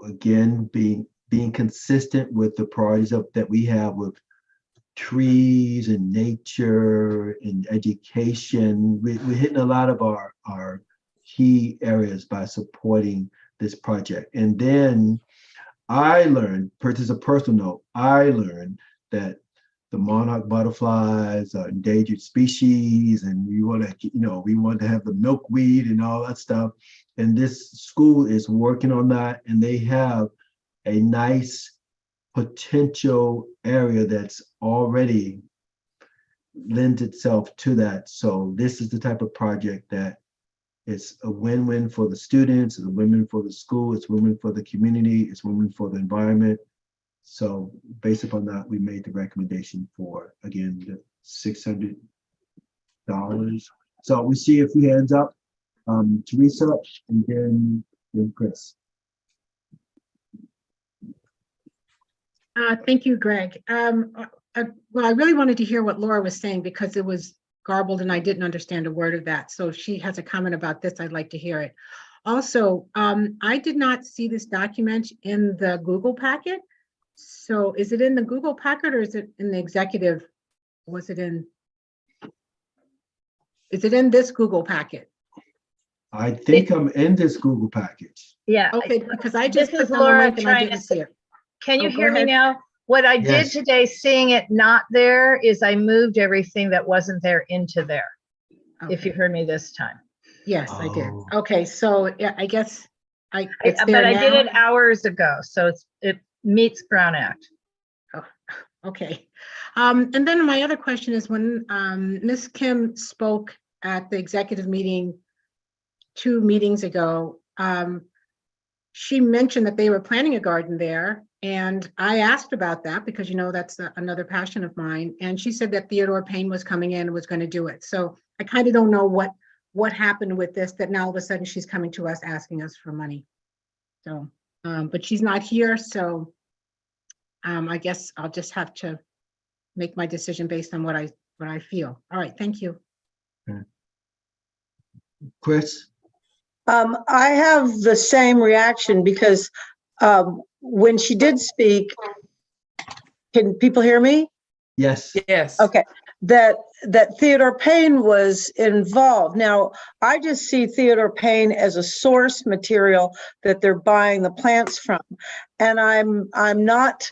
again, being consistent with the priorities that we have with trees and nature and education. We're hitting a lot of our key areas by supporting this project. And then I learned, as a personal note, I learned that the monarch butterflies are endangered species, and we want to have the milkweed and all that stuff. And this school is working on that, and they have a nice potential area that's already lends itself to that. So this is the type of project that it's a win-win for the students, it's a win-win for the school, it's a win-win for the community, it's a win-win for the environment. So based upon that, we made the recommendation for, again, the $600. So we see a few hands up. Teresa, and then Chris. Thank you, Greg. Well, I really wanted to hear what Laura was saying because it was garbled and I didn't understand a word of that. So if she has a comment about this, I'd like to hear it. Also, I did not see this document in the Google packet. So is it in the Google packet or is it in the executive? Is it in this Google packet? I think I'm in this Google package. Yeah. Okay, because I just This is clicked on the Laura link and I trying didn't to see it. Can you Oh, go hear me ahead. now? What I did Yes. today, seeing it not there, is I moved everything that wasn't there into there. If you heard me this time. Yes, I did. Oh. Okay, so yeah, I guess it's there But I did now? it hours ago, so it meets Brown Act. Okay. And then my other question is when Ms. Kim spoke at the executive meeting 2 meetings ago, she mentioned that they were planting a garden there. And I asked about that because, that's another passion of mine. And she said that Theodore Payne was coming in and was going to do it. So I kind of don't know what happened with this, that now all of a sudden she's coming to us asking us for money. So, but she's not here. So I guess I'll just have to make my decision based on what I feel. All right, thank you. Chris? I have the same reaction because when she did speak, can people hear me? Yes. Yes. Okay, that Theodore Payne was involved. Now, I just see Theodore Payne as a source material that they're buying the plants from. And I'm not,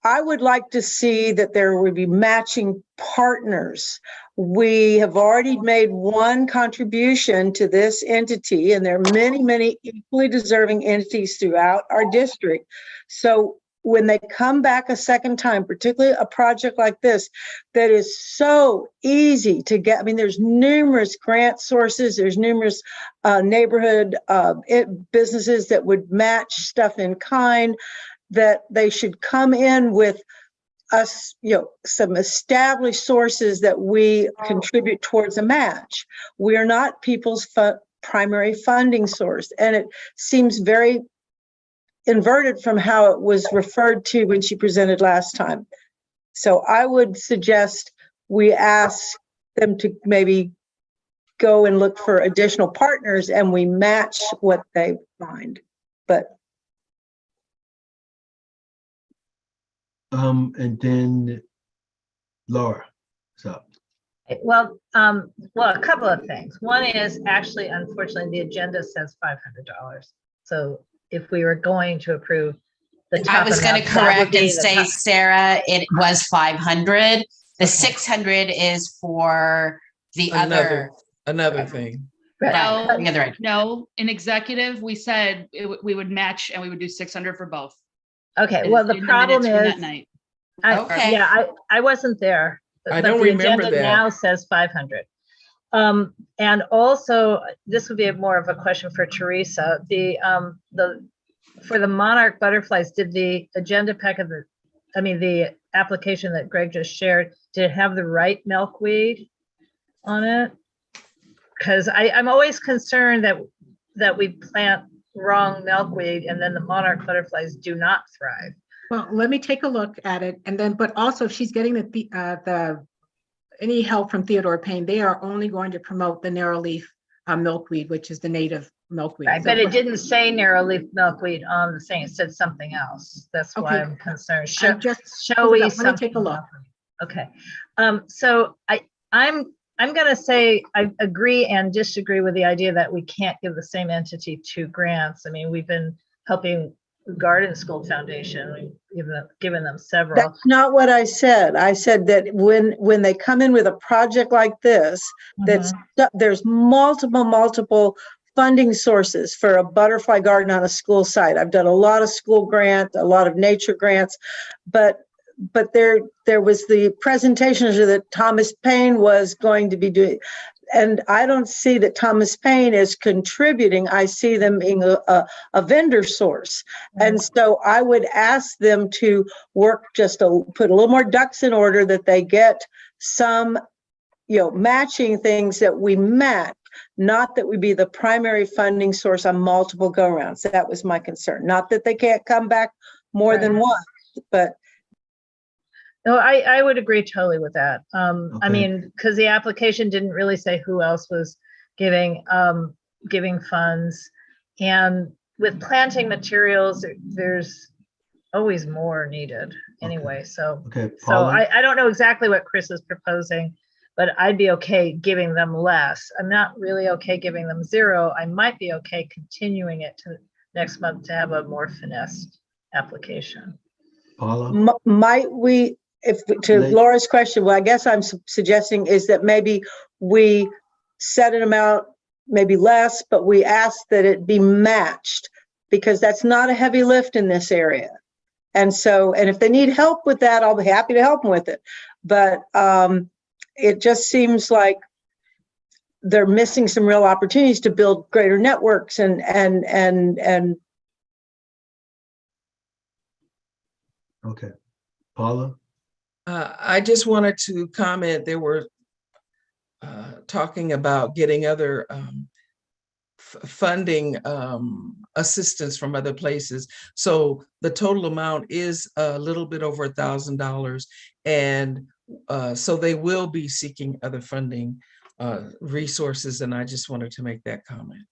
I would like to see that there would be matching partners. We have already made one contribution to this entity, and there are many, many equally deserving entities throughout our district. So when they come back a second time, particularly a project like this, that is so easy to get. I mean, there's numerous grant sources, there's numerous neighborhood businesses that would match stuff in kind, that they should come in with us, some established sources that we contribute towards a match. We are not people's primary funding source. And it seems very inverted from how it was referred to when she presented last time. So I would suggest we ask them to maybe go and look for additional partners and we match what they find. But and then Laura, so. Well, a couple of things. One is actually, unfortunately, the agenda says $500. So if we were going to approve the top I was going amount, to that would correct be and the say, top. Sarah, it was 500. The 600 is for the other. Another thing. Right, the other. No, in executive, we said we would match and we would do 600 for both. Okay, In- well, the in problem minutes from is, that night. Okay. yeah, I wasn't there. I but don't the remember agenda that. Now says 500. And also, this would be more of a question for Teresa. For the monarch butterflies, did the agenda pack of the application that Greg just shared, did it have the right milkweed on it? Because I'm always concerned that we plant wrong milkweed and then the monarch butterflies do not thrive. Well, let me take a look at it, and then, but also if she's getting any help from Theodore Payne, they are only going to promote the narrow leaf milkweed, which is the native milkweed. Right, but it didn't say narrow leaf milkweed on the thing, it said something else. That's why Okay. I'm concerned. I just Showy let me take a something. look. Okay, so I'm gonna say I agree and disagree with the idea that we can't give the same entity two grants. I mean, we've been helping Garden School Foundation, we've given them several. that's not what I said. I said that when they come in with a project like this, there's multiple funding sources for a butterfly garden on a school site. I've done a lot of school grants, a lot of nature grants, but there was the presentation that Thomas Payne was going to be doing. And I don't see that Thomas Payne is contributing. I see them being a vendor source. And so I would ask them to work put a little more ducks in order, that they get some, matching things that we match, not that we be the primary funding source on multiple go-rounds. That was my concern. Not that they can't come back more than once, but No, I would agree totally with that. I Okay. mean, because the application didn't really say who else was giving funds. And with planting materials, there's always more needed anyway. So, Okay, so Paula? I don't know exactly what Chris is proposing, but I'd be okay giving them less. I'm not really okay giving them zero. I might be okay continuing it to next month to have a more finessed application. Paula? might we, to Laura's question, what I guess I'm suggesting is that maybe we set an amount, maybe less, but we ask that it be matched, because that's not a heavy lift in this area. And so, and if they need help with that, I'll be happy to help them with it. But it just seems like they're missing some real opportunities to build greater networks and Okay. Paula? I just wanted to comment, they were talking about getting other funding assistance from other places. So the total amount is a little bit over $1,000. And so they will be seeking other funding resources. And I just wanted to make that comment.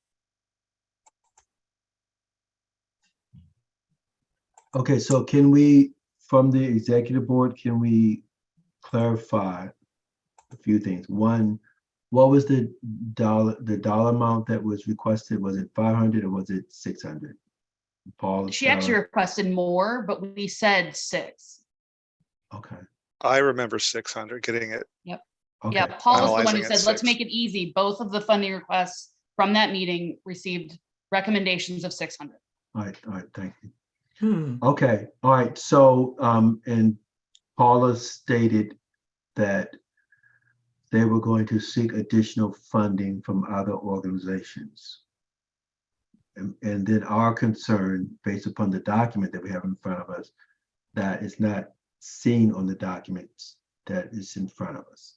Okay, so can we, from the executive board, can we clarify a few things? One, what was the dollar amount that was requested? Was it 500 or was it 600? Paul? She actually requested more, but we said 6. Okay. I remember 600 getting it. Yep. Okay. Yeah, Paul was the one who Finalizing at said, let's 6. make it easy. Both of the funding requests from that meeting received recommendations of 600. All right, thank you. Hmm. Okay, all right, so, and Paula stated that they were going to seek additional funding from other organizations. And then our concern, based upon the document that we have in front of us, that is not seen on the documents that is in front of us.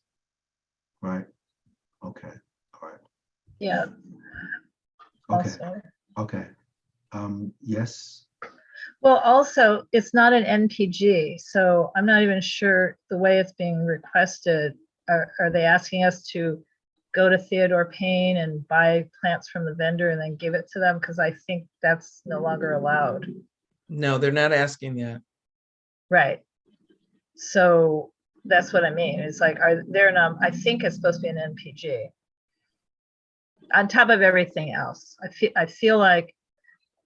Right? Okay, all right. Yeah. Okay, Also. okay. Yes. Well, also, it's not an NPG, so I'm not even sure the way it's being requested. Are they asking us to go to Theodore Payne and buy plants from the vendor and then give it to them? Because I think that's no longer allowed. No, they're not asking that. Right. So that's what I mean. It's like, are there, I think it's supposed to be an NPG. On top of everything else, I feel like,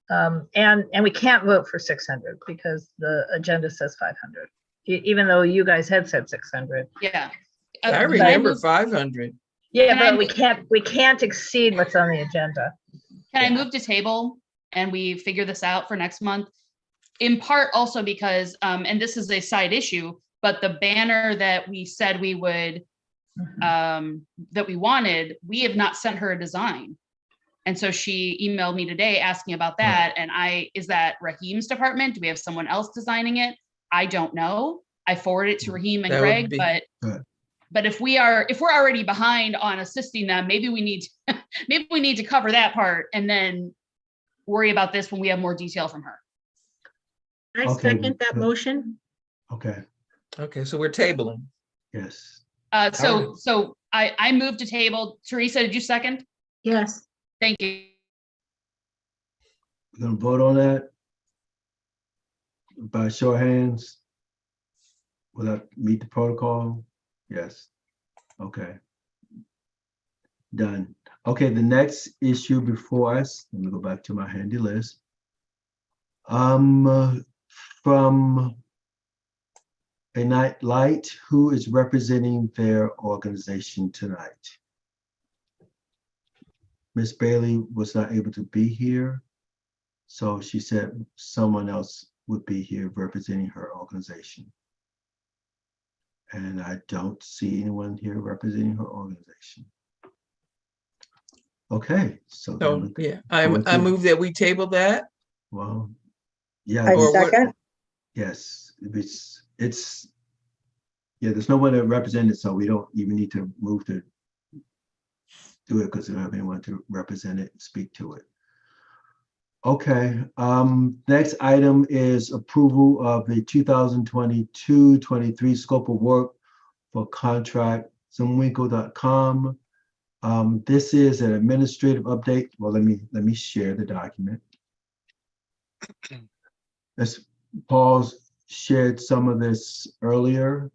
and we can't vote for 600 because the agenda says 500, even though you guys had said 600. Yeah. I remember 500. Yeah, Can I but we can't exceed what's on the agenda. Can I move to table and we figure this out for next month? In part also because, and this is a side issue, but the banner that we said we would, that we wanted, we have not sent her a design. And so she emailed me today asking about that. And is that Raheem's department? Do we have someone else designing it? I don't know. I forwarded it to Raheem and That would Greg, be- but if we're already behind on assisting them, maybe we need to cover that part and then worry about this when we have more detail from her. I Okay, second that motion. Okay, Okay, so we're tabling. yes. So I moved to table. Teresa, did you second? Yes. Thank you. We're gonna vote on that by show of hands. Will that meet the protocol? Yes. Okay. Done. Okay, the next issue before us, let me go back to my handy list. From A Night Light, who is representing their organization tonight? Miss Bailey was not able to be here, so she said someone else would be here representing her organization. And I don't see anyone here representing her organization. Okay, so. So, yeah, I move that we table that. Well, yeah. I Or what- second. Yes, it's, yeah, there's no one to represent it, so we don't even need to move to do it because we don't have anyone to represent it and speak to it. Okay, next item is approval of the 2022-23 scope of work for contract zoomwinkle.com. This is an administrative update. Well, let me share the document. As Paul shared some of this earlier.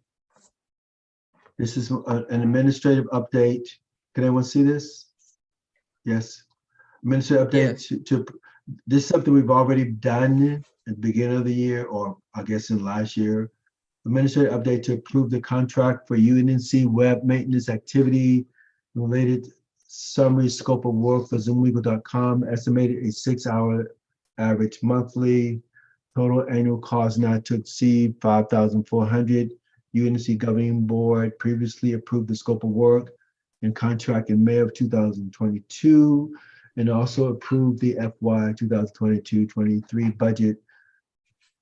This is an administrative update. Can anyone see this? Yes. Administrative update to this is something we've already done at the beginning of the year, or I guess in last year. Administrative update to approve the contract for UNC web maintenance activity related summary scope of work for zoomlegal.com, estimated a 6-hour average monthly, total annual cost not to exceed $5,400. UNC Governing Board previously approved the scope of work and contract in May of 2022, and also approved the FY 2022-23 budget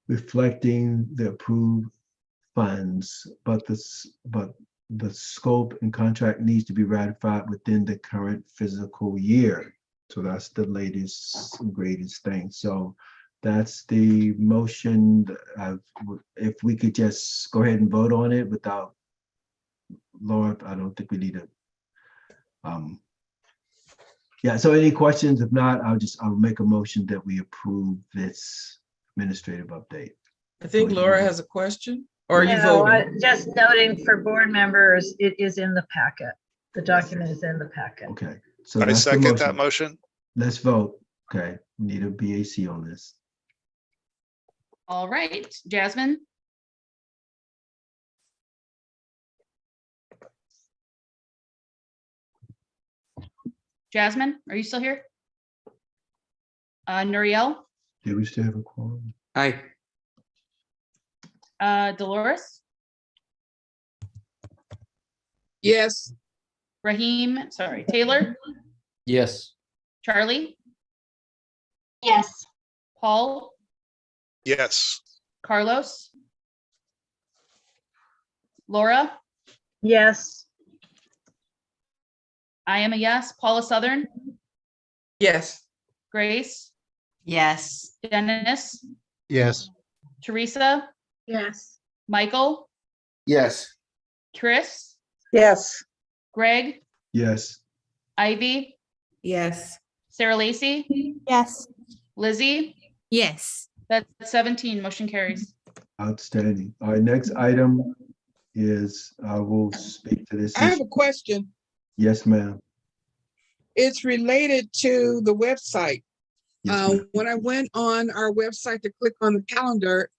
reflecting the approved funds, but the scope and contract needs to be ratified within the current fiscal year. So that's the latest and greatest thing. So that's the motion. If we could just go ahead and vote on it without Laura, I don't think we need to. Yeah, so any questions? If not, I'll make a motion that we approve this administrative update. I think Laura has a question, or are you No, voting? just noting for board members, it is in the packet. The document is in the packet. Okay, so I that's the second that motion. Let's vote. Okay, we need a BAC on this. All right, Jasmine. Jasmine, are you still here? Nuriel? Do we still have a quorum? Aye. Dolores? Yes. Raheem, sorry, Taylor? Yes. Charlie? Yes. Paul? Yes. Carlos? Laura? Yes. I am a yes. Paula Southern? Yes. Grace? Yes. Dennis? Yes. Teresa? Yes. Michael? Yes. Chris? Yes. Greg? Yes. Ivy, Yes. Sarah Lacy, Yes. Lizzie. Yes. That's 17, motion carries. Outstanding. Our next item is, I will speak to this I have issue. a question. Yes, ma'am. It's related to the website. Yes, ma'am. When I went on our website to click on the calendar,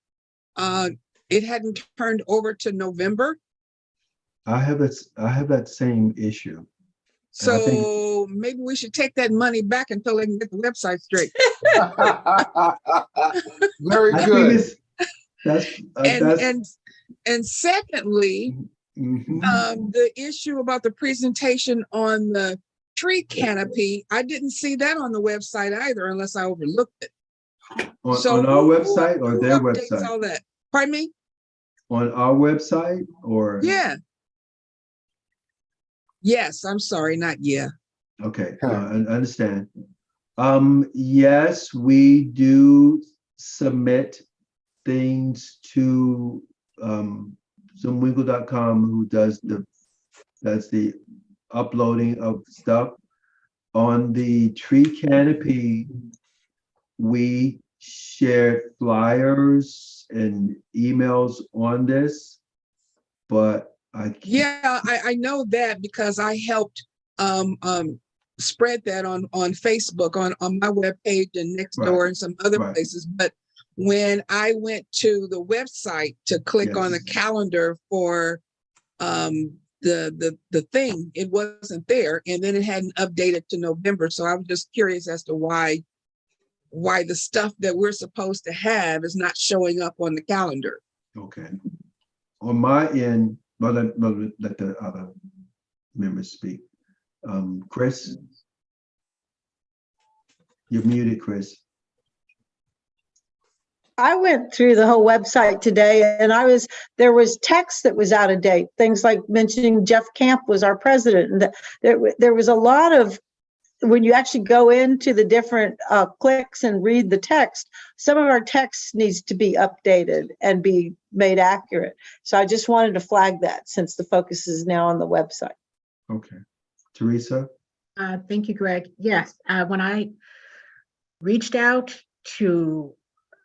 it hadn't turned over to November. I have that same issue. And I think So maybe we should take that money back until they can get the website straight. Very I think good. it's And secondly, the issue about the presentation on the tree canopy, I didn't see that on the website either, unless I overlooked it. on our website or their updates website? all that? Pardon me? On our website or? Yeah. Yes, I'm sorry, not yeah. Okay, I understand. Yes, we do submit things to zoomwinkle.com, who does the uploading of stuff. On the tree canopy, we share flyers and emails on this, but I know that because I helped spread that on Facebook on my webpage and Nextdoor and some other places. But when I went to the website to click on the calendar for the thing, it wasn't there, and then it hadn't updated to November. So I was just curious as to why the stuff that we're supposed to have is not showing up on the calendar. Okay. On my end, let the other members speak. Chris, you're muted, Chris. I went through the whole website today and there was text that was out of date. Things like mentioning Jeff Camp was our president. And there was a lot of, when you actually go into the different clicks and read the text, some of our text needs to be updated and be made accurate. So I just wanted to flag that since the focus is now on the website. Okay. Teresa? Thank you, Greg. Yes, when I reached out to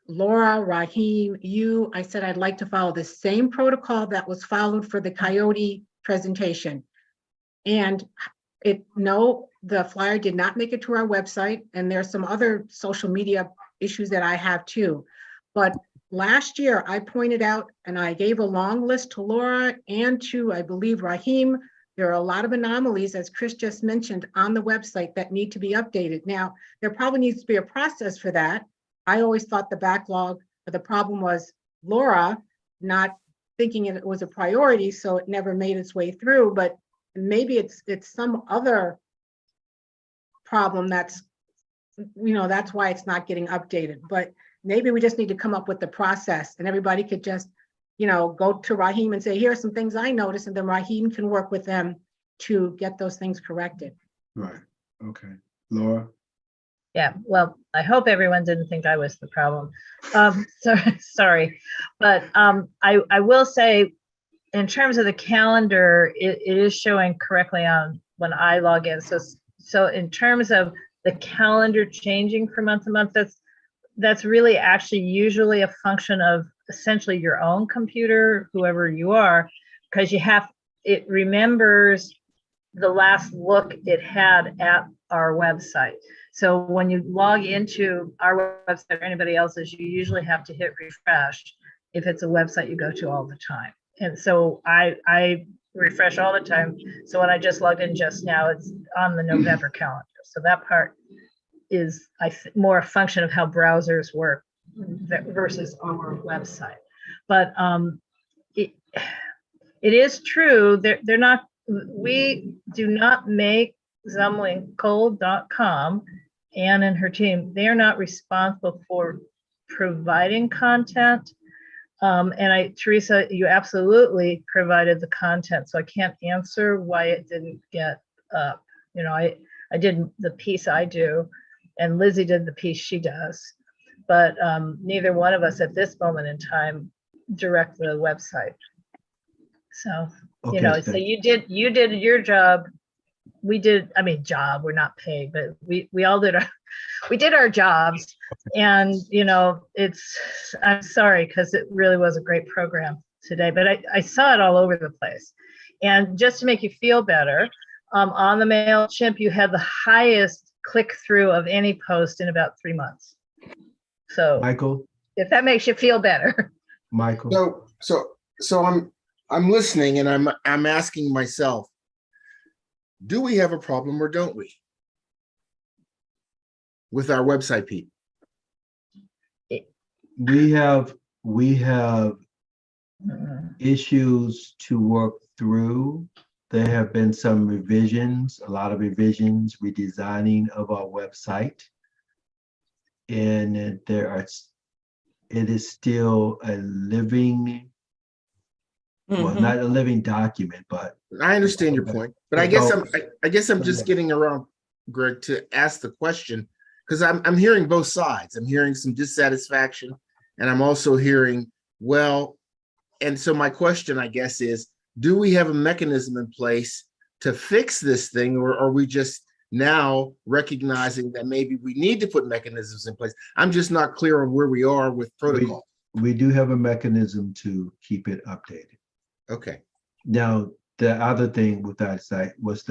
Laura, Raheem, I said I'd like to follow the same protocol that was followed for the Coyote presentation. And the flyer did not make it to our website, and there's some other social media issues that I have too. But last year I pointed out, and I gave a long list to Laura and to, I believe, Raheem. There are a lot of anomalies, as Chris just mentioned, on the website that need to be updated. Now, there probably needs to be a process for that. I always thought the backlog, or the problem was Laura not thinking it was a priority, so it never made its way through. But maybe it's some other problem that's why it's not getting updated. But maybe we just need to come up with the process, and everybody could just go to Raheem and say, here are some things I noticed, and then Raheem can work with them to get those things corrected. Right. Okay. Laura? Yeah, well, I hope everyone didn't think I was the problem. Sorry, but I will say, in terms of the calendar, it is showing correctly on when I log in. So in terms of the calendar changing from month to month, that's really actually usually a function of essentially your own computer, whoever you are, because it remembers the last look it had at our website. So when you log into our website or anybody else's, you usually have to hit refresh if it's a website you go to all the time. And so I refresh all the time. So when I just logged in just now, it's on the November calendar. So that part is more a function of how browsers work versus our website. But it is true, they're not, we do not make zoomwinkle.com, Anne and her team, they are not responsible for providing content. And Teresa, you absolutely provided the content, so I can't answer why it didn't get up. I did the piece I do, and Lizzie did the piece she does, but neither one of us at this moment in time direct the website. So, Okay, so you did your job we did, I mean, we're not paid, but we all did we did our jobs. And, I'm sorry, because it really was a great program today, but I saw it all over the place. And just to make you feel better, on the MailChimp, you had the highest click-through of any post in about 3 months. So Michael, if that makes you feel better. Michael. So I'm listening and I'm asking myself, do we have a problem or don't we? With our website, Pete? We have issues to work through. There have been some revisions, a lot of revisions, redesigning of our website. And it is still a living, well, not a living document, but I understand your point, but I guess I'm just getting around, Greg, to ask the question, because I'm hearing both sides. I'm hearing some dissatisfaction, and I'm also hearing, well, and so my question, I guess, is, do we have a mechanism in place to fix this thing, or are we just now recognizing that maybe we need to put mechanisms in place? I'm just not clear on where we are with protocol. We do have a mechanism to keep it updated. Okay. Now, the other thing with that site was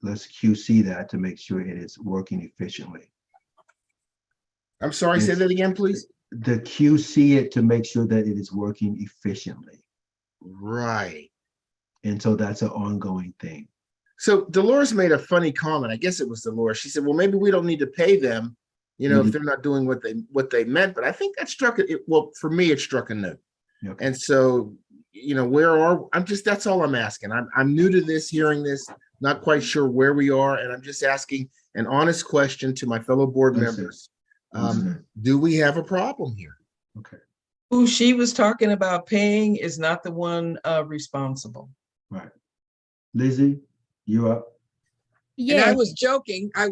let's QC that to make sure it is working efficiently. I'm sorry, say that again, please. The QC it to make sure that it is working efficiently. Right. And so that's an ongoing thing. So Dolores made a funny comment. I guess it was Dolores. She said, well, maybe we don't need to pay them, if they're not doing what they meant. But I think that struck it. Well, for me, it struck a note. Okay. And so, that's all I'm asking. I'm new to this, hearing this, not quite sure where we are. And I'm just asking an honest question to my fellow board members. Do we have a problem here? Okay. Who she was talking about paying is not the one responsible. Right. Lizzie, you up? Yeah. And I was joking. I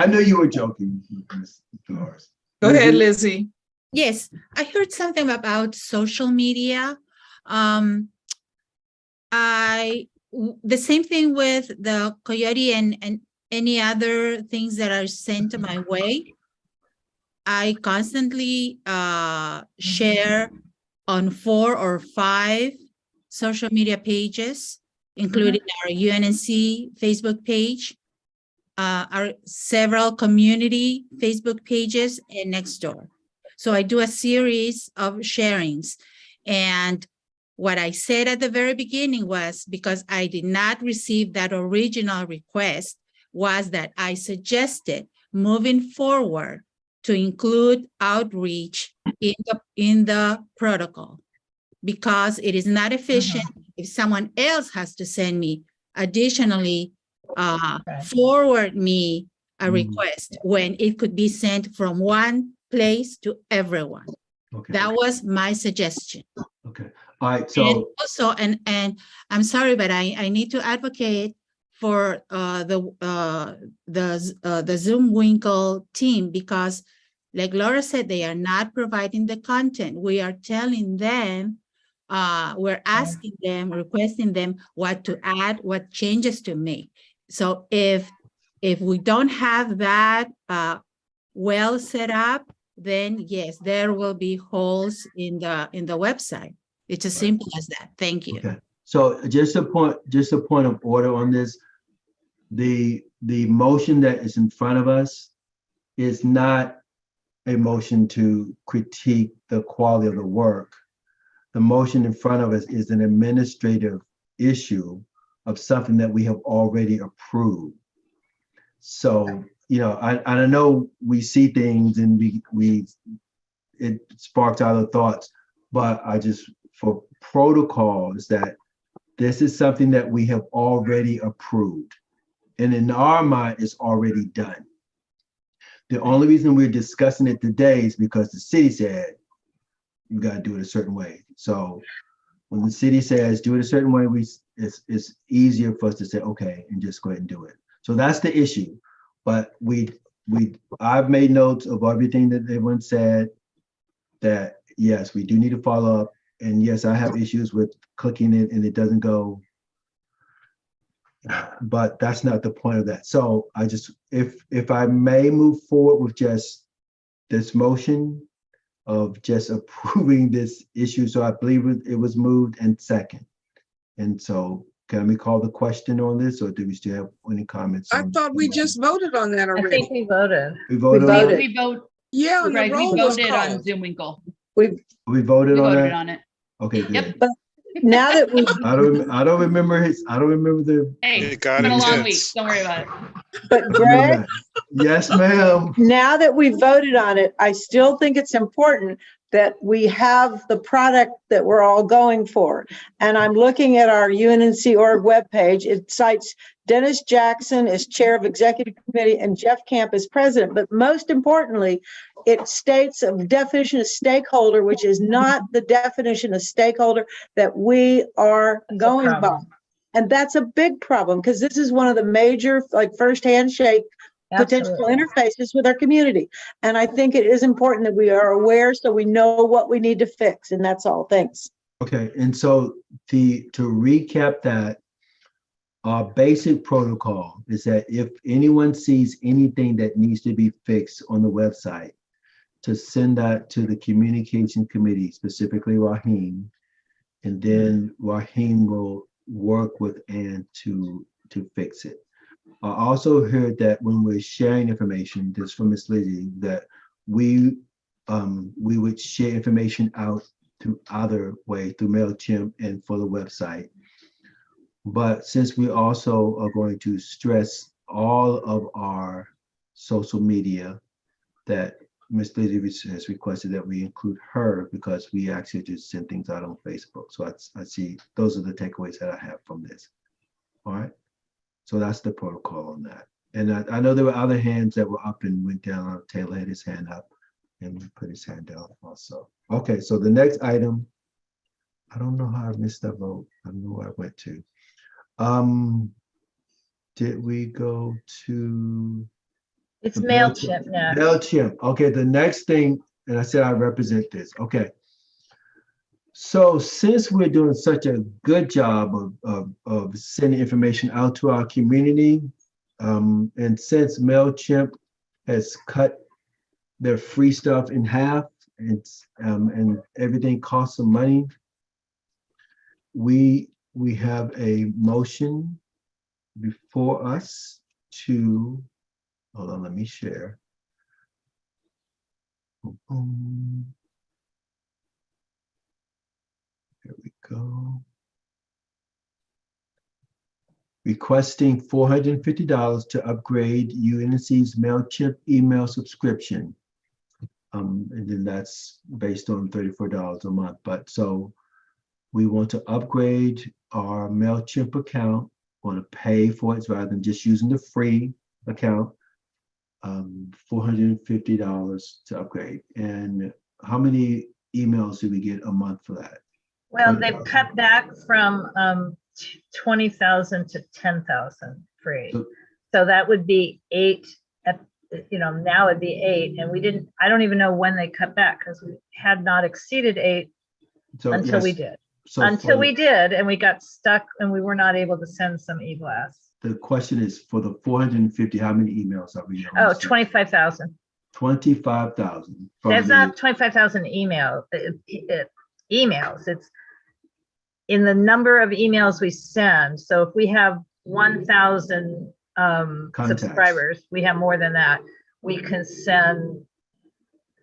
know you were joking, Ms. Dolores. Go ahead, Lizzie. Yes, I heard something about social media. The same thing with the Coyote and any other things that are sent my way. I constantly share on 4 or 5 social media pages, including our UNNC Facebook page, our several community Facebook pages, and Nextdoor. So I do a series of sharings. And what I said at the very beginning was, because I did not receive that original request, was that I suggested moving forward to include outreach in the protocol, because it is not efficient if someone else has to send me additionally forward me a request when it could be sent from one place to everyone. Okay. That was my suggestion. Okay. All right. So and also, and I'm sorry, but I need to advocate for the Zoom Winkle team, because like Laura said, they are not providing the content. We are telling them, we're asking them, requesting them what to add, what changes to make. So if we don't have that well set up, then yes, there will be holes in the website. It's as simple as that. Thank you. Okay. So just a point of order on this. The motion that is in front of us is not a motion to critique the quality of the work. The motion in front of us is an administrative issue of something that we have already approved. So, I know we see things and it sparks other thoughts, but for protocols, that this is something that we have already approved. And in our mind, it's already done. The only reason we're discussing it today is because the city said, you got to do it a certain way. So when the city says do it a certain way, it's easier for us to say, okay, and just go ahead and do it. So that's the issue. But I've made notes of everything that everyone said, that yes, we do need to follow up. And yes, I have issues with clicking it and it doesn't go. but that's not the point of that. So I just, if I may move forward with just this motion of just approving this issue. So I believe it was moved and second. And so can we call the question on this, or do we still have any comments? I thought we just voted on that I already. think we voted. We voted on it? We vote, Yeah, and the Greg, we roll was voted on called. Zoom Winkle. We We voted on voted that? on it. Okay, good. Yep. But now that we, I don't remember the. Hey, You it's got been it, a long kids. week. Don't worry about it. but Greg, Yes, ma'am. now that we voted on it, I still think it's important that we have the product that we're all going for. And I'm looking at our UNNC.org webpage. It cites Dennis Jackson as chair of executive committee and Jeff Camp as president. But most importantly, it states a definition of stakeholder, which is not the definition of stakeholder that we are going by. problem. And that's a big problem because this is one of the major, like, first handshake potential Absolutely. interfaces with our community. And I think it is important that we are aware so we know what we need to fix. And that's all. Thanks. Okay, and so to recap that, our basic protocol is that if anyone sees anything that needs to be fixed on the website, to send that to the communication committee, specifically Raheem, and then Raheem will work with Ann to fix it. I also heard that when we're sharing information, this from Ms. Lizzie, that we would share information out through other way, through MailChimp and for the website. But since we also are going to stress all of our social media, that Ms. Lizzie has requested that we include her because we actually just send things out on Facebook. So I see those are the takeaways that I have from this. All right. So that's the protocol on that. And I know there were other hands that were up and went down. Taylor had his hand up and put his hand down also. Okay, so the next item, I don't know how I missed that vote. I don't know where I went to. Did we go to? It's the MailChimp next. MailChimp. Okay, the next thing, and I said I represent this. Okay. So since we're doing such a good job of sending information out to our community, and since MailChimp has cut their free stuff in half, and everything costs some money, we have a motion before us to, hold on, let me share. Here we go. Requesting $450 to upgrade UNC's MailChimp email subscription. And then that's based on $34 a month. But so we want to upgrade our MailChimp account, want to pay for it rather than just using the free account. $450 to upgrade. And how many emails do we get a month for that? Well, they've cut back from 20,000 to 10,000 free. So that would be 8, now it'd be 8. And I don't even know when they cut back because we had not exceeded 8 until we did. Until we did, and we got stuck and we were not able to send some e-blasts. The question is, for the 450, how many emails are we getting? Oh, 25,000. 25,000. That's not 25,000 emails. It's in the number of emails we send. So if we have 1,000 subscribers, we have more than that. We can send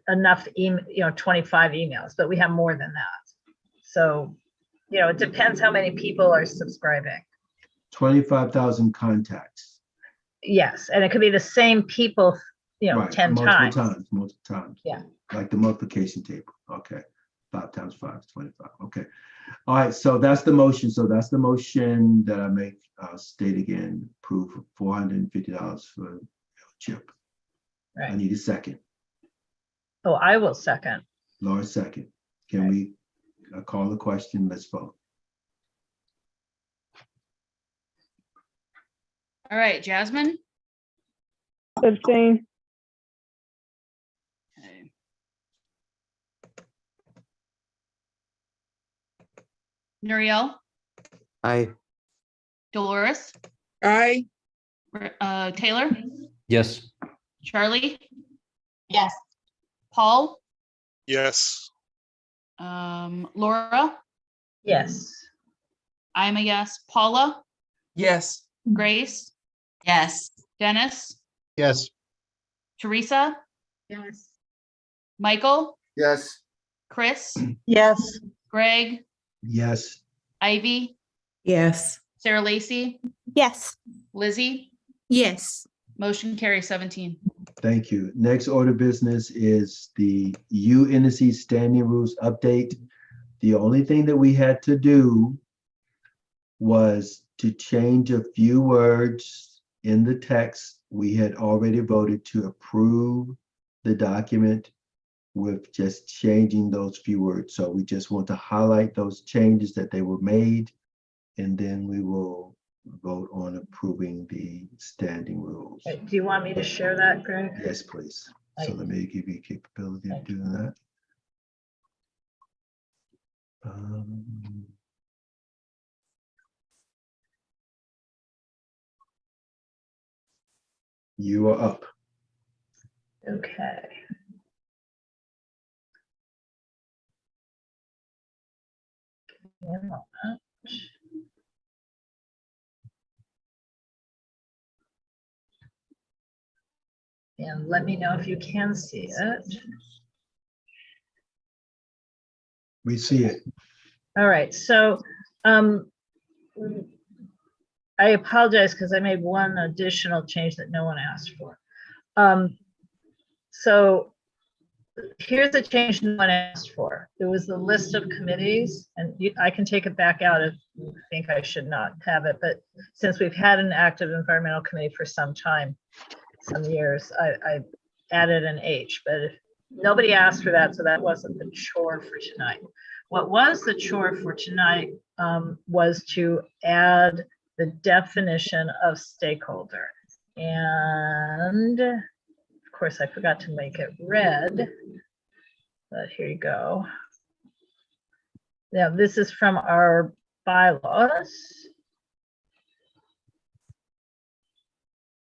enough 25 emails, but we have more than that. So, it depends how many people are subscribing. 25,000 contacts. Yes, and it could be the same people, Right, 10 times. Multiple times. Yeah. Like the multiplication table. Okay. 5 times 5 is 25. Okay. All right. So that's the motion. So that's the motion that I make. State again, approve $450 for MailChimp. Right. I need a second. Oh, I will second. Laura, second. Can we call the question? Let's vote. All right, Jasmine. Abstain. Okay. Nuriel, Aye. Dolores, Aye. Taylor, Yes. Charlie, Yes. Paul, Yes. Laura, Yes. I'm a yes. Paula, Yes. Grace, Yes. Dennis, Yes. Teresa, Yes. Michael, Yes. Chris, Yes. Greg, Yes. Ivy, Yes. Sarah Lacy, Yes. Lizzie, Yes. motion carries 17. Thank you. Next order of business is the UNC standing rules update. The only thing that we had to do was to change a few words in the text. We had already voted to approve the document with just changing those few words. So we just want to highlight those changes that they were made, and then we will vote on approving the standing rules. Do you want me to share that, Greg? Yes, please. So let me give you capability of doing that. You are up. Okay. Give me a moment. And let me know if you can see it. We see it. All right, so I apologize because I made one additional change that no one asked for. So here's the change no one asked for. There was the list of committees, and I can take it back out if you think I should not have it, but since we've had an active environmental committee for some time, some years, I added an H, but nobody asked for that, so that wasn't the chore for tonight. What was the chore for tonight was to add the definition of stakeholder. And of course, I forgot to make it red, but here you go. Now, this is from our bylaws,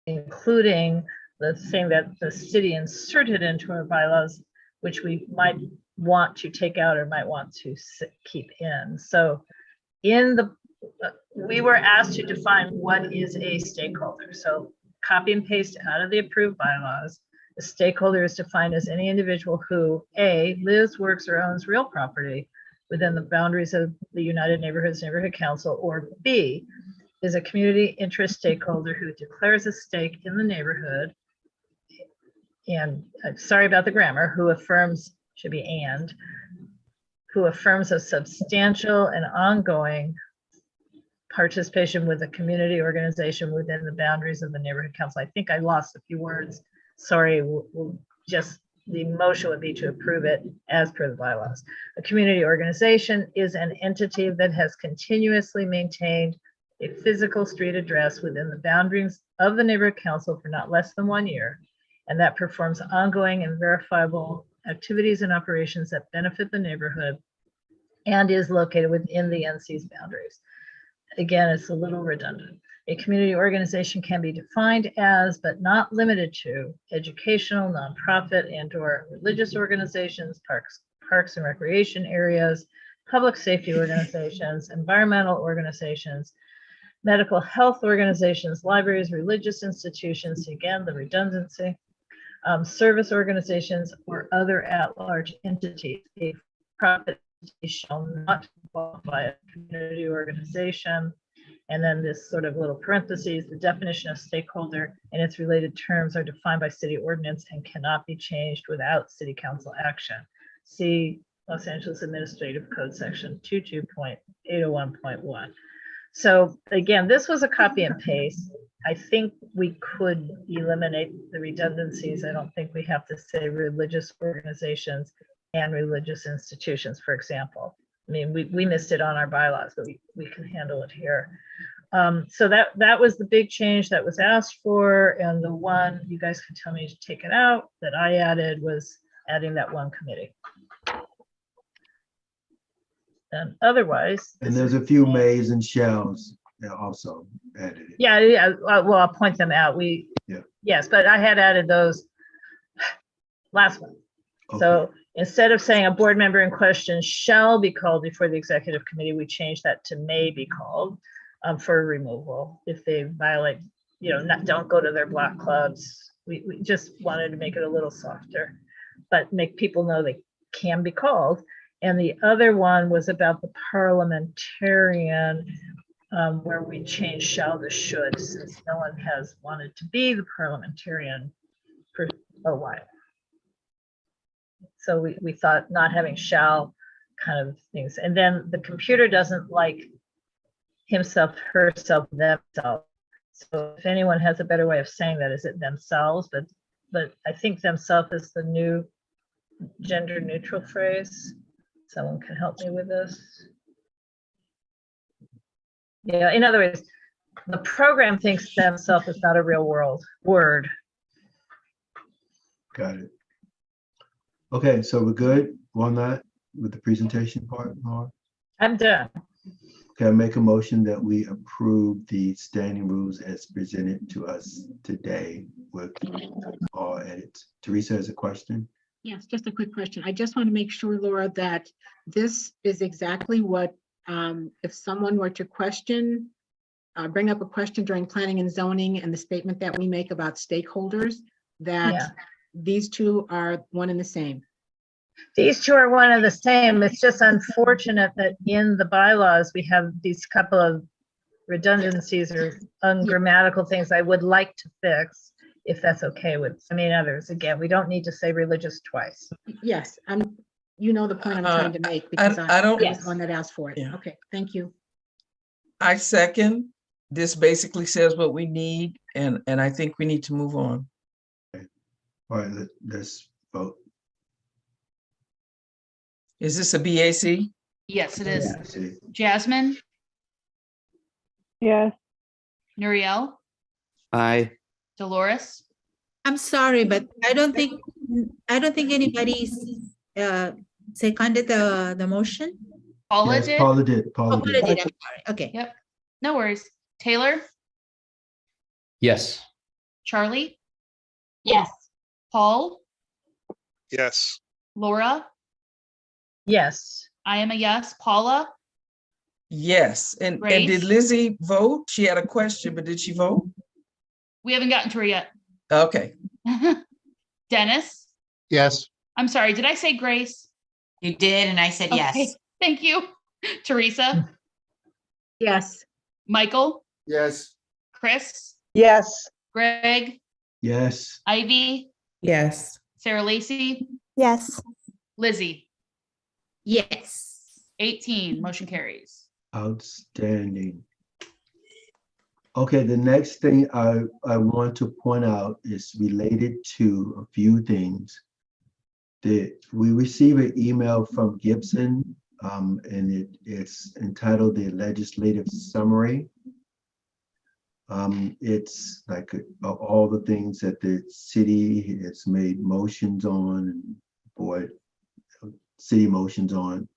including the thing that the city inserted into our bylaws, which we might want to take out or might want to keep in. So in the, we were asked to define what is a stakeholder. So copy and paste out of the approved bylaws. A stakeholder is defined as any individual who A, lives, works, or owns real property within the boundaries of the United Neighborhoods Neighborhood Council, or B, is a community interest stakeholder who declares a stake in the neighborhood, and I'm sorry about the grammar, who affirms, should be and, who affirms a substantial and ongoing participation with a community organization within the boundaries of the neighborhood council. I think I lost a few words. Sorry, we'll just, the motion would be to approve it as per the bylaws. A community organization is an entity that has continuously maintained a physical street address within the boundaries of the neighborhood council for not less than 1 year, and that performs ongoing and verifiable activities and operations that benefit the neighborhood and is located within the NC's boundaries. Again, it's a little redundant. A community organization can be defined as, but not limited to, educational, nonprofit, and/or religious organizations, parks and recreation areas, public safety organizations, environmental organizations, medical health organizations, libraries, religious institutions, again, the redundancy, service organizations, or other at-large entities. A profit entity shall not qualify as a community organization. And then this sort of little parentheses, the definition of stakeholder and its related terms are defined by city ordinance and cannot be changed without city council action. See Los Angeles Administrative Code section 22.801.1. So again, this was a copy and paste. I think we could eliminate the redundancies. I don't think we have to say religious organizations and religious institutions, for example. I mean, we missed it on our bylaws, but we can handle it here. So that was the big change that was asked for. And the one, you guys can tell me to take it out, that I added was adding that one committee. And otherwise. And there's a few mays and shells also added it. Yeah, yeah, well, I'll point them out. Yeah. Yes, but I had added those last month. So instead of saying a board member in question shall be called before the executive committee, we changed that to may be called for removal if they violate, don't go to their block clubs. We just wanted to make it a little softer, but make people know they can be called. And the other one was about the parliamentarian, where we changed shall to should, since no one has wanted to be the parliamentarian for a while. So we thought not having shall kind of things. And then the computer doesn't like himself, herself, themselves. So if anyone has a better way of saying that, is it themselves? But I think themselves is the new gender neutral phrase. Someone can help me with this. Yeah, in other words, the program thinks themselves is not a real world word. Got it. Okay, so we're good on that with the presentation part, Laura? I'm done. Okay, I make a motion that we approve the standing rules as presented to us today with all edits. Teresa has a question. Yes, just a quick question. I just want to make sure, Laura, that this is exactly what, if someone were to question, bring up a question during planning and zoning and the statement that we make about stakeholders, that these two are one and the same. These two are one and the same. It's just unfortunate that in the bylaws, we have these couple of redundancies or ungrammatical things I would like to fix, if that's okay with, others. Again, we don't need to say religious twice. Yes, you know the point I'm trying to make, because I don't- I was the one that asked for it. Yeah. Okay, thank you. I second. This basically says what we need, and I think we need to move on. All right, let's vote. Is this a BAC? Yes, it is. Let's see. Jasmine, Yes. Nuriel, Aye. Dolores, I'm sorry, but I don't think anybody's seconded the motion. Paula Yes, did. Paula did. Oh, Paula Paula did. did, I'm sorry. Okay. Yep. No worries. Taylor, Yes. Charlie, Yes. Paul, Yes. Laura, Yes. I am a yes. Paula, Yes. And did Grace? Lizzie vote? She had a question, but did she vote? we haven't gotten to her yet. Okay. Dennis, Yes. I'm sorry, did I say Grace? You did, and I said yes. Okay, thank you. Teresa, Yes. Michael, Yes. Chris, Yes. Greg, Yes. Ivy, Yes. Sarah Lacey, Yes. Lizzie, Yes. 18, motion carries. Outstanding. Okay, the next thing I want to point out is related to a few things. We received an email from Gibson, and it's entitled the Legislative Summary. It's like all the things that the city has made motions on and board city motions on.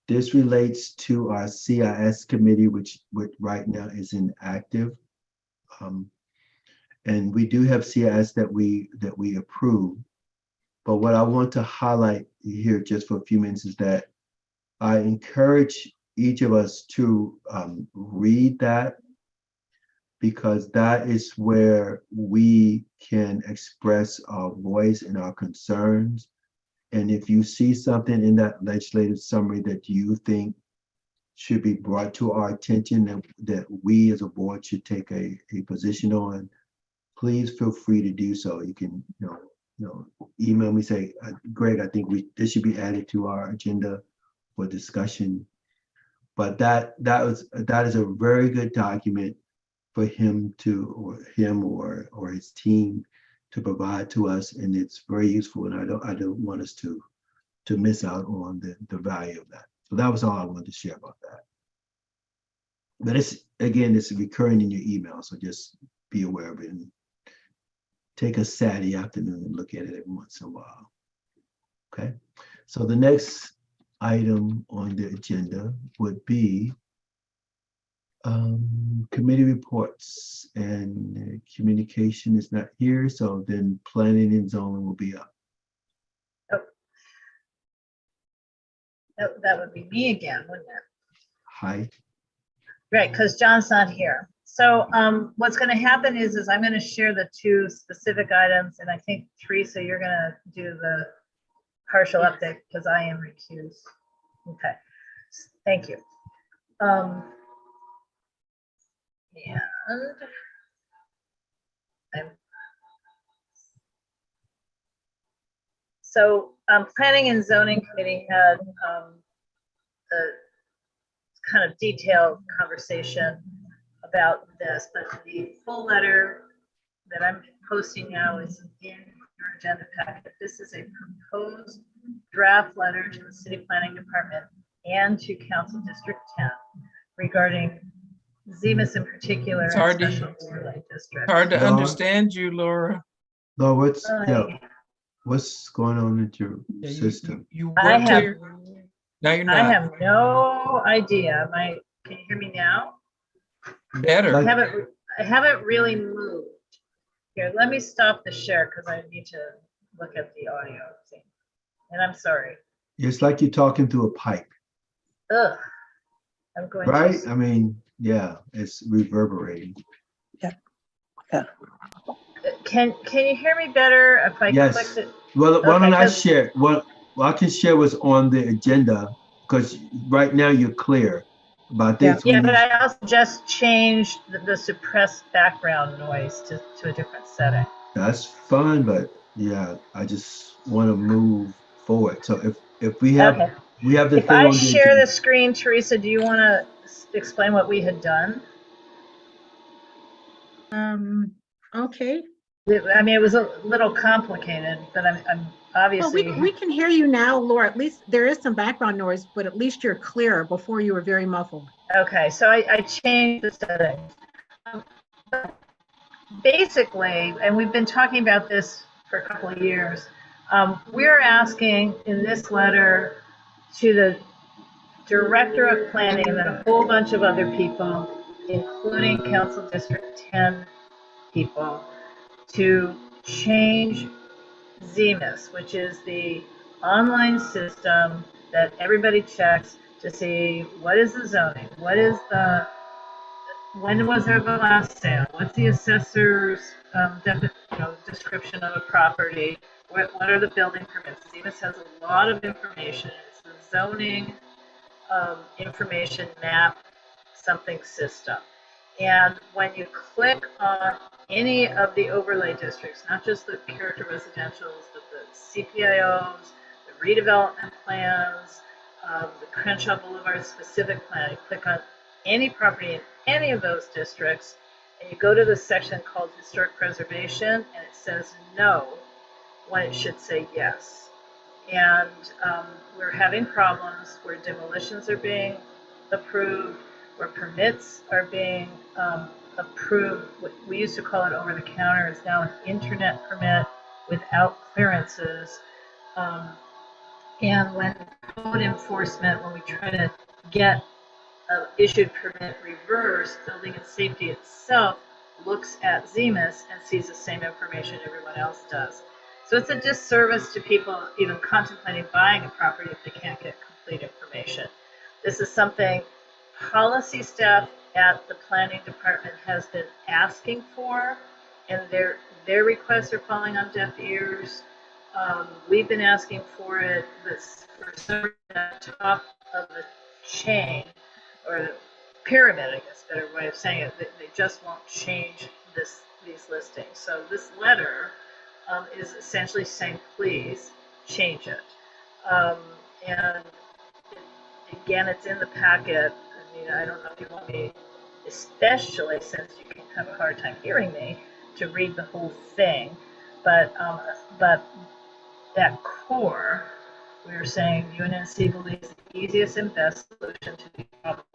This relates to our CIS committee, which right now is inactive. And we do have CIS that we approve. But what I want to highlight here just for a few minutes is that I encourage each of us to read that, because that is where we can express our voice and our concerns. And if you see something in that legislative summary that you think should be brought to our attention, that we as a board should take a position on, please feel free to do so. You can email me, say, Greg, I think this should be added to our agenda for discussion. But that is a very good document for him or his team to provide to us, and it's very useful. And I don't want us to miss out on the value of that. So that was all I wanted to share about that. But it's recurring in your email, so just be aware of it and take a Saturday afternoon and look at it every once in a while. Okay, so the next item on the agenda would be Committee reports and communication is not here, so then planning and zoning will be up. That would be me again, wouldn't it? Hi. Right, because John's not here. So what's going to happen is I'm going to share the two specific items, and I think Teresa, you're going to do the partial update because I am recused. Okay, thank you. So Planning and Zoning Committee had a kind of detailed conversation about this, but the full letter that I'm posting now is in your agenda packet. This is a proposed draft letter to the City Planning Department and to Council District 10 regarding Zemus in particular. It's hard and to- special overlay districts. Hard to No. understand you, Laura. No, what's going on with your Yeah, system? You I were have, clear. Now you're I not. have no idea. Can you hear me now? Better. I haven't really moved. Here, let me stop the share because I need to look at the audio thing. And I'm sorry. It's like you're talking through a pipe, Ugh. I'm going right? to. I mean, yeah, it's reverberating. Can you hear me better if I Yes. click it? Well, why don't Okay, I 'cause- share? Well, I can share what's on the agenda because right now you're clear. But I think Yeah, but I also just changed the suppressed background noise to a different setting. that's fine, but yeah, I just want to move forward. So if we have Okay. we have the If thing I on the share agenda. the screen, Teresa, do you want to explain what we had done? Okay. I mean, it was a little complicated, but I'm Well, obviously. we can hear you now, Laura. At least there is some background noise, but at least you're clear. Before you were very muffled. Okay, so I changed the settings. Basically, and we've been talking about this for a couple of years, we're asking in this letter to the Director of Planning and a whole bunch of other people, including Council District 10 people, to change Zemus, which is the online system that everybody checks to see what is the zoning, when was there the last sale, what's the assessor's description of a property, what are the building permits. Zemus has a lot of information. It's the zoning information map something system. And when you click on any of the overlay districts, not just the character residentials, but the CPIOs, the redevelopment plans, the Crenshaw Boulevard specific plan, you click on any property in any of those districts, and you go to the section called historic preservation, and it says no when it should say yes. And we're having problems where demolitions are being approved, where permits are being approved. What we used to call it over the counter is now an internet permit without clearances. And when code enforcement, when we try to get an issued permit reversed, building and safety itself looks at Zemus and sees the same information everyone else does. So it's a disservice to people even contemplating buying a property if they can't get complete information. This is something policy staff at the planning department has been asking for, and their requests are falling on deaf ears. We've been asking for it, but for some reason at the top of the chain, or the pyramid, I guess, better way of saying it, they just won't change these listings. So this letter is essentially saying, please change it. And again, it's in the packet. I mean, I don't know if you want me, especially since you can have a hard time hearing me, to read the whole thing. But that core, we were saying UNNC believes the easiest and best solution to these problems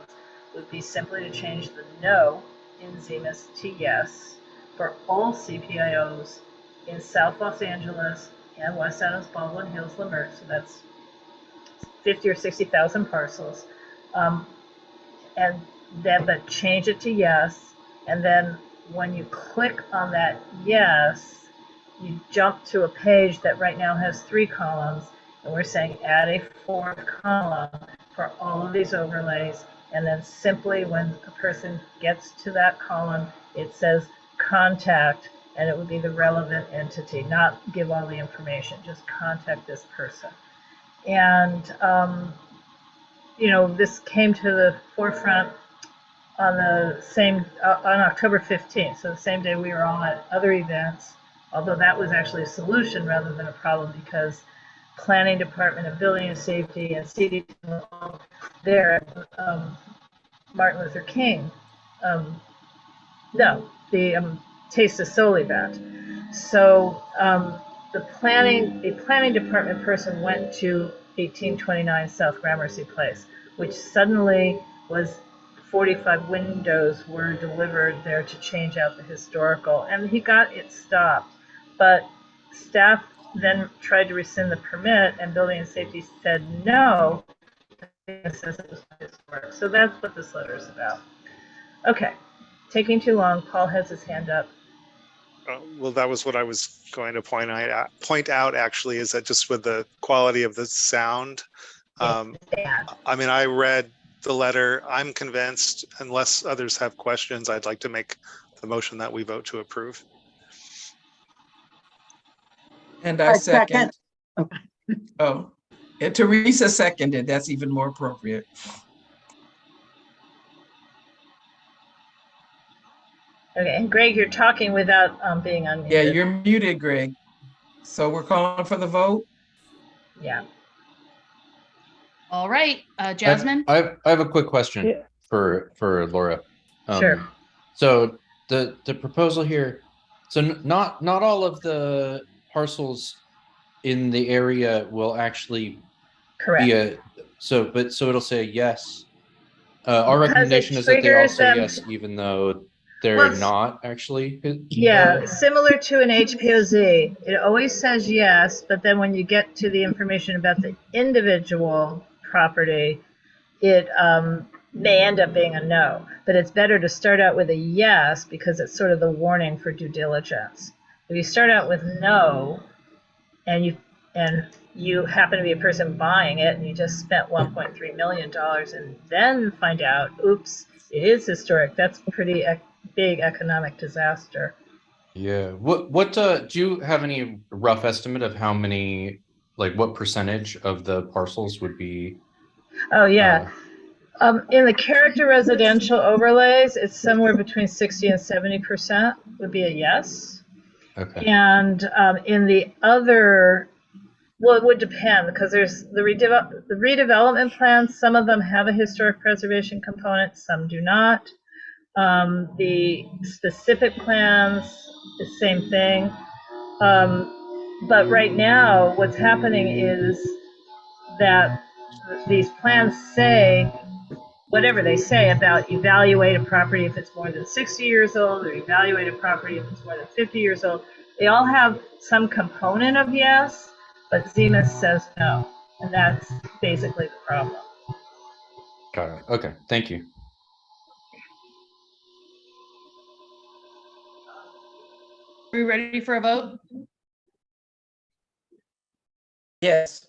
would be simply to change the no in Zemus to yes for all CPIOs in South Los Angeles and West Adams, Baldwin Hills, Leimert. So that's 50 or 60,000 parcels. And then but change it to yes. And then when you click on that yes, you jump to a page that right now has 3 columns. And we're saying add a 4th column for all of these overlays. And then simply when a person gets to that column, it says contact, and it would be the relevant entity, not give all the information, just contact this person. And, you know, this came to the forefront on the same, on October 15th, so the same day we were all at other events, although that was actually a solution rather than a problem, because Planning Department of Building and Safety and CDC were all there at Martin Luther King. The Taste of Soul event. So a planning department person went to 1829 South Gramercy Place, which suddenly was 45 windows were delivered there to change out the historical, and he got it stopped. But staff then tried to rescind the permit, and Building and Safety said no. It says it was historic. So that's what this letter is about. Okay, taking too long. Paul has his hand up. Well, that was what I was going to point out actually, is that just with the quality of the sound, I mean, I read the letter. I'm convinced, unless others have questions, I'd like to make the motion that we vote to approve. And I second. Oh, and Teresa seconded. That's even more appropriate. Okay, and Greg, you're talking without being unmuted. Yeah, you're muted, Greg. So we're calling for the vote? Yeah. All right, Jasmine? I have a quick question for Laura. Sure. So the proposal here, so not all of the parcels in the area will actually Correct. be so it'll say yes. Our Because recommendation it is that they all triggers say them yes, even though they're Well, not actually. Yeah, similar to an HPOZ. It always says yes, but then when you get to the information about the individual property, it may end up being a no. But it's better to start out with a yes, because it's sort of the warning for due diligence. If you start out with no, and you happen to be a person buying it, and you just spent $1.3 million, and then find out, oops, it is historic, that's a pretty big economic disaster. Yeah. What do you have any rough estimate of how many, like what percentage of the parcels would be? Oh yeah. In the character residential overlays, it's somewhere between 60 and 70% would be a yes. Okay. And in the other, well, it would depend, because there's the redevelopment plans. Some of them have a historic preservation component, some do not. The specific plans, the same thing. But right now, what's happening is that these plans say whatever they say about evaluate a property if it's more than 60 years old, or evaluate a property if it's more than 50 years old. They all have some component of yes, but Zemas says no. And that's basically the problem. Got it. Okay. Thank you. Are we ready for a vote? Yes.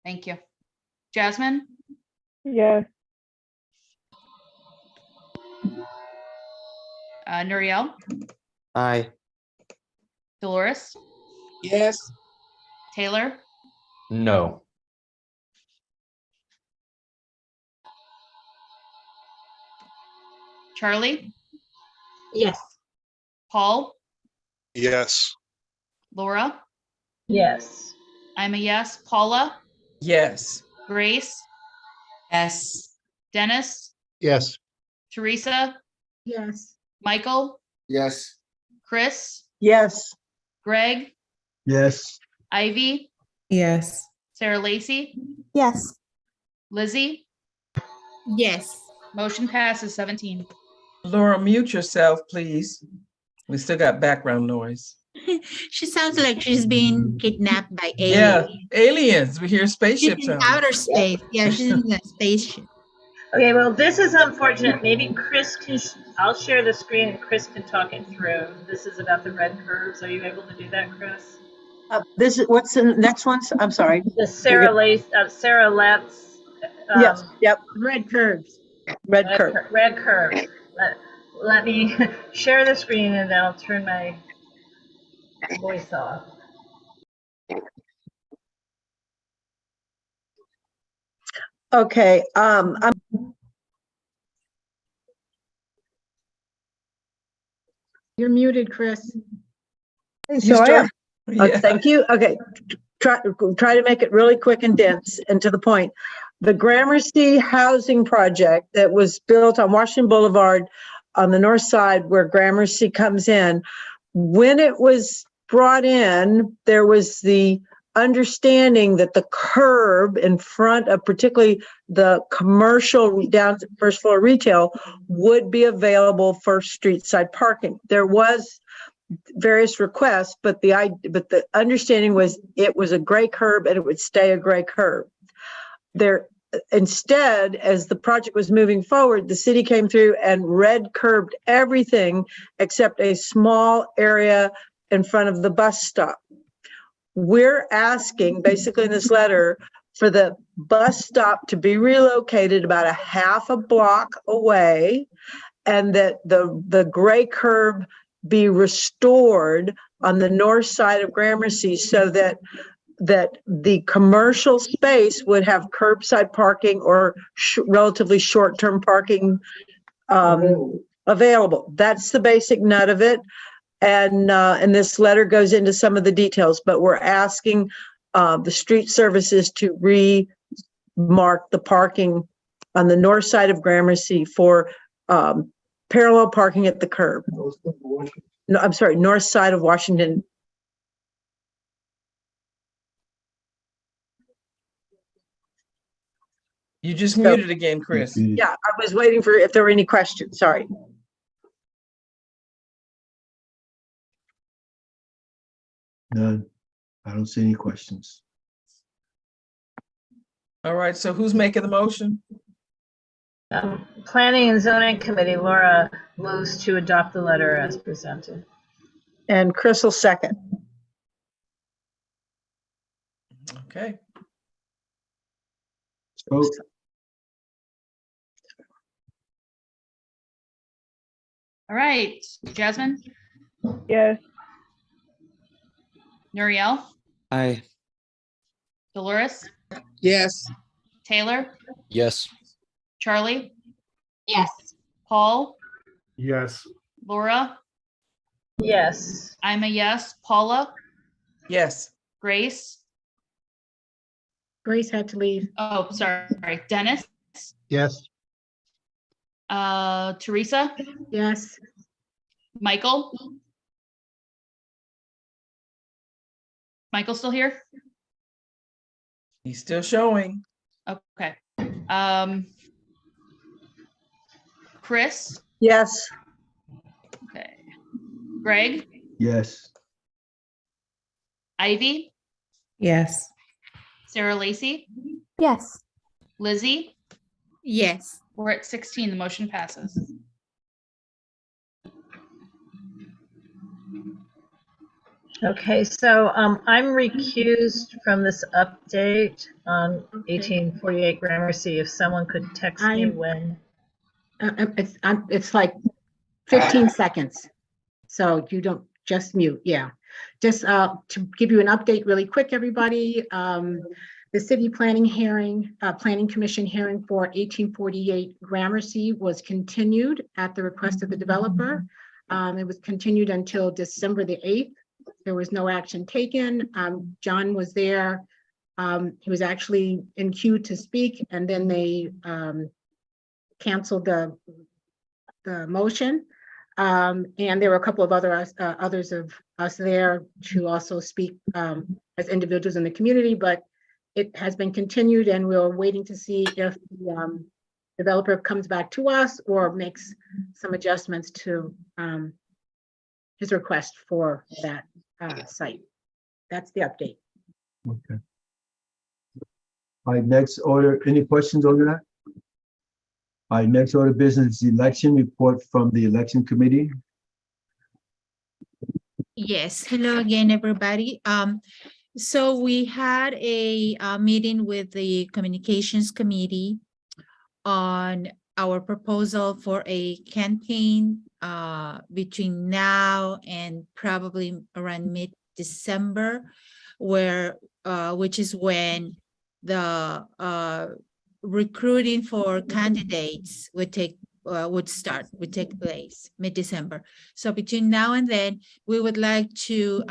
Thank you. Jasmine? Yes. Nuriel? Aye. Dolores? Yes. Taylor? No. Charlie? Yes. Paul? Yes. Laura? Yes. I'm a yes. Paula? Yes. Grace? Yes. Dennis? Yes. Teresa? Yes. Michael? Yes. Chris? Yes. Greg? Yes. Ivy? Yes. Sarah Lacey? Yes. Lizzie? Yes. Motion passes 17. Laura, mute yourself, please. We still got background noise. She sounds like she's being kidnapped by Yeah, aliens. aliens. We hear She's spaceships in sound. outer space. Yeah, she's in a spaceship. Okay, well, this is unfortunate. Maybe Chris can, I'll share the screen and Chris can talk it through. This is about the red curves. Are you able to do that, Chris? This is, what's the next one? I'm sorry. The Sarah Letts. Yes, yep, Red curves. red curve. Red curve. Let me share the screen and then I'll turn my voice off. Okay, You're muted, Chris. so I am. Yeah. Thank you. Okay, try to make it really quick and dense and to the point. The Gramercy housing project that was built on Washington Boulevard on the north side where Gramercy comes in, when it was brought in, there was the understanding that the curb in front of particularly the commercial down first floor retail would be available for street side parking. There was various requests, but the understanding was it was a gray curb and it would stay a gray curb. There, instead, as the project was moving forward, the city came through and red curbed everything except a small area in front of the bus stop. We're asking, basically in this letter, for the bus stop to be relocated about a half a block away, and that the gray curb be restored on the north side of Gramercy so that the commercial space would have curbside parking or relatively short-term parking available. That's the basic nut of it. And this letter goes into some of the details, but we're asking the street services to remark the parking on the north side of Gramercy for parallel parking at the curb. No, I'm sorry, north side of Washington. You just muted again, Chris. Yeah, I was waiting for if there were any questions. Sorry. None. I don't see any questions. All right, so who's making the motion? Planning and Zoning Committee, Laura moves to adopt the letter as presented. And Chris will second. Okay. Vote. All right, Jasmine, Yes. Nuriel, Aye. Dolores, Yes. Taylor, Yes. Charlie, Yes. Paul, Yes. Laura, Yes. I'm a yes, Paula, Yes. Grace. Grace had to leave. Oh, sorry, Dennis, Yes. Teresa, Yes. Michael. Michael still here? He's still showing. Okay. Chris, Yes. okay. Greg, Yes. Ivy, Yes. Sarah Lacy, Yes. Lizzie. Yes. We're at 16, the motion passes. Okay, so I'm recused from this update on 1848 Gramercy. If someone could text me when. It's like 15 seconds. So you don't just mute. Yeah. Just to give you an update really quick, everybody. The city planning commission hearing for 1848 Gramercy was continued at the request of the developer. It was continued until December the 8th. There was no action taken. John was there. He was actually in queue to speak, and then they canceled the motion. And there were a couple of others of us there to also speak as individuals in the community, but it has been continued, and we're waiting to see if the developer comes back to us or makes some adjustments to his request for that site. That's the update. Okay. All right, next order. Any questions on that? All right, next order of business is election report from the election committee. Yes, hello again, everybody. So we had a meeting with the communications committee on our proposal for a campaign between now and probably around mid-December, where which is when the recruiting for candidates would take place mid-December. So between now and then, we would like to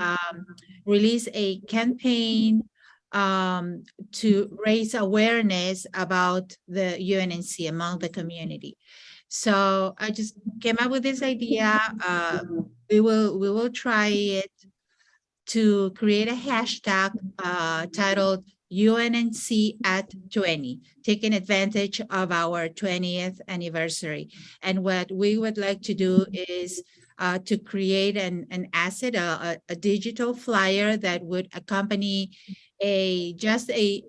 release a campaign to raise awareness about the UNNC among the community. So I just came up with this idea. We will try it to create a hashtag titled UNNC at 20, taking advantage of our 20th anniversary. And what we would like to do is to create an asset, a digital flyer that would accompany just a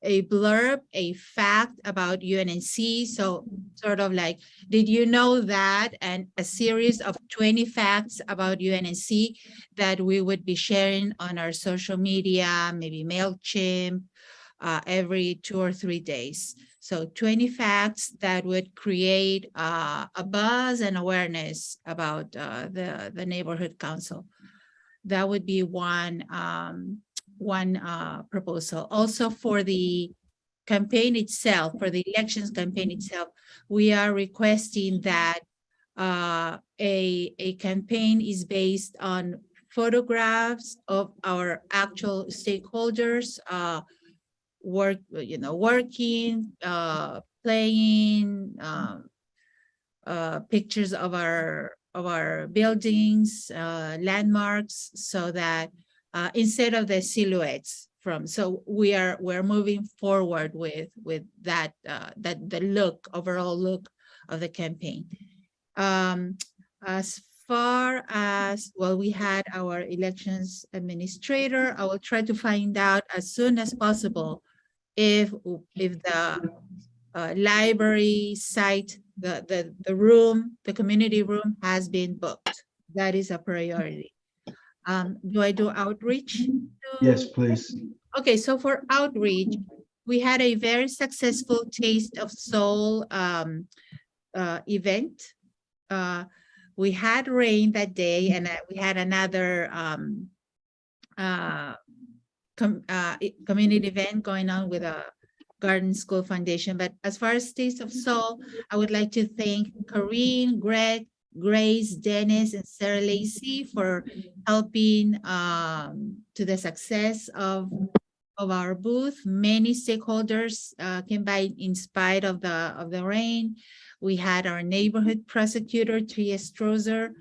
blurb, a fact about UNNC. So sort of like, did you know that? And a series of 20 facts about UNNC that we would be sharing on our social media, maybe MailChimp, every 2 or 3 days. So 20 facts that would create a buzz and awareness about the neighborhood council. That would be one proposal. Also for the campaign itself, for the elections campaign itself, we are requesting that a campaign is based on photographs of our actual stakeholders, working, playing, pictures of our buildings, landmarks, so that instead of the silhouettes so we're moving forward with that the overall look of the campaign. As far as, well, we had our elections administrator. I will try to find out as soon as possible if the library site, the room, the community room has been booked. That is a priority. Do I do outreach? Yes, please. Okay, so for outreach, we had a very successful Taste of Soul event. We had rain that day, and we had another community event going on with a Garden School Foundation. But as far as Taste of Soul, I would like to thank Corinne, Greg, Grace, Dennis, and Sarah Lacey for helping to the success of our booth. Many stakeholders came by in spite of the rain. We had our neighborhood prosecutor, Tria Strozer,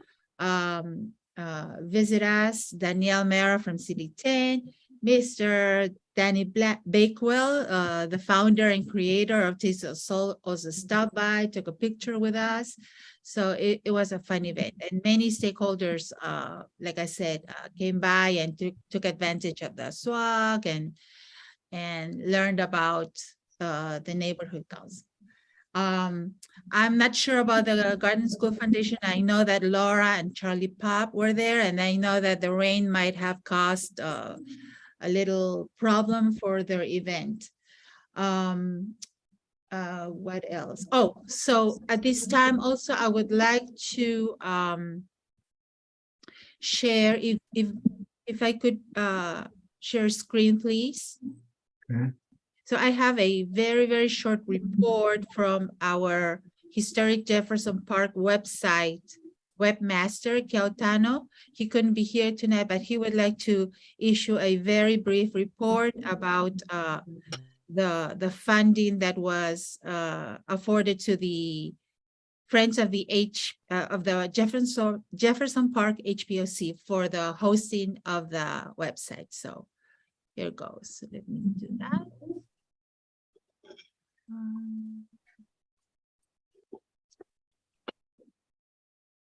visit us, Danielle Mera from City 10, Mr. Danny Bakewell, the founder and creator of Taste of Soul, also stopped by, took a picture with us. So it was a fun event, and many stakeholders, like I said, came by and took advantage of the swag and learned about the neighborhood council. I'm not sure about the Garden School Foundation. I know that Laura and Charlie Pop were there, and I know that the rain might have caused a little problem for their event. What else? Oh, so at this time also, I would like to share, if I could share screen, please. Okay. So I have a very, very short report from our Historic Jefferson Park website webmaster, Keotano. He couldn't be here tonight, but he would like to issue a very brief report about the funding that was afforded to the Friends of the Jefferson Park HPOC for the hosting of the website. So here goes. Let me do that.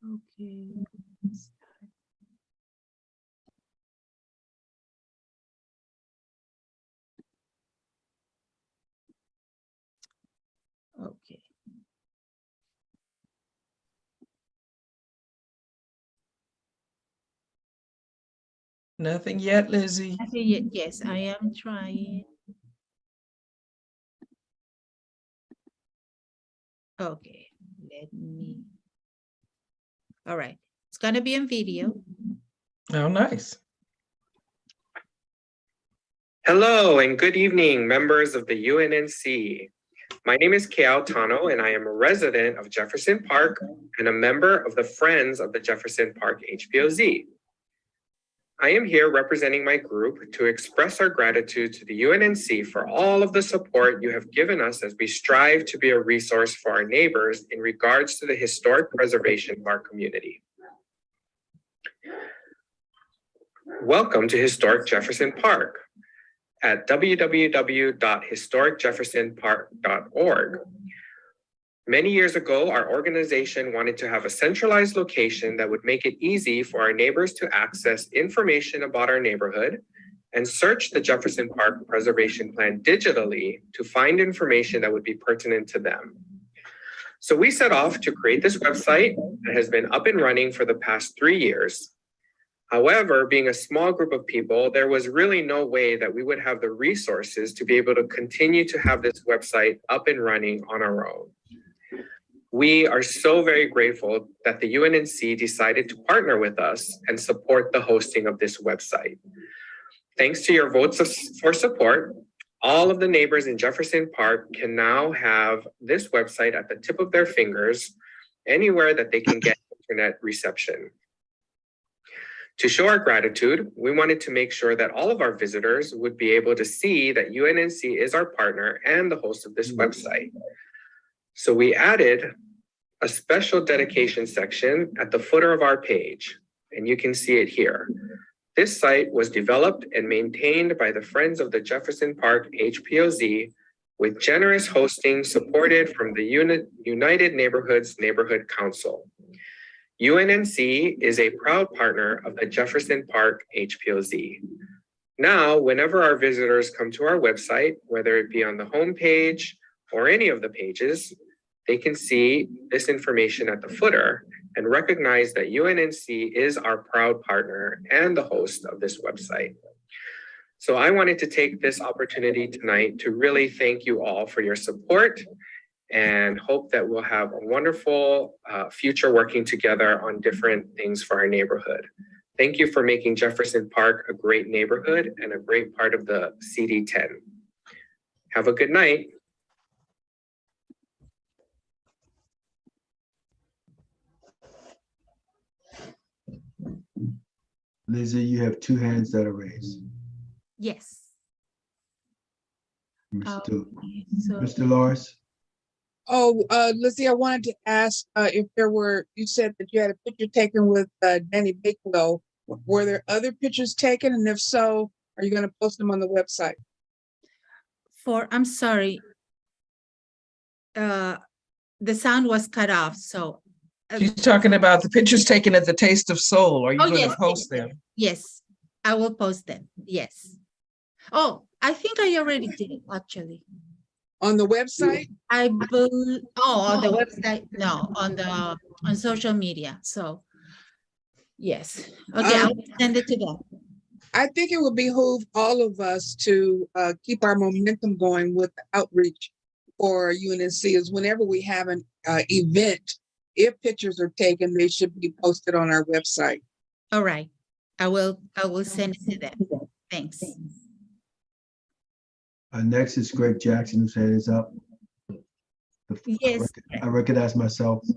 Okay. Okay. Nothing yet, Lizzie. Yes, I am trying. Okay, let me. All right, it's gonna be on video. Oh, nice. Hello and good evening, members of the UNNC. My name is Keal Tano and I am a resident of Jefferson Park and a member of the Friends of the Jefferson Park HPOZ. I am here representing my group to express our gratitude to the UNNC for all of the support you have given us as we strive to be a resource for our neighbors in regards to the historic preservation of our community. Welcome to Historic Jefferson Park at www.historicjeffersonpark.org. Many years ago, our organization wanted to have a centralized location that would make it easy for our neighbors to access information about our neighborhood and search the Jefferson Park Preservation Plan digitally to find information that would be pertinent to them. So we set off to create this website that has been up and running for the past 3 years. However, being a small group of people, there was really no way that we would have the resources to be able to continue to have this website up and running on our own. We are so very grateful that the UNNC decided to partner with us and support the hosting of this website. Thanks to your votes for support, all of the neighbors in Jefferson Park can now have this website at the tip of their fingers, anywhere that they can get internet reception. To show our gratitude, we wanted to make sure that all of our visitors would be able to see that UNNC is our partner and the host of this website. So we added a special dedication section at the footer of our page, and you can see it here. This site was developed and maintained by the Friends of the Jefferson Park HPOZ with generous hosting supported from the United Neighborhoods Neighborhood Council. UNNC is a proud partner of the Jefferson Park HPOZ. Now, whenever our visitors come to our website, whether it be on the home page or any of the pages, they can see this information at the footer and recognize that UNNC is our proud partner and the host of this website. So I wanted to take this opportunity tonight to really thank you all for your support and hope that we'll have a wonderful future working together on different things for our neighborhood. Thank you for making Jefferson Park a great neighborhood and a great part of the CD10. Have a good night. Lizzie, you have 2 hands that are raised. Yes. Mr. Lawrence? Oh, Lizzie, I wanted to ask if there were, you said that you had a picture taken with Danny Bakewell. Were there other pictures taken? And if so, are you going to post them on the website? I'm sorry. The sound was cut off, so. She's talking about the pictures taken at the Taste of Soul. Are you going to post them? Yes, I will post them. Yes. Oh, I think I already did, actually. On the website? I believe, on the website, no, on social media. So, yes. Okay, I'll send it to them. I think it would behoove all of us to keep our momentum going with the outreach for UNNC is whenever we have an event, if pictures are taken, they should be posted on our website. All right. I will send it to them. Thanks. Next is Greg Jackson, whose hand is up. Yes. I recognize myself.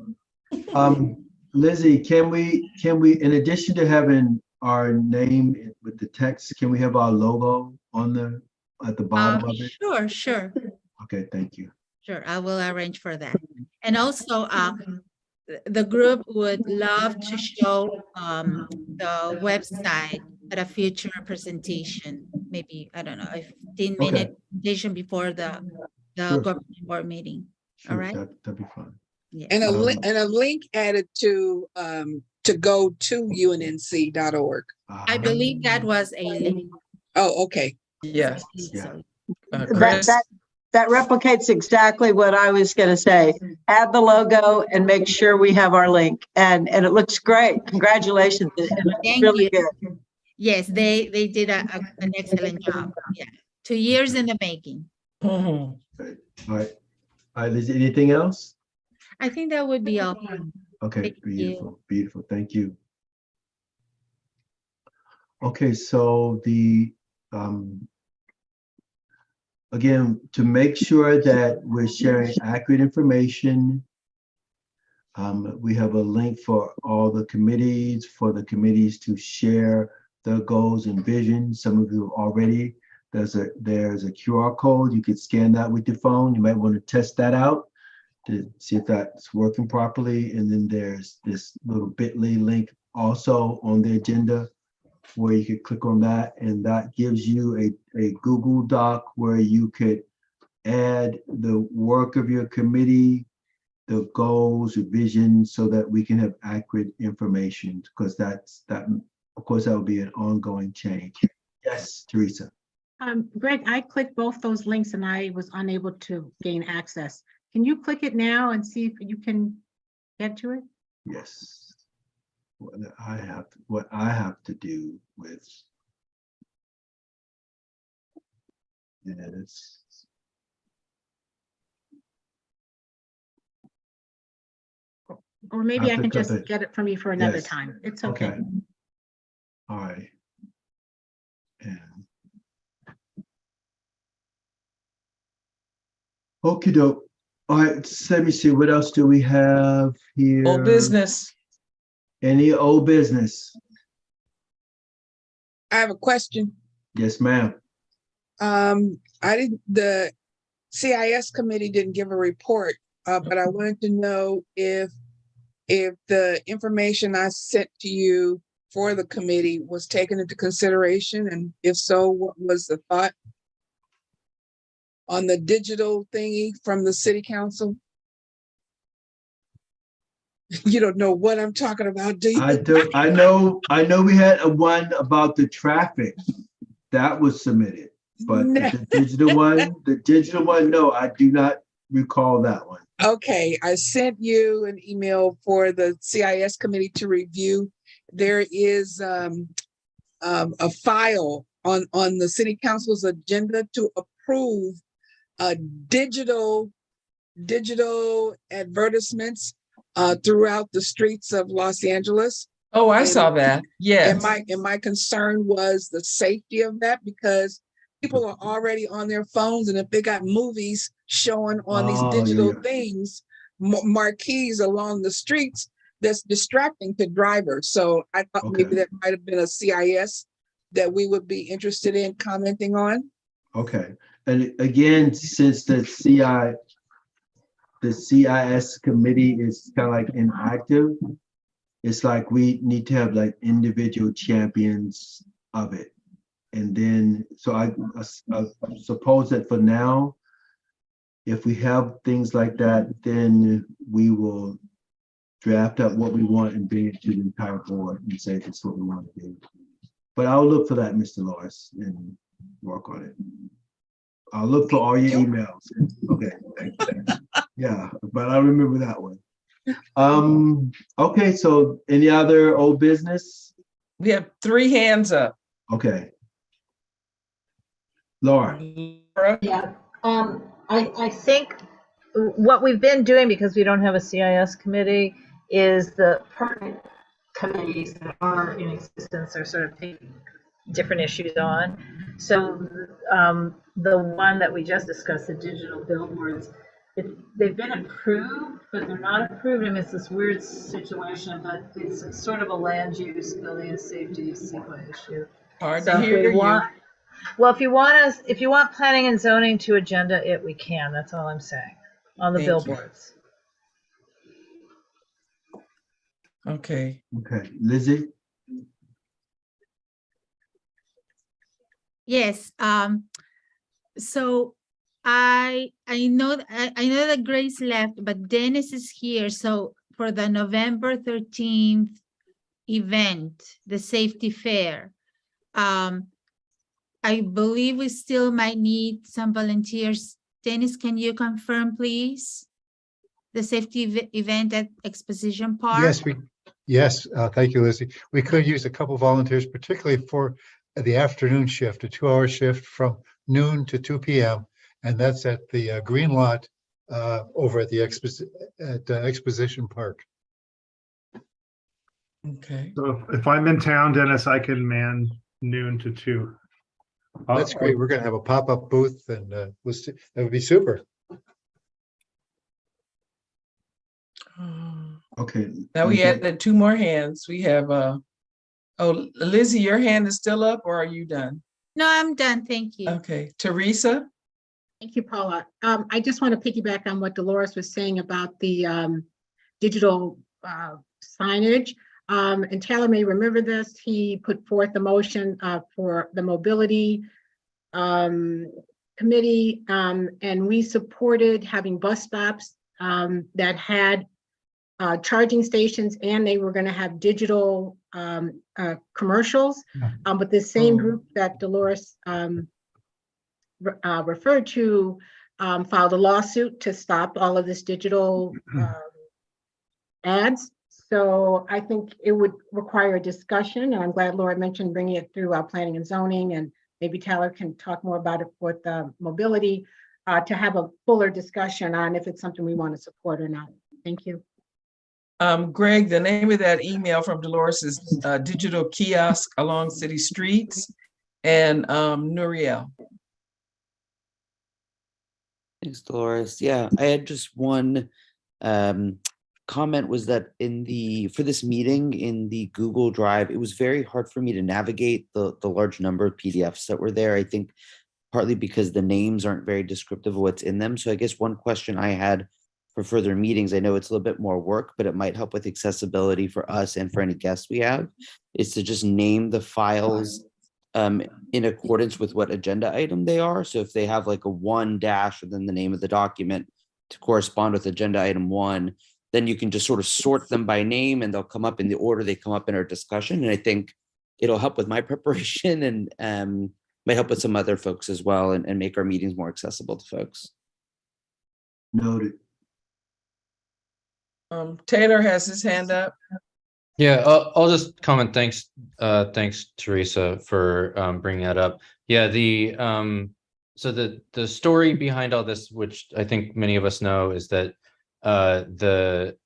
Lizzie, can we, in addition to having our name with the text, can we have our logo on at the bottom of it? Sure. Okay, thank you. Sure, I will arrange for that. And also, the group would love to show the website at a future presentation. Maybe, I don't know, a 15-minute presentation before the government board meeting. Sure, all right? That'd be fun. Yeah. And a link added to go to unnc.org. I believe that was a link. Oh, okay. Yes. Yeah. That replicates exactly what I was going to say. Add the logo and make sure we have our link. And it looks great. Congratulations. It's Thank really you. good. Yes, they did an excellent job. Yeah, 2 years in the making. Mhm. All right. All right, is there anything else? I think that would be all. Okay, Thank you. beautiful, beautiful. Thank you. Okay, so again, to make sure that we're sharing accurate information, we have a link for all the committees, for the committees to share their goals and visions. Some of you already, there's a QR code. You could scan that with your phone. You might want to test that out to see if that's working properly. And then there's this little bit.ly link also on the agenda where you could click on that, and that gives you a Google Doc where you could add the work of your committee, the goals, the vision, so that we can have accurate information, because of course, that would be an ongoing change. Yes, Teresa. Greg, I clicked both those links and I was unable to gain access. Can you click it now and see if you can get to it? Yes. What I have to do with this. Or maybe I can just it. get it from you for another Yes. time. It's okay. All right. And okie doke. All right, so let me see, what else do we have here? Old business. Any old business? I have a question. Yes, ma'am. The CIS committee didn't give a report, but I wanted to know if the information I sent to you for the committee was taken into consideration, and if so, what was the thought on the digital thingy from the city council? You don't know what I'm talking about, do you? I do. I know we had a one about the traffic that was submitted, but the digital one, no, I do not recall that one. Okay, I sent you an email for the CIS committee to review. There is a file on the city council's agenda to approve digital advertisements throughout the streets of Los Angeles. Oh, I saw that. Yes. And my concern was the safety of that, because people are already on their phones, and if they got movies showing on these digital things, marquees along the streets, that's distracting to drivers. So I thought maybe that might have been a CIS that we would be interested in commenting on. Okay, and again, since the CIS committee is kind of like inactive, it's like we need to have like individual champions of it. And then, so I suppose that for now, if we have things like that, then we will draft up what we want and bring it to the entire board and say this is what we want to do. But I'll look for that, Mr. Lawrence, and work on it. I'll look for all your emails. Okay. Yeah, but I remember that one. Okay, so any other old business? We have 3 hands up. Okay. Laura. Yeah, I think what we've been doing, because we don't have a CIS committee, is the permanent committees that are in existence are sort of taking different issues on. So the one that we just discussed, the digital billboards, they've been approved, but they're not approved, and it's this weird situation, but it's sort of a land use, building and safety CEQA issue. Hard to hear you. Well, if you want planning and zoning to agenda it, we can. That's all I'm saying on the billboards. Okay. Okay, Lizzie. Yes. So I know that Grace left, but Dennis is here. So for the November 13th event, the safety fair, I believe we still might need some volunteers. Dennis, can you confirm, please? The safety event at Exposition Park? Yes, thank you, Lizzie. We could use a couple volunteers, particularly for the afternoon shift, a 2-hour shift from noon to 2 p.m. And that's at the Green Lot over at the Exposition Park. Okay. So if I'm in town, Dennis, I can man noon to 2. That's great. We're going to have a pop-up booth, and we'll see. That would be super. Okay. Now we thank you. added 2 more hands. We have, oh, Lizzie, your hand is still up, or are you done? No, I'm done. Thank you. Okay, Teresa? Thank you, Paula. I just want to piggyback on what Dolores was saying about the digital signage. And Taylor may remember this. He put forth a motion for the mobility committee, and we supported having bus stops that had charging stations, and they were going to have digital commercials. But the same group that Dolores referred to filed a lawsuit to stop all of this digital ads. So I think it would require a discussion, and I'm glad Laura mentioned bringing it through our planning and zoning, and maybe Tyler can talk more about it with mobility to have a fuller discussion on if it's something we want to support or not. Thank you. Greg, the name of that email from Dolores is digital kiosk along city streets, and Nuriel. Thanks, Dolores. Yeah, I had just one comment, was that for this meeting in the Google Drive, it was very hard for me to navigate the large number of PDFs that were there. I think partly because the names aren't very descriptive of what's in them. So I guess one question I had for further meetings, I know it's a little bit more work, but it might help with accessibility for us and for any guests we have, is to just name the files in accordance with what agenda item they are. So if they have like a 1 dash and then the name of the document to correspond with agenda item 1, then you can just sort of sort them by name and they'll come up in the order they come up in our discussion. And I think it'll help with my preparation and might help with some other folks as well, and make our meetings more accessible to folks. Noted. Taylor has his hand up. Yeah, I'll just comment. Thanks, Teresa, for bringing that up. Yeah, so the story behind all this, which I think many of us know, is that the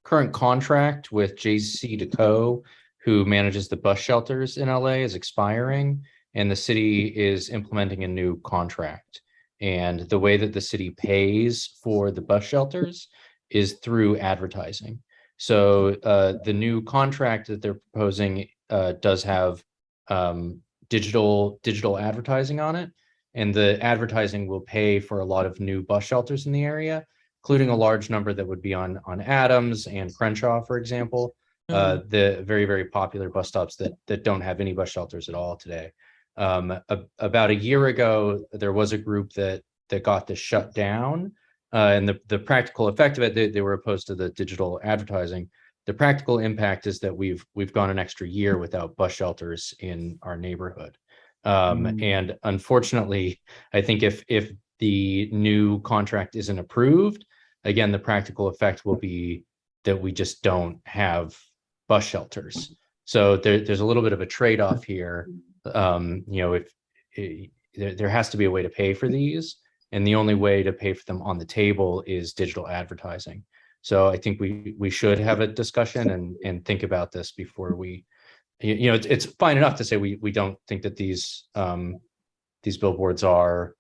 current contract with JC&Co, who manages the bus shelters in LA, is expiring, and the city is implementing a new contract. And the way that the city pays for the bus shelters is through advertising. So the new contract that they're proposing does have digital advertising on it, and the advertising will pay for a lot of new bus shelters in the area, including a large number that would be on Adams and Crenshaw, for example, the very, very popular bus stops that don't have any bus shelters at all today. About a year ago, there was a group that got this shut down, and the practical effect of it, they were opposed to the digital advertising. The practical impact is that we've gone an extra year without bus shelters in our neighborhood. And unfortunately, I think if the new contract isn't approved, again, the practical effect will be that we just don't have bus shelters. So there's a little bit of a trade-off here. If there has to be a way to pay for these, and the only way to pay for them on the table is digital advertising. So I think we should have a discussion and think about this before we, it's fine enough to say we don't think that these billboards are,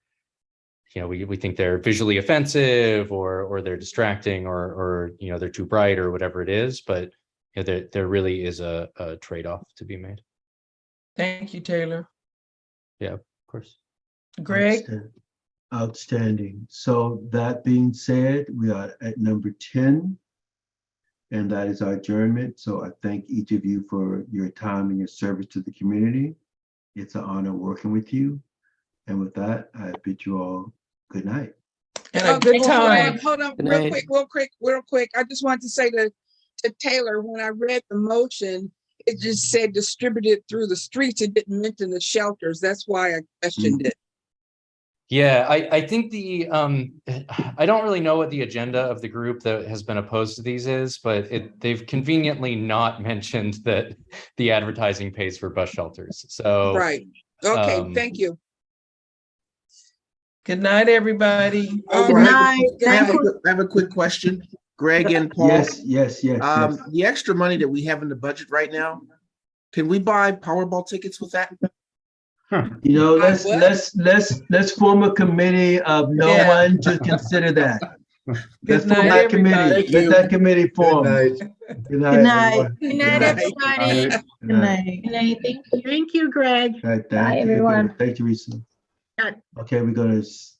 we think they're visually offensive or they're distracting or they're too bright or whatever it is, but there really is a trade-off to be made. Thank you, Taylor. Yeah, of course. Greg? Outstanding. So that being said, we are at number 10, and that is our adjournment. So I thank each of you for your time and your service to the community. It's an honor working with you. And with that, I bid you all good night. And a good time. Hold on, real quick. I just wanted to say to Taylor, when I read the motion, it just said distributed through the streets. It didn't mention the shelters. That's why I questioned it. Yeah, I think I don't really know what the agenda of the group that has been opposed to these is, but they've conveniently not mentioned that the advertising pays for bus shelters. So Right. Okay, um, thank you. Good night, everybody. All Good right. night. Good I night. have a quick question. Greg and Paul. Yes. The extra money that we have in the budget right now, can we buy Powerball tickets with that? You know, what? let's form a committee of no Yeah. one to consider that. Let's form night, that committee. everybody. Thank Let you. that committee form. night. Good night. everyone. Good night, Good night. everybody. Good Good night. Good night. Thank you, Greg. All right, Bye, thank you. everyone. Thank you, Teresa. Done. Okay,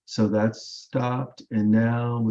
so that's stopped, and now we